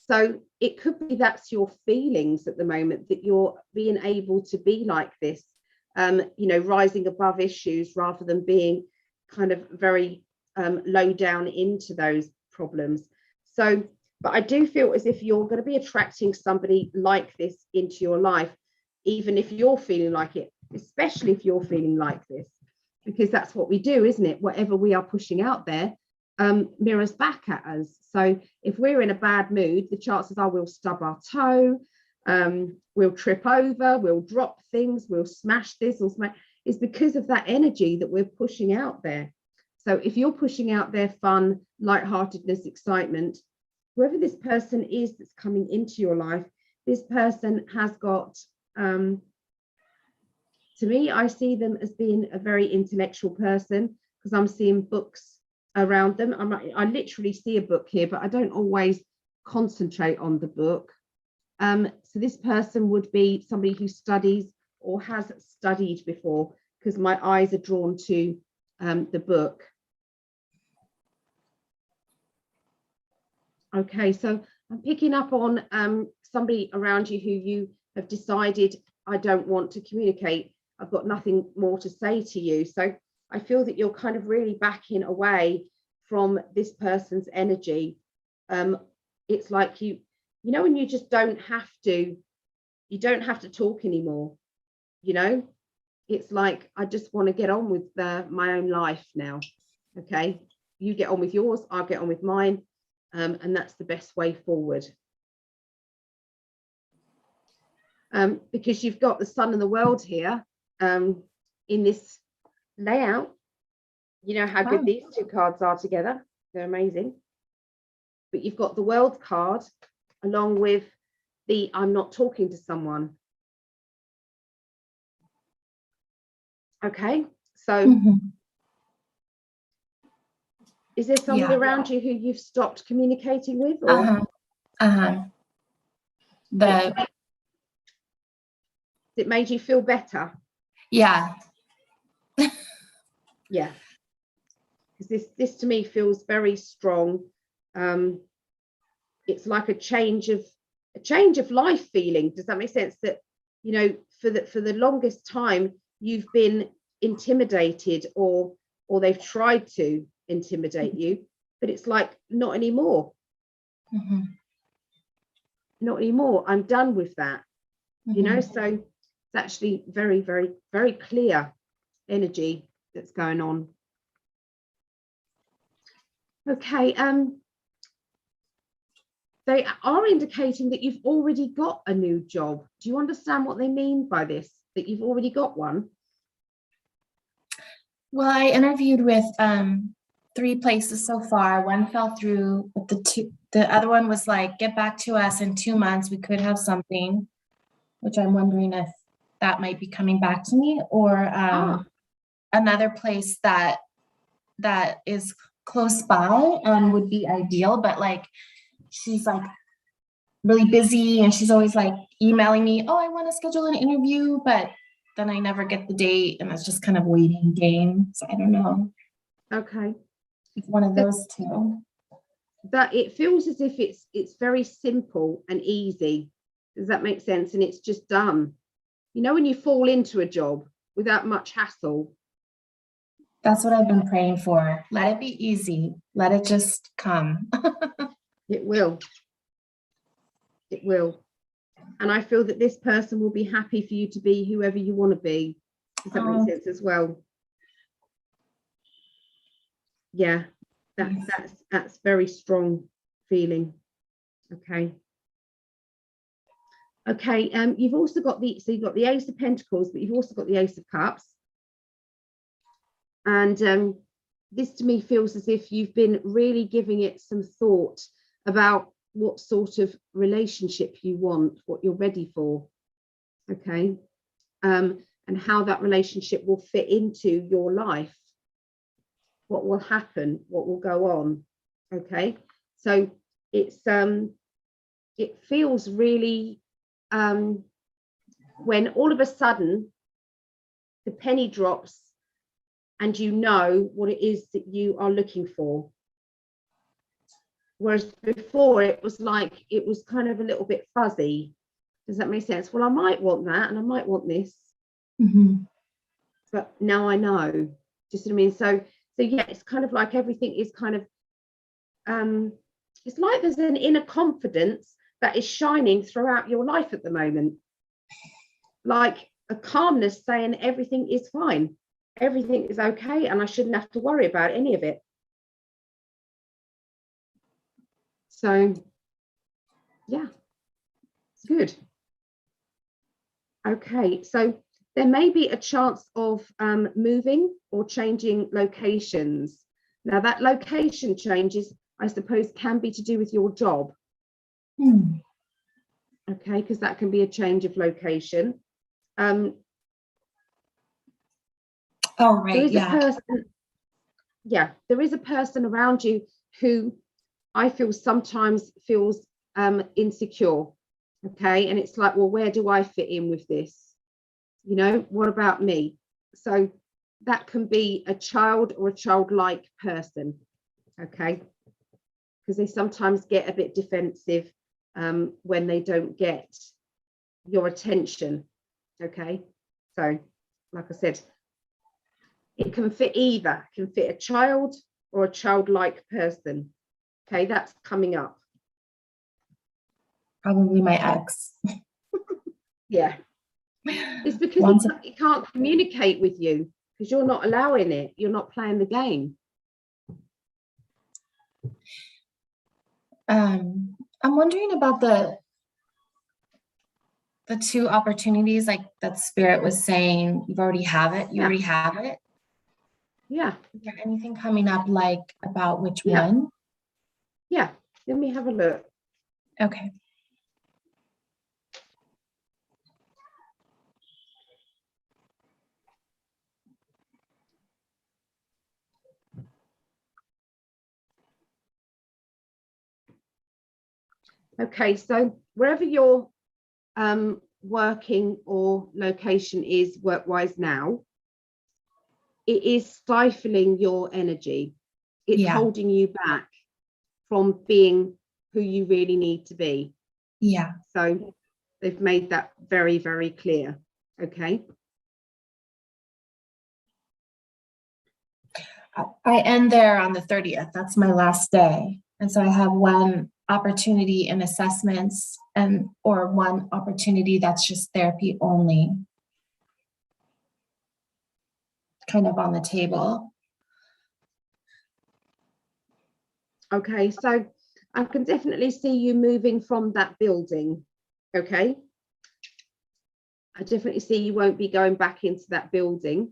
A: So it could be that's your feelings at the moment, that you're being able to be like this, you know, rising above issues rather than being kind of very low down into those problems. So, but I do feel as if you're going to be attracting somebody like this into your life, even if you're feeling like it, especially if you're feeling like this, because that's what we do, isn't it? Whatever we are pushing out there mirrors back at us. So if we're in a bad mood, the chances are we'll stub our toe, we'll trip over, we'll drop things, we'll smash this or smash. It's because of that energy that we're pushing out there. So if you're pushing out their fun, lightheartedness, excitement, whoever this person is that's coming into your life, this person has got, to me, I see them as being a very intellectual person, because I'm seeing books around them. I literally see a book here, but I don't always concentrate on the book. So this person would be somebody who studies or has studied before, because my eyes are drawn to the book. Okay, so I'm picking up on somebody around you who you have decided, I don't want to communicate. I've got nothing more to say to you. So I feel that you're kind of really backing away from this person's energy. It's like you know, when you just don't have to talk anymore, you know, it's like, I just want to get on with my own life now. Okay, you get on with yours, I'll get on with mine. and that's the best way forward. Because you've got the sun and the world here in this layout. You know how good
F: Wow.
A: these two cards are together. They're amazing. But you've got the world card along with the I'm not talking to someone. Okay, so
F: Mhm.
A: is there someone
F: Yeah.
A: around you who you've stopped communicating with, or
F: Uh-huh. Uh-huh. The
A: it made you feel better?
F: yeah.
A: Yeah, because this to me feels very strong. It's like a change of life feeling. Does that make sense? That, you know, for the longest time you've been intimidated, or they've tried to intimidate you, but it's like not anymore.
F: Mhm.
A: Not anymore. I'm done with that. You know,
F: Mhm.
A: so it's actually very, very, very clear energy that's going on. Okay, they are indicating that you've already got a new job. Do you understand what they mean by this, that you've already got one?
F: Well, I interviewed with 3 places so far. One fell through, but the other one was like, get back to us in 2 months. We could have something, which I'm wondering if that might be coming back to me, or another place that is close by would be ideal, but like she's like really busy and she's always like emailing me, oh, I want to schedule an interview, but then I never get the date and it's just kind of waiting game. So I don't know.
A: Okay.
F: It's one of those two.
A: That it feels as if it's very simple and easy. Does that make sense? And it's just done. You know, when you fall into a job without much hassle.
F: That's what I've been praying for. Let it be easy. Let it just come.
A: It will. It will. And I feel that this person will be happy for you to be whoever you want to be. Does that make sense as well? Yeah, that's very strong feeling. Okay. Okay, you've also got you've got the Ace of Pentacles, but you've also got the Ace of Cups. And this to me feels as if you've been really giving it some thought about what sort of relationship you want, what you're ready for. Okay. And how that relationship will fit into your life. What will happen, what will go on. Okay. So it's it feels really when all of a sudden the penny drops and you know what it is that you are looking for. Whereas before it was like, it was kind of a little bit fuzzy. Does that make sense? Well, I might want that and I might want this, but now I know. Do you see what I mean? So yeah, it's kind of like everything is kind of, it's like there's an inner confidence that is shining throughout your life at the moment. Like a calmness saying everything is fine. Everything is okay and I shouldn't have to worry about any of it. So yeah, it's good. Okay, so there may be a chance of moving or changing locations. Now that location changes, I suppose, can be to do with your job. Okay, because that can be a change of location.
F: Oh, right, yeah.
A: There is a person around you who I feel sometimes feels insecure. Okay, and it's like, well, where do I fit in with this? You know, what about me? So that can be a child or a childlike person. Okay, because they sometimes get a bit defensive when they don't get your attention. Okay, so like I said, it can fit either, it can fit a child or a childlike person. Okay, that's coming up.
F: Probably my ex.
A: Yeah, it's because he can't communicate with you because you're not allowing it. You're not playing the game.
F: I'm wondering about the two opportunities, like that Spirit was saying, you already have it.
A: Yeah,
F: Is there anything coming up like about which
A: Yeah.
F: one?
A: yeah. Let me have a look.
F: Okay.
A: Okay, so wherever your working or location is work-wise now, it is stifling your energy. It's
F: Yeah.
A: holding you back from being who you really need to be.
F: Yeah.
A: So they've made that very, very clear. Okay.
F: I end there on the 30th. That's my last day. And so I have one opportunity in assessments or one opportunity that's just therapy only, kind of on the table.
A: Okay, so I can definitely see you moving from that building. Okay. I definitely see you won't be going back into that building.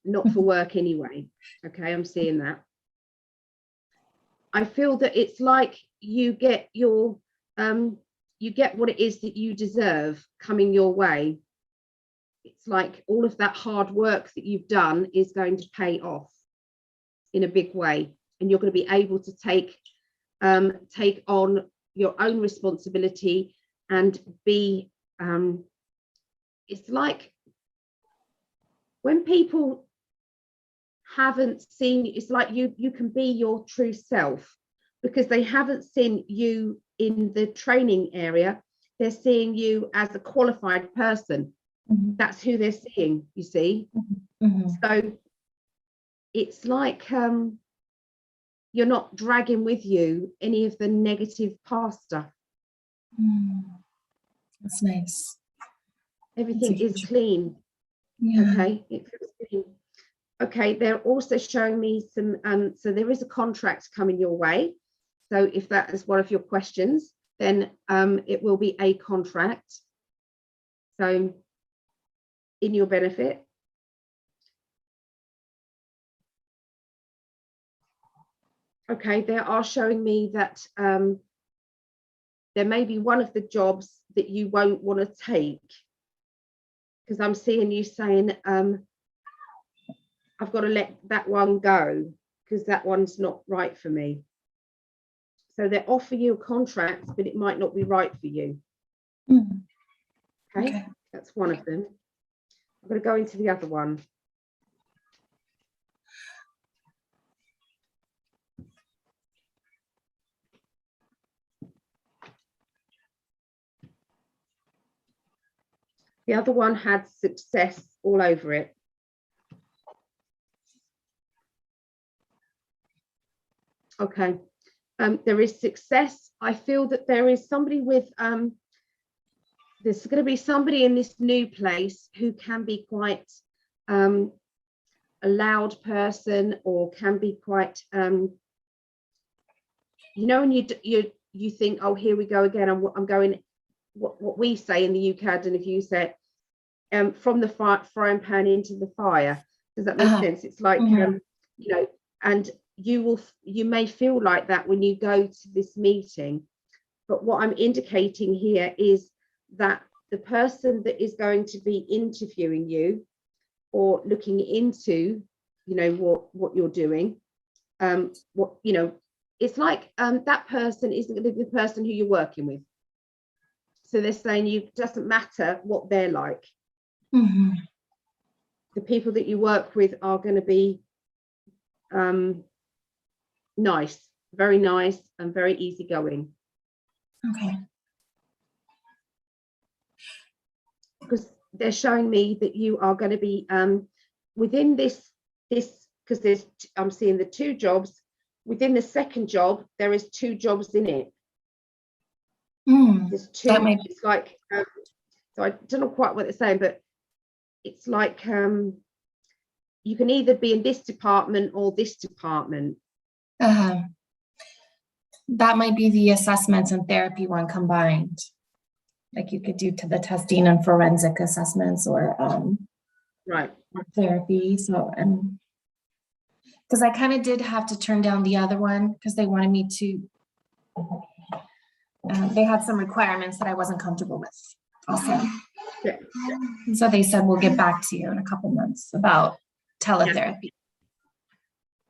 A: Not for work anyway. Okay, I'm seeing that. I feel that it's like you get your you get what it is that you deserve coming your way. It's like all of that hard work that you've done is going to pay off in a big way, and you're going to be able to take on your own responsibility and be it's like when people haven't seen you, it's like you can be your true self because they haven't seen you in the training area. They're seeing you as a qualified person.
F: Mhm.
A: That's who they're seeing, you see.
F: Mhm.
A: So it's like you're not dragging with you any of the negative past stuff.
F: That's nice.
A: Everything is
F: huge-
A: clean.
F: Yeah.
A: Okay, it feels clean. Okay, they're also showing me some so there is a contract coming your way. So if that is one of your questions, then it will be a contract, so in your benefit. Okay, they are showing me that there may be one of the jobs that you won't want to take, because I'm seeing you saying I've got to let that one go because that one's not right for me. So they offer you a contract, but it might not be right for you.
F: Mhm.
A: Okay, that's one of them. I'm going to go into the other one. The other one had success all over it. Okay, there is success. I feel that there is somebody with there's going to be somebody in this new place who can be quite a loud person, or can be quite you know, when you think, oh, here we go again. I'm going what we say in the UK. I don't know if you say it, from the frying pan into the fire. Does that make sense? It's like you know, and you may feel like that when you go to this meeting, but what I'm indicating here is that the person that is going to be interviewing you or looking into, you know, what you're doing, what, you know, it's like that person isn't going to be the person who you're working with. So they're saying it doesn't matter what they're like.
F: Mhm.
A: The people that you work with are going to be nice, very nice, and very easygoing.
F: Okay.
A: Because they're showing me that you are going to be within this because I'm seeing the two jobs. Within the second job, there is two jobs in it. There's two. It's like so I don't know quite what they're saying, but it's like you can either be in this department or this department.
F: that might be the assessments and therapy one combined. Like you could do to the testing and forensic assessments or
A: Right.
F: therapy. So, and because I kind of did have to turn down the other one because they wanted me to, they had some requirements that I wasn't comfortable with also.
A: Yeah.
F: And so they said, we'll get back to you in a couple months about teletherapy.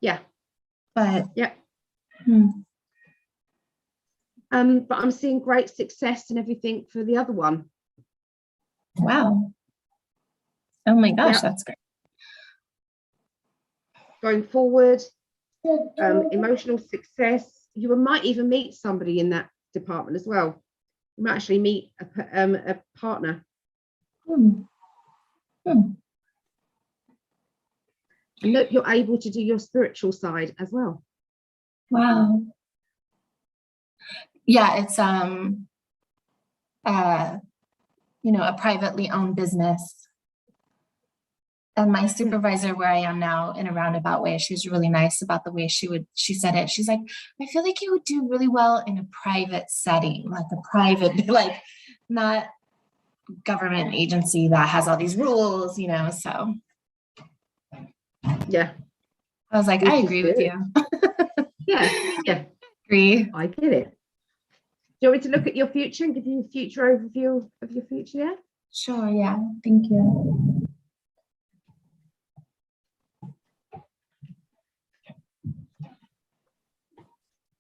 A: Yeah.
F: But
A: Yeah.
F: hmm,
A: But I'm seeing great success and everything for the other one.
F: wow. Oh my gosh,
A: Yeah.
F: that's great.
A: Going forward, emotional success. You might even meet somebody in that department as well. You might actually meet a partner.
F: Hmm. Hmm.
A: And look, you're able to do your spiritual side as well.
F: Wow. Yeah, it's you know, a privately owned business. And my supervisor where I am now, in a roundabout way, she was really nice about the way she said it. She's like, I feel like you would do really well in a private setting, like a private, like not government agency that has all these rules, you know, so.
A: Yeah.
F: I was like, I agree with you.
A: Yeah, yeah,
F: Agree.
A: I get it. Do you want me to look at your future and give you a future overview of your future? Yeah.
F: Sure, yeah, thank you.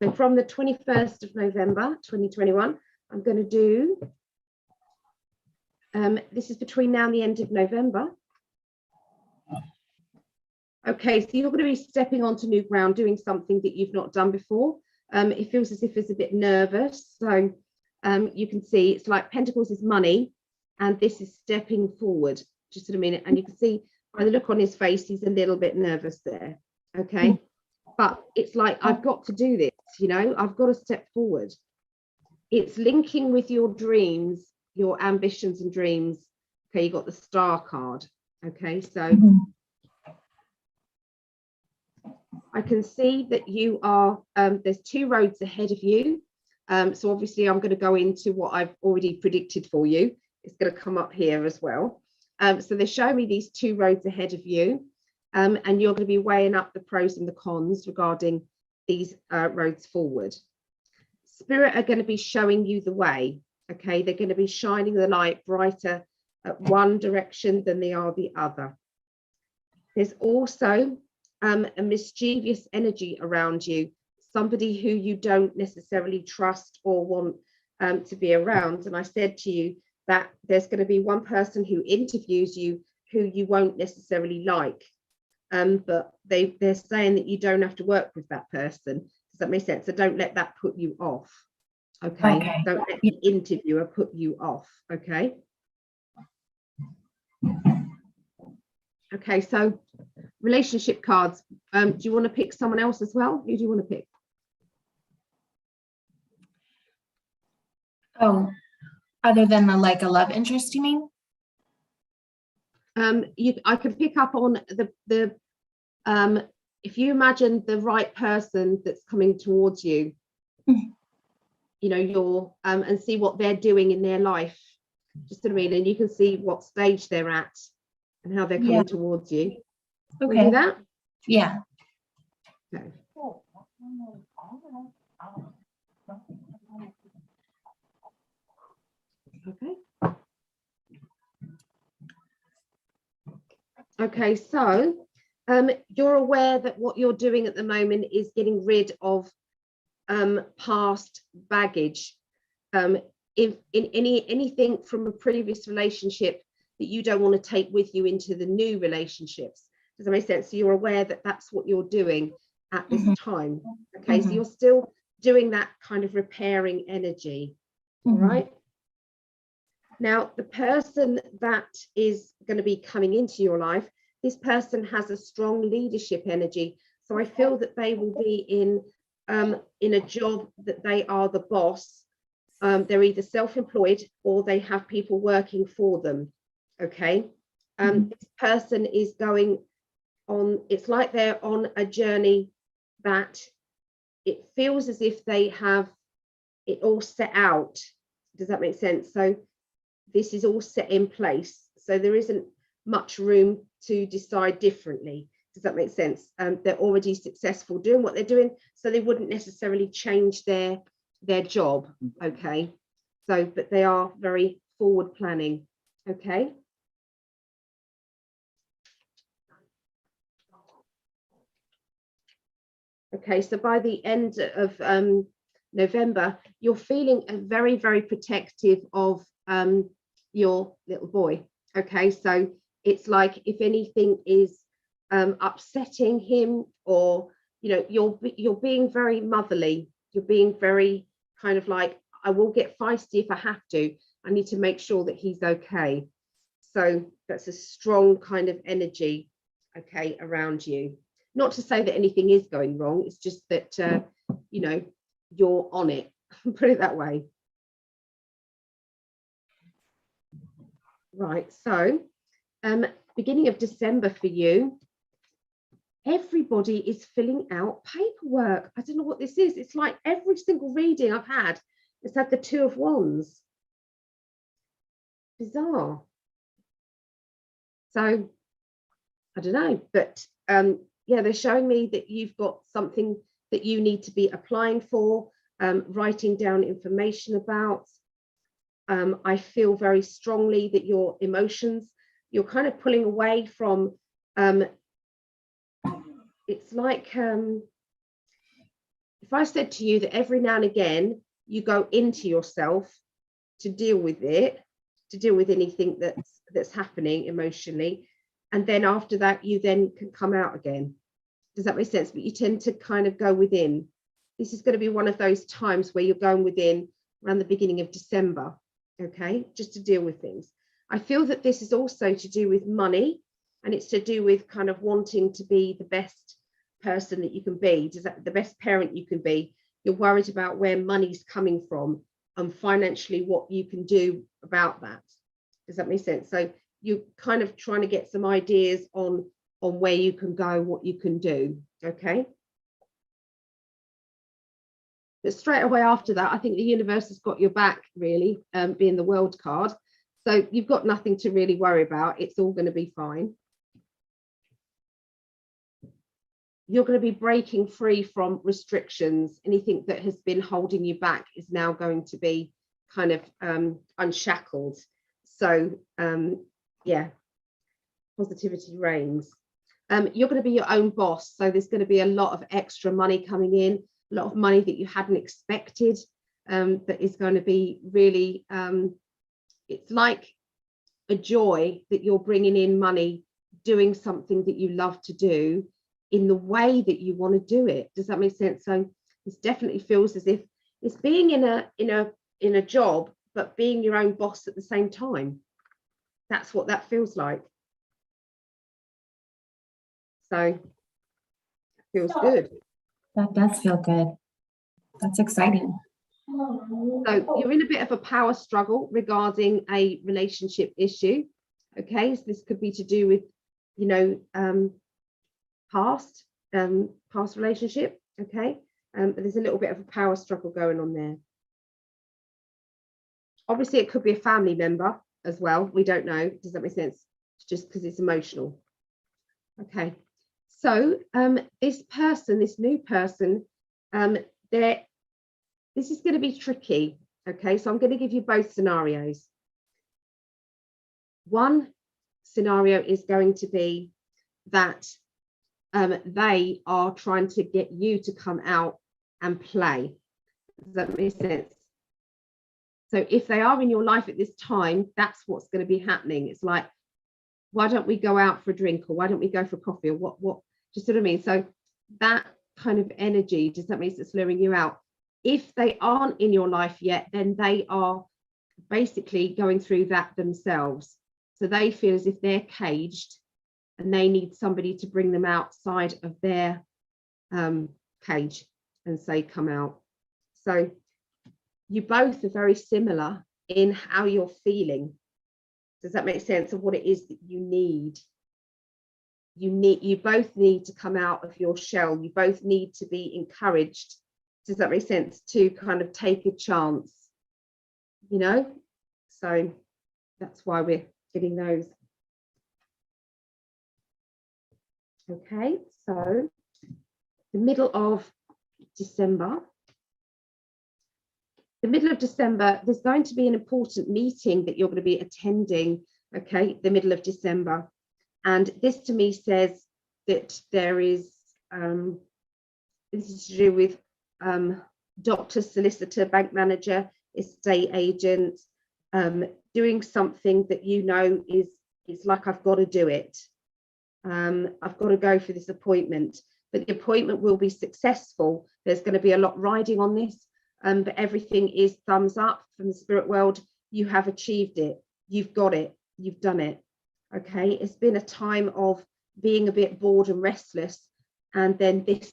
A: So from the 21st of November, 2021, I'm going to do, this is between now and the end of November. Okay, so you're going to be stepping onto new ground, doing something that you've not done before. It feels as if it's a bit nervous. So you can see it's like Pentacles is money, and this is stepping forward. Just in a minute, and you can see by the look on his face, he's a little bit nervous there. Okay, but it's like, I've got to do this, you know, I've got to step forward. It's linking with your dreams, your ambitions and dreams. Okay, you got the Star card. Okay, so I can see that you are, there's two roads ahead of you. So obviously I'm going to go into what I've already predicted for you. It's going to come up here as well. So they're showing me these two roads ahead of you. And you're going to be weighing up the pros and the cons regarding these roads forward. Spirit are going to be showing you the way. Okay, they're going to be shining the light brighter at one direction than they are the other. There's also a mischievous energy around you, somebody who you don't necessarily trust or want to be around. And I said to you that there's going to be one person who interviews you who you won't necessarily like, but they're saying that you don't have to work with that person. Does that make sense? So don't let that put you off. Okay. Don't let the interviewer put you off. Okay. Okay, so relationship cards. Do you want to pick someone else as well? Who do you want to pick?
F: Oh, other than like a love interest, you mean?
A: I can pick up on the if you imagine the right person that's coming towards you, you know, you're and see what they're doing in their life. Just what I mean, and you can see what stage they're at and how they're coming towards you.
F: Okay.
A: Can you do that?
F: Yeah.
A: Okay. Okay. Okay, so you're aware that what you're doing at the moment is getting rid of past baggage. If in anything from a previous relationship that you don't want to take with you into the new relationships. Does that make sense? So you're aware that that's what you're doing at this time. Okay, so you're still doing that kind of repairing energy. All right. Now, the person that is going to be coming into your life, this person has a strong leadership energy. So I feel that they will be in a job that they are the boss. They're either self-employed or they have people working for them. Okay. This person is going on, it's like they're on a journey that it feels as if they have it all set out. Does that make sense? So this is all set in place. So there isn't much room to decide differently. Does that make sense? They're already successful doing what they're doing, so they wouldn't necessarily change their job. Okay. So, but they are very forward planning. Okay. Okay, so by the end of November, you're feeling very, very protective of your little boy. Okay, so it's like if anything is upsetting him, or you're being very motherly. You're being very kind of like, I will get feisty if I have to. I need to make sure that he's okay. So that's a strong kind of energy, okay, around you. Not to say that anything is going wrong. It's just that you're on it. Put it that way. Right. So, beginning of December for you, everybody is filling out paperwork. I don't know what this is. It's like every single reading I've had, it's had the Two of Wands. Bizarre. So, I don't know, but yeah, they're showing me that you've got something that you need to be applying for, writing down information about. I feel very strongly that your emotions, you're kind of pulling away from, it's like, if I said to you that every now and again, you go into yourself to deal with it, to deal with anything that's happening emotionally, and then after that, you then can come out again. Does that make sense? But you tend to kind of go within. This is going to be one of those times where you're going within around the beginning of December, okay, just to deal with things. I feel that this is also to do with money, and it's to do with kind of wanting to be the best person that you can be, the best parent you can be. You're worried about where money's coming from and financially what you can do about that. Does that make sense? So you're kind of trying to get some ideas on where you can go, what you can do, okay? But straight away after that, I think the universe has got your back, really, being the World card. So you've got nothing to really worry about. It's all going to be fine. You're going to be breaking free from restrictions. Anything that has been holding you back is now going to be kind of unshackled. So yeah, positivity reigns. You're going to be your own boss. So there's going to be a lot of extra money coming in, a lot of money that you hadn't expected, that is going to be really, it's like a joy that you're bringing in money, doing something that you love to do in the way that you want to do it. Does that make sense? So this definitely feels as if it's being in a job, but being your own boss at the same time. That's what that feels like. So it feels good.
F: That does feel good. That's exciting.
A: So you're in a bit of a power struggle regarding a relationship issue. Okay, so this could be to do with, past relationship. Okay, but there's a little bit of a power struggle going on there. Obviously, it could be a family member as well. We don't know. Does that make sense? Just because it's emotional. Okay. So this new person, this is going to be tricky. Okay, so I'm going to give you both scenarios. One scenario is going to be that they are trying to get you to come out and play. Does that make sense? So if they are in your life at this time, that's what's going to be happening. It's like, why don't we go out for a drink, or why don't we go for coffee, or what? Do you see what I mean? So that kind of energy, does that mean it's luring you out? If they aren't in your life yet, then they are basically going through that themselves. So they feel as if they're caged and they need somebody to bring them outside of their cage and say, come out. So you both are very similar in how you're feeling. Does that make sense of what it is that you need? You both need to come out of your shell. You both need to be encouraged Does that make sense? To kind of take a chance, you know? So that's why we're getting those. Okay, so the middle of December. The middle of December, there's going to be an important meeting that you're going to be attending, okay, the middle of December. And this to me says that there is, this is to do with doctor, solicitor, bank manager, estate agent, doing something that you know is like, I've got to do it. I've got to go for this appointment, but the appointment will be successful. There's going to be a lot riding on this, but everything is thumbs up from the spirit world. You have achieved it. You've got it. You've done it. Okay. It's been a time of being a bit bored and restless. And then this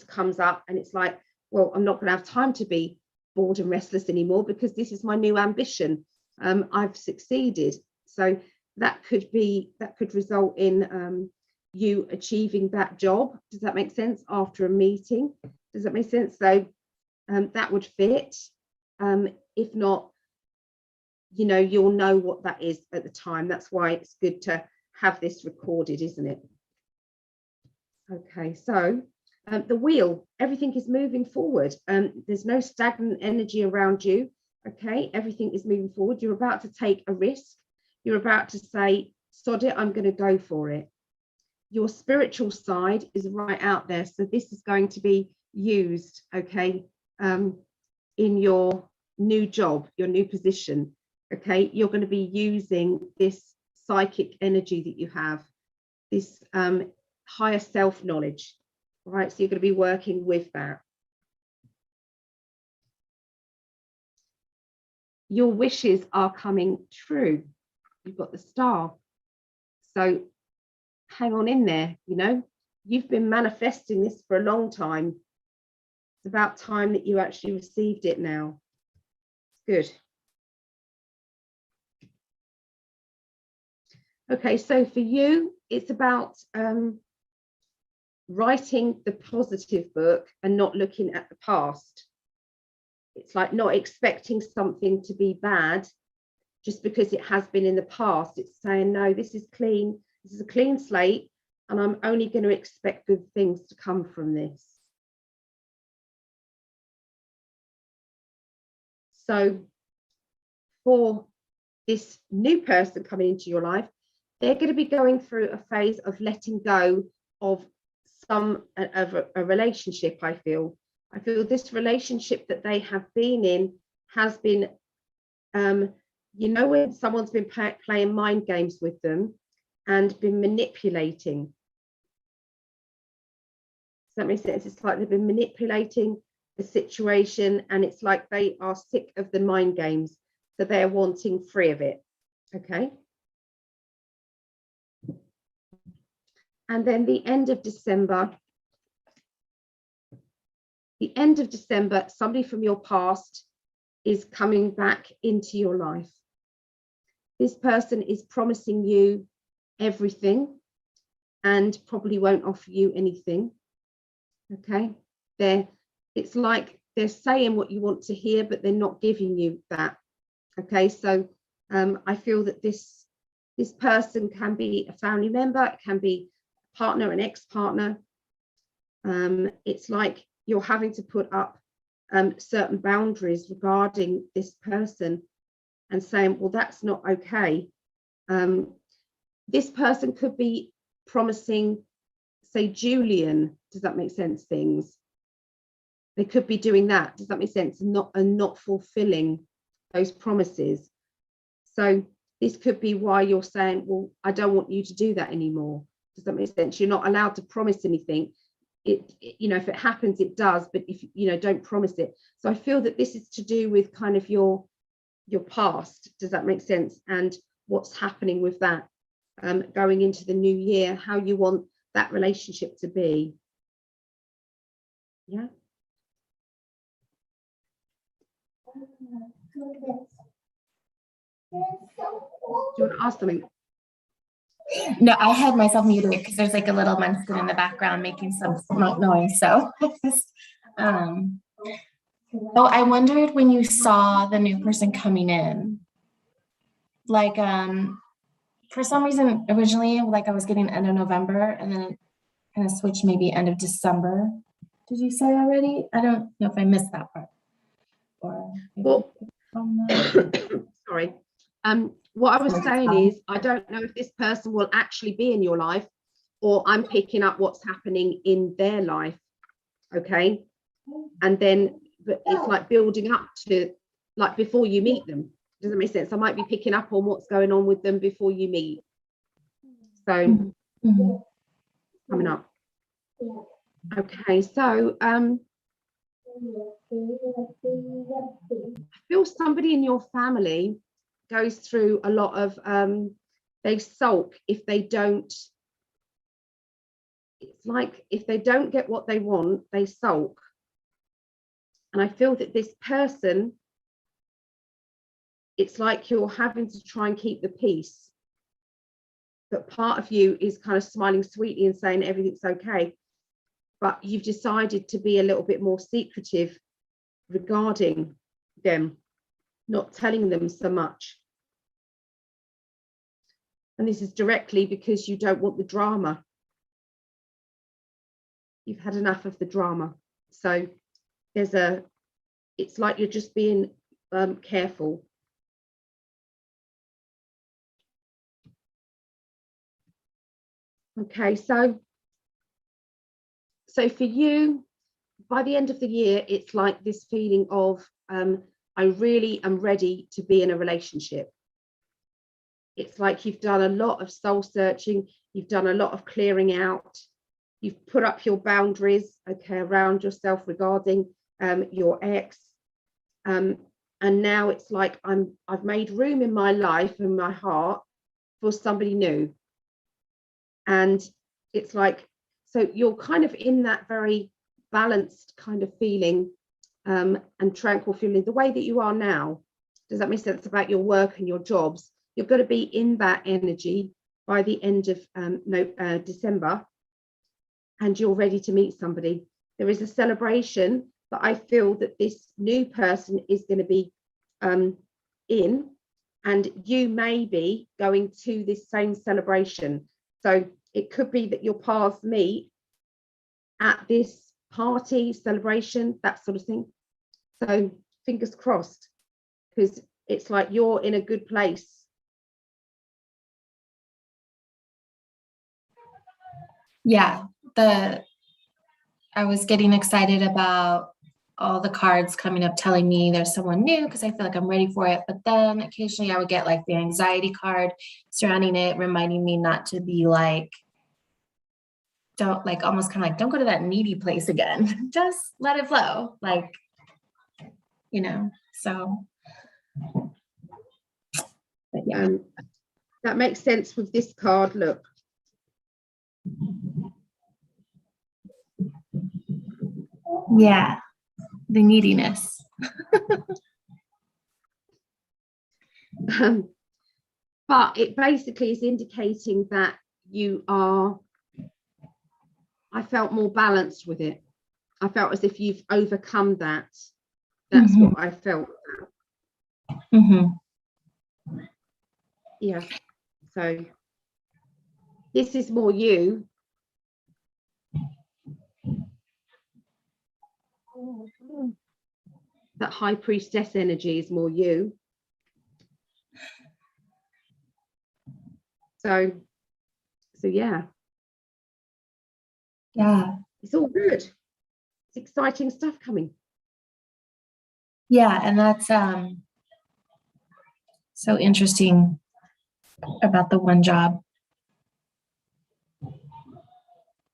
A: comes up and it's like, well, I'm not going to have time to be bored and restless anymore because this is my new ambition. I've succeeded. So that could result in you achieving that job. Does that make sense? After a meeting, does that make sense? So that would fit. If not, you know, you'll know what that is at the time. That's why it's good to have this recorded, isn't it? Okay, so the wheel, everything is moving forward. There's no stagnant energy around you. Okay, everything is moving forward. You're about to take a risk. You're about to say, sod it, I'm going to go for it. Your spiritual side is right out there. So this is going to be used, okay, in your new job, your new position. Okay, you're going to be using this psychic energy that you have, this higher self-knowledge, right? So you're going to be working with that. Your wishes are coming true. You've got the star. So hang on in there, you know, you've been manifesting this for a long time. It's about time that you actually received it now. Good. Okay, so for you, it's about writing the positive book and not looking at the past. It's like not expecting something to be bad just because it has been in the past. It's saying, no, this is clean. This is a clean slate, and I'm only going to expect good things to come from this. So for this new person coming into your life, they're going to be going through a phase of letting go of a relationship. I feel this relationship that they have been in has been, you know, when someone's been playing mind games with them and been manipulating. Does that make sense? It's like they've been manipulating the situation, and it's like they are sick of the mind games, so they're wanting free of it. Okay. And then the end of December, somebody from your past is coming back into your life. This person is promising you everything and probably won't offer you anything. Okay, it's like they're saying what you want to hear, but they're not giving you that. Okay, so I feel that this person can be a family member, it can be a partner, an ex-partner. It's like you're having to put up certain boundaries regarding this person and saying, well, that's not okay. This person could be promising, say, Julian, does that make sense, things? They could be doing that, does that make sense? Not fulfilling those promises. So this could be why you're saying, well, I don't want you to do that anymore. Does that make sense? You're not allowed to promise anything. You know, if it happens, it does, but if you know, don't promise it. So I feel that this is to do with kind of your past. Does that make sense? And what's happening with that going into the new year, how you want that relationship to be. Yeah. Do you want to ask something?
F: No, I had myself muted because there's like a little munchkin in the background making some noise. So Oh, I wondered when you saw the new person coming in, like, for some reason, originally, like I was getting end of November and then it kind of switched maybe end of December. Did you say already? I don't know if I missed that part. Or
A: Well,
F: from the-
A: sorry. What I was saying is, I don't know if this person will actually be in your life, or I'm picking up what's happening in their life. Okay. And then but it's like building up to, like, before you meet them. Does that make sense? I might be picking up on what's going on with them before you meet. So
F: Mhm.
A: coming up. Okay, so I feel somebody in your family goes through a lot of they sulk if they don't. It's like if they don't get what they want, they sulk. And I feel that this person, it's like you're having to try and keep the peace. But part of you is kind of smiling sweetly and saying everything's okay. But you've decided to be a little bit more secretive regarding them, not telling them so much. And this is directly because you don't want the drama. You've had enough of the drama. So it's like you're just being careful. Okay, so for you, by the end of the year, it's like this feeling of I really am ready to be in a relationship. It's like you've done a lot of soul searching, you've done a lot of clearing out, you've put up your boundaries, okay, around yourself regarding your ex. And now it's like I've made room in my life and my heart for somebody new. And it's like, so you're kind of in that very balanced kind of feeling and tranquil feeling, the way that you are now. Does that make sense about your work and your jobs? You're going to be in that energy by the end of December, and you're ready to meet somebody. There is a celebration that I feel that this new person is going to be in, and you may be going to this same celebration. So it could be that your paths meet at this party, celebration, that sort of thing. So fingers crossed, because it's like you're in a good place.
F: Yeah, I was getting excited about all the cards coming up telling me there's someone new because I feel like I'm ready for it. But then occasionally I would get like the anxiety card surrounding it, reminding me not to be like, don't like almost kind of like, don't go to that needy place again. Just let it flow. Like, you know, so. But yeah.
A: That makes sense with this card. Look.
F: Yeah, the neediness.
A: But it basically is indicating that you are, I felt more balanced with it. I felt as if you've overcome that. That's
F: Mm-hmm.
A: what I felt.
F: Mm-hmm.
A: Yeah. So this is more you. That high priestess energy is more you. So yeah.
F: Yeah.
A: It's all good. It's exciting stuff coming.
F: Yeah, and that's so interesting about the one job.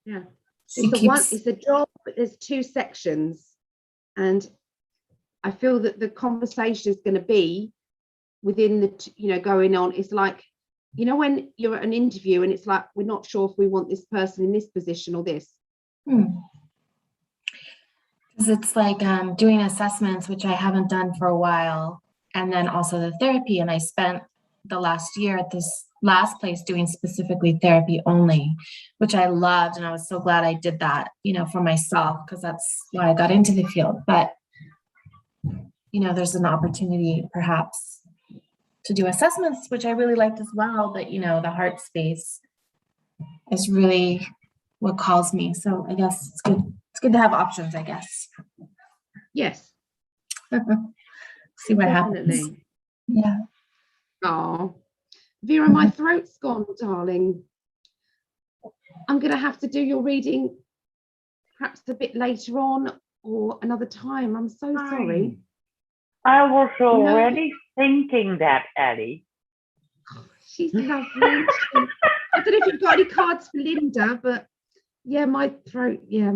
A: Yeah.
F: It's
A: a job, but there's two sections. And I feel that the conversation is going to be within the, going on. It's like, when you're at an interview and it's like, we're not sure if we want this person in this position or this.
F: Because it's like doing assessments, which I haven't done for a while. And then also the therapy. And I spent the last year at this last place doing specifically therapy only, which I loved. And I was so glad I did that, for myself, because that's why I got into the field. But, there's an opportunity perhaps to do assessments, which I really liked as well. But, the heart space is really what calls me. So I guess it's good. It's good to have options, I guess.
A: Yes,
F: See what happens.
A: definitely.
F: Yeah.
A: Oh, Vera, my throat's gone, darling. I'm going to have to do your reading perhaps a bit later on or another time. I'm so sorry.
B: I was already thinking that, Ellie.
A: She's lovely. I don't know if you've got any cards for Linda, but yeah, my throat. Yeah,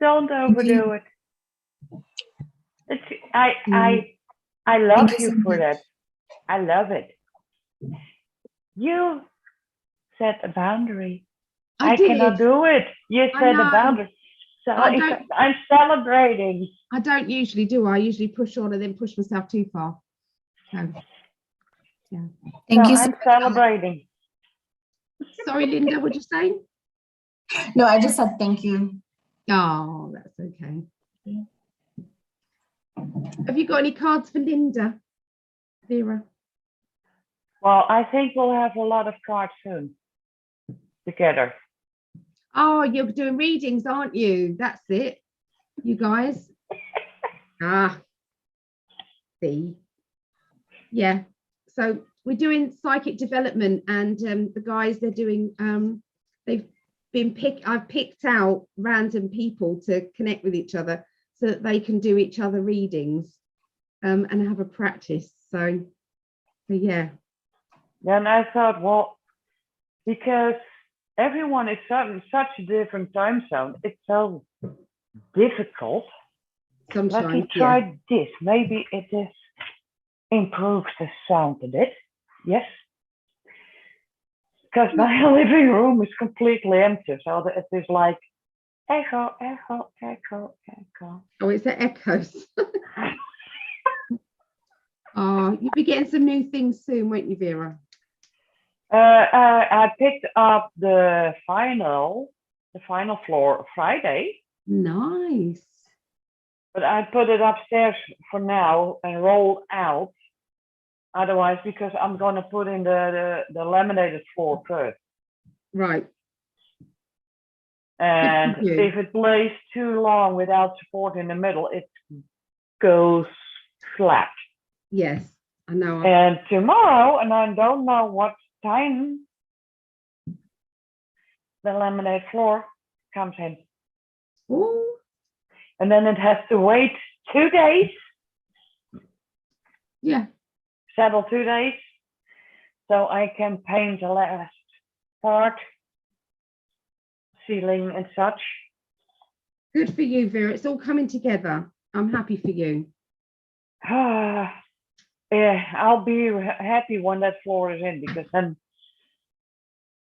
B: Don't overdo it. I love
F: Thank you
B: you
F: so
B: for
F: much.
B: that. I love it. You set a boundary. I
A: did.
B: cannot do it. You
A: I
B: set a
A: know.
B: boundary. So
A: I don't-
B: I'm celebrating.
A: I don't usually do. I usually push on and then push myself too far. So, yeah.
F: Thank
B: So
F: you so
B: I'm
F: much.
B: celebrating.
A: Sorry, Linda, what'd you say?
F: No, I just said thank you.
A: Oh, that's okay. Have you got any cards for Linda, Vera?
B: Well, I think we'll have a lot of cards soon together.
A: Oh, you're doing readings, aren't you? That's it, you guys. See. Yeah. So we're doing psychic development, and the guys, they're doing. I've picked out random people to connect with each other so that they can do each other readings, and have a practice. So yeah.
B: Then I thought, well, because everyone is such a different time zone, it's so difficult.
A: Sometimes,
B: Let me try this. Maybe it is improves the sound a bit. Yes. Because my living room is completely empty, so it is like echo, echo, echo, echo.
A: Oh, it's the echoes. Oh, you'll be getting some new things soon, won't you, Vera?
B: I picked up the final floor Friday.
A: Nice.
B: But I put it upstairs for now and roll out. Otherwise, because I'm going to put in the laminated floor first.
A: Right.
B: And
A: Good for you.
B: if it lays too long without support in the middle, it goes flat.
A: Yes, I know.
B: And tomorrow, and I don't know what time the laminate floor comes in.
A: Oh,
B: And then it has to wait 2 days,
A: yeah.
B: settle 2 days, so I can paint the last part, ceiling and such.
A: Good for you, Vera. It's all coming together. I'm happy for you.
B: Yeah, I'll be happy when that floor is in, because then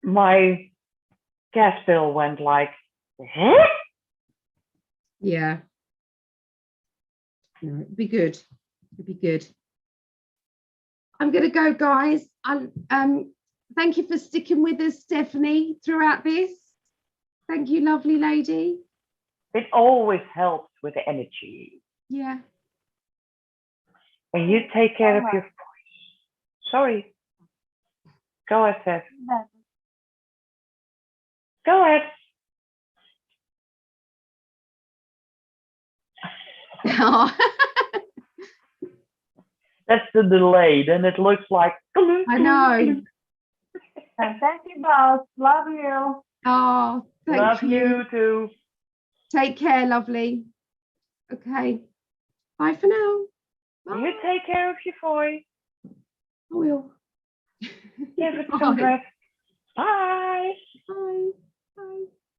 B: my gas bill went like, huh?
A: Yeah. No, it'd be good. It'd be good. I'm going to go, guys. Thank you for sticking with us, Stephanie, throughout this. Thank you, lovely lady.
B: It always helps with the energy.
A: Yeah.
B: And you take care of your voice. Sorry. Go ahead, Steph. Go ahead. That's the delay. Then it looks like.
A: I know.
C: Thank you both. Love you.
A: Oh, thank
B: Love you too.
A: Take care, lovely. Okay. Bye for now. Bye.
B: You take care of your voice.
A: I will.
B: Give it some
A: Bye.
B: rest. Bye.
A: Bye.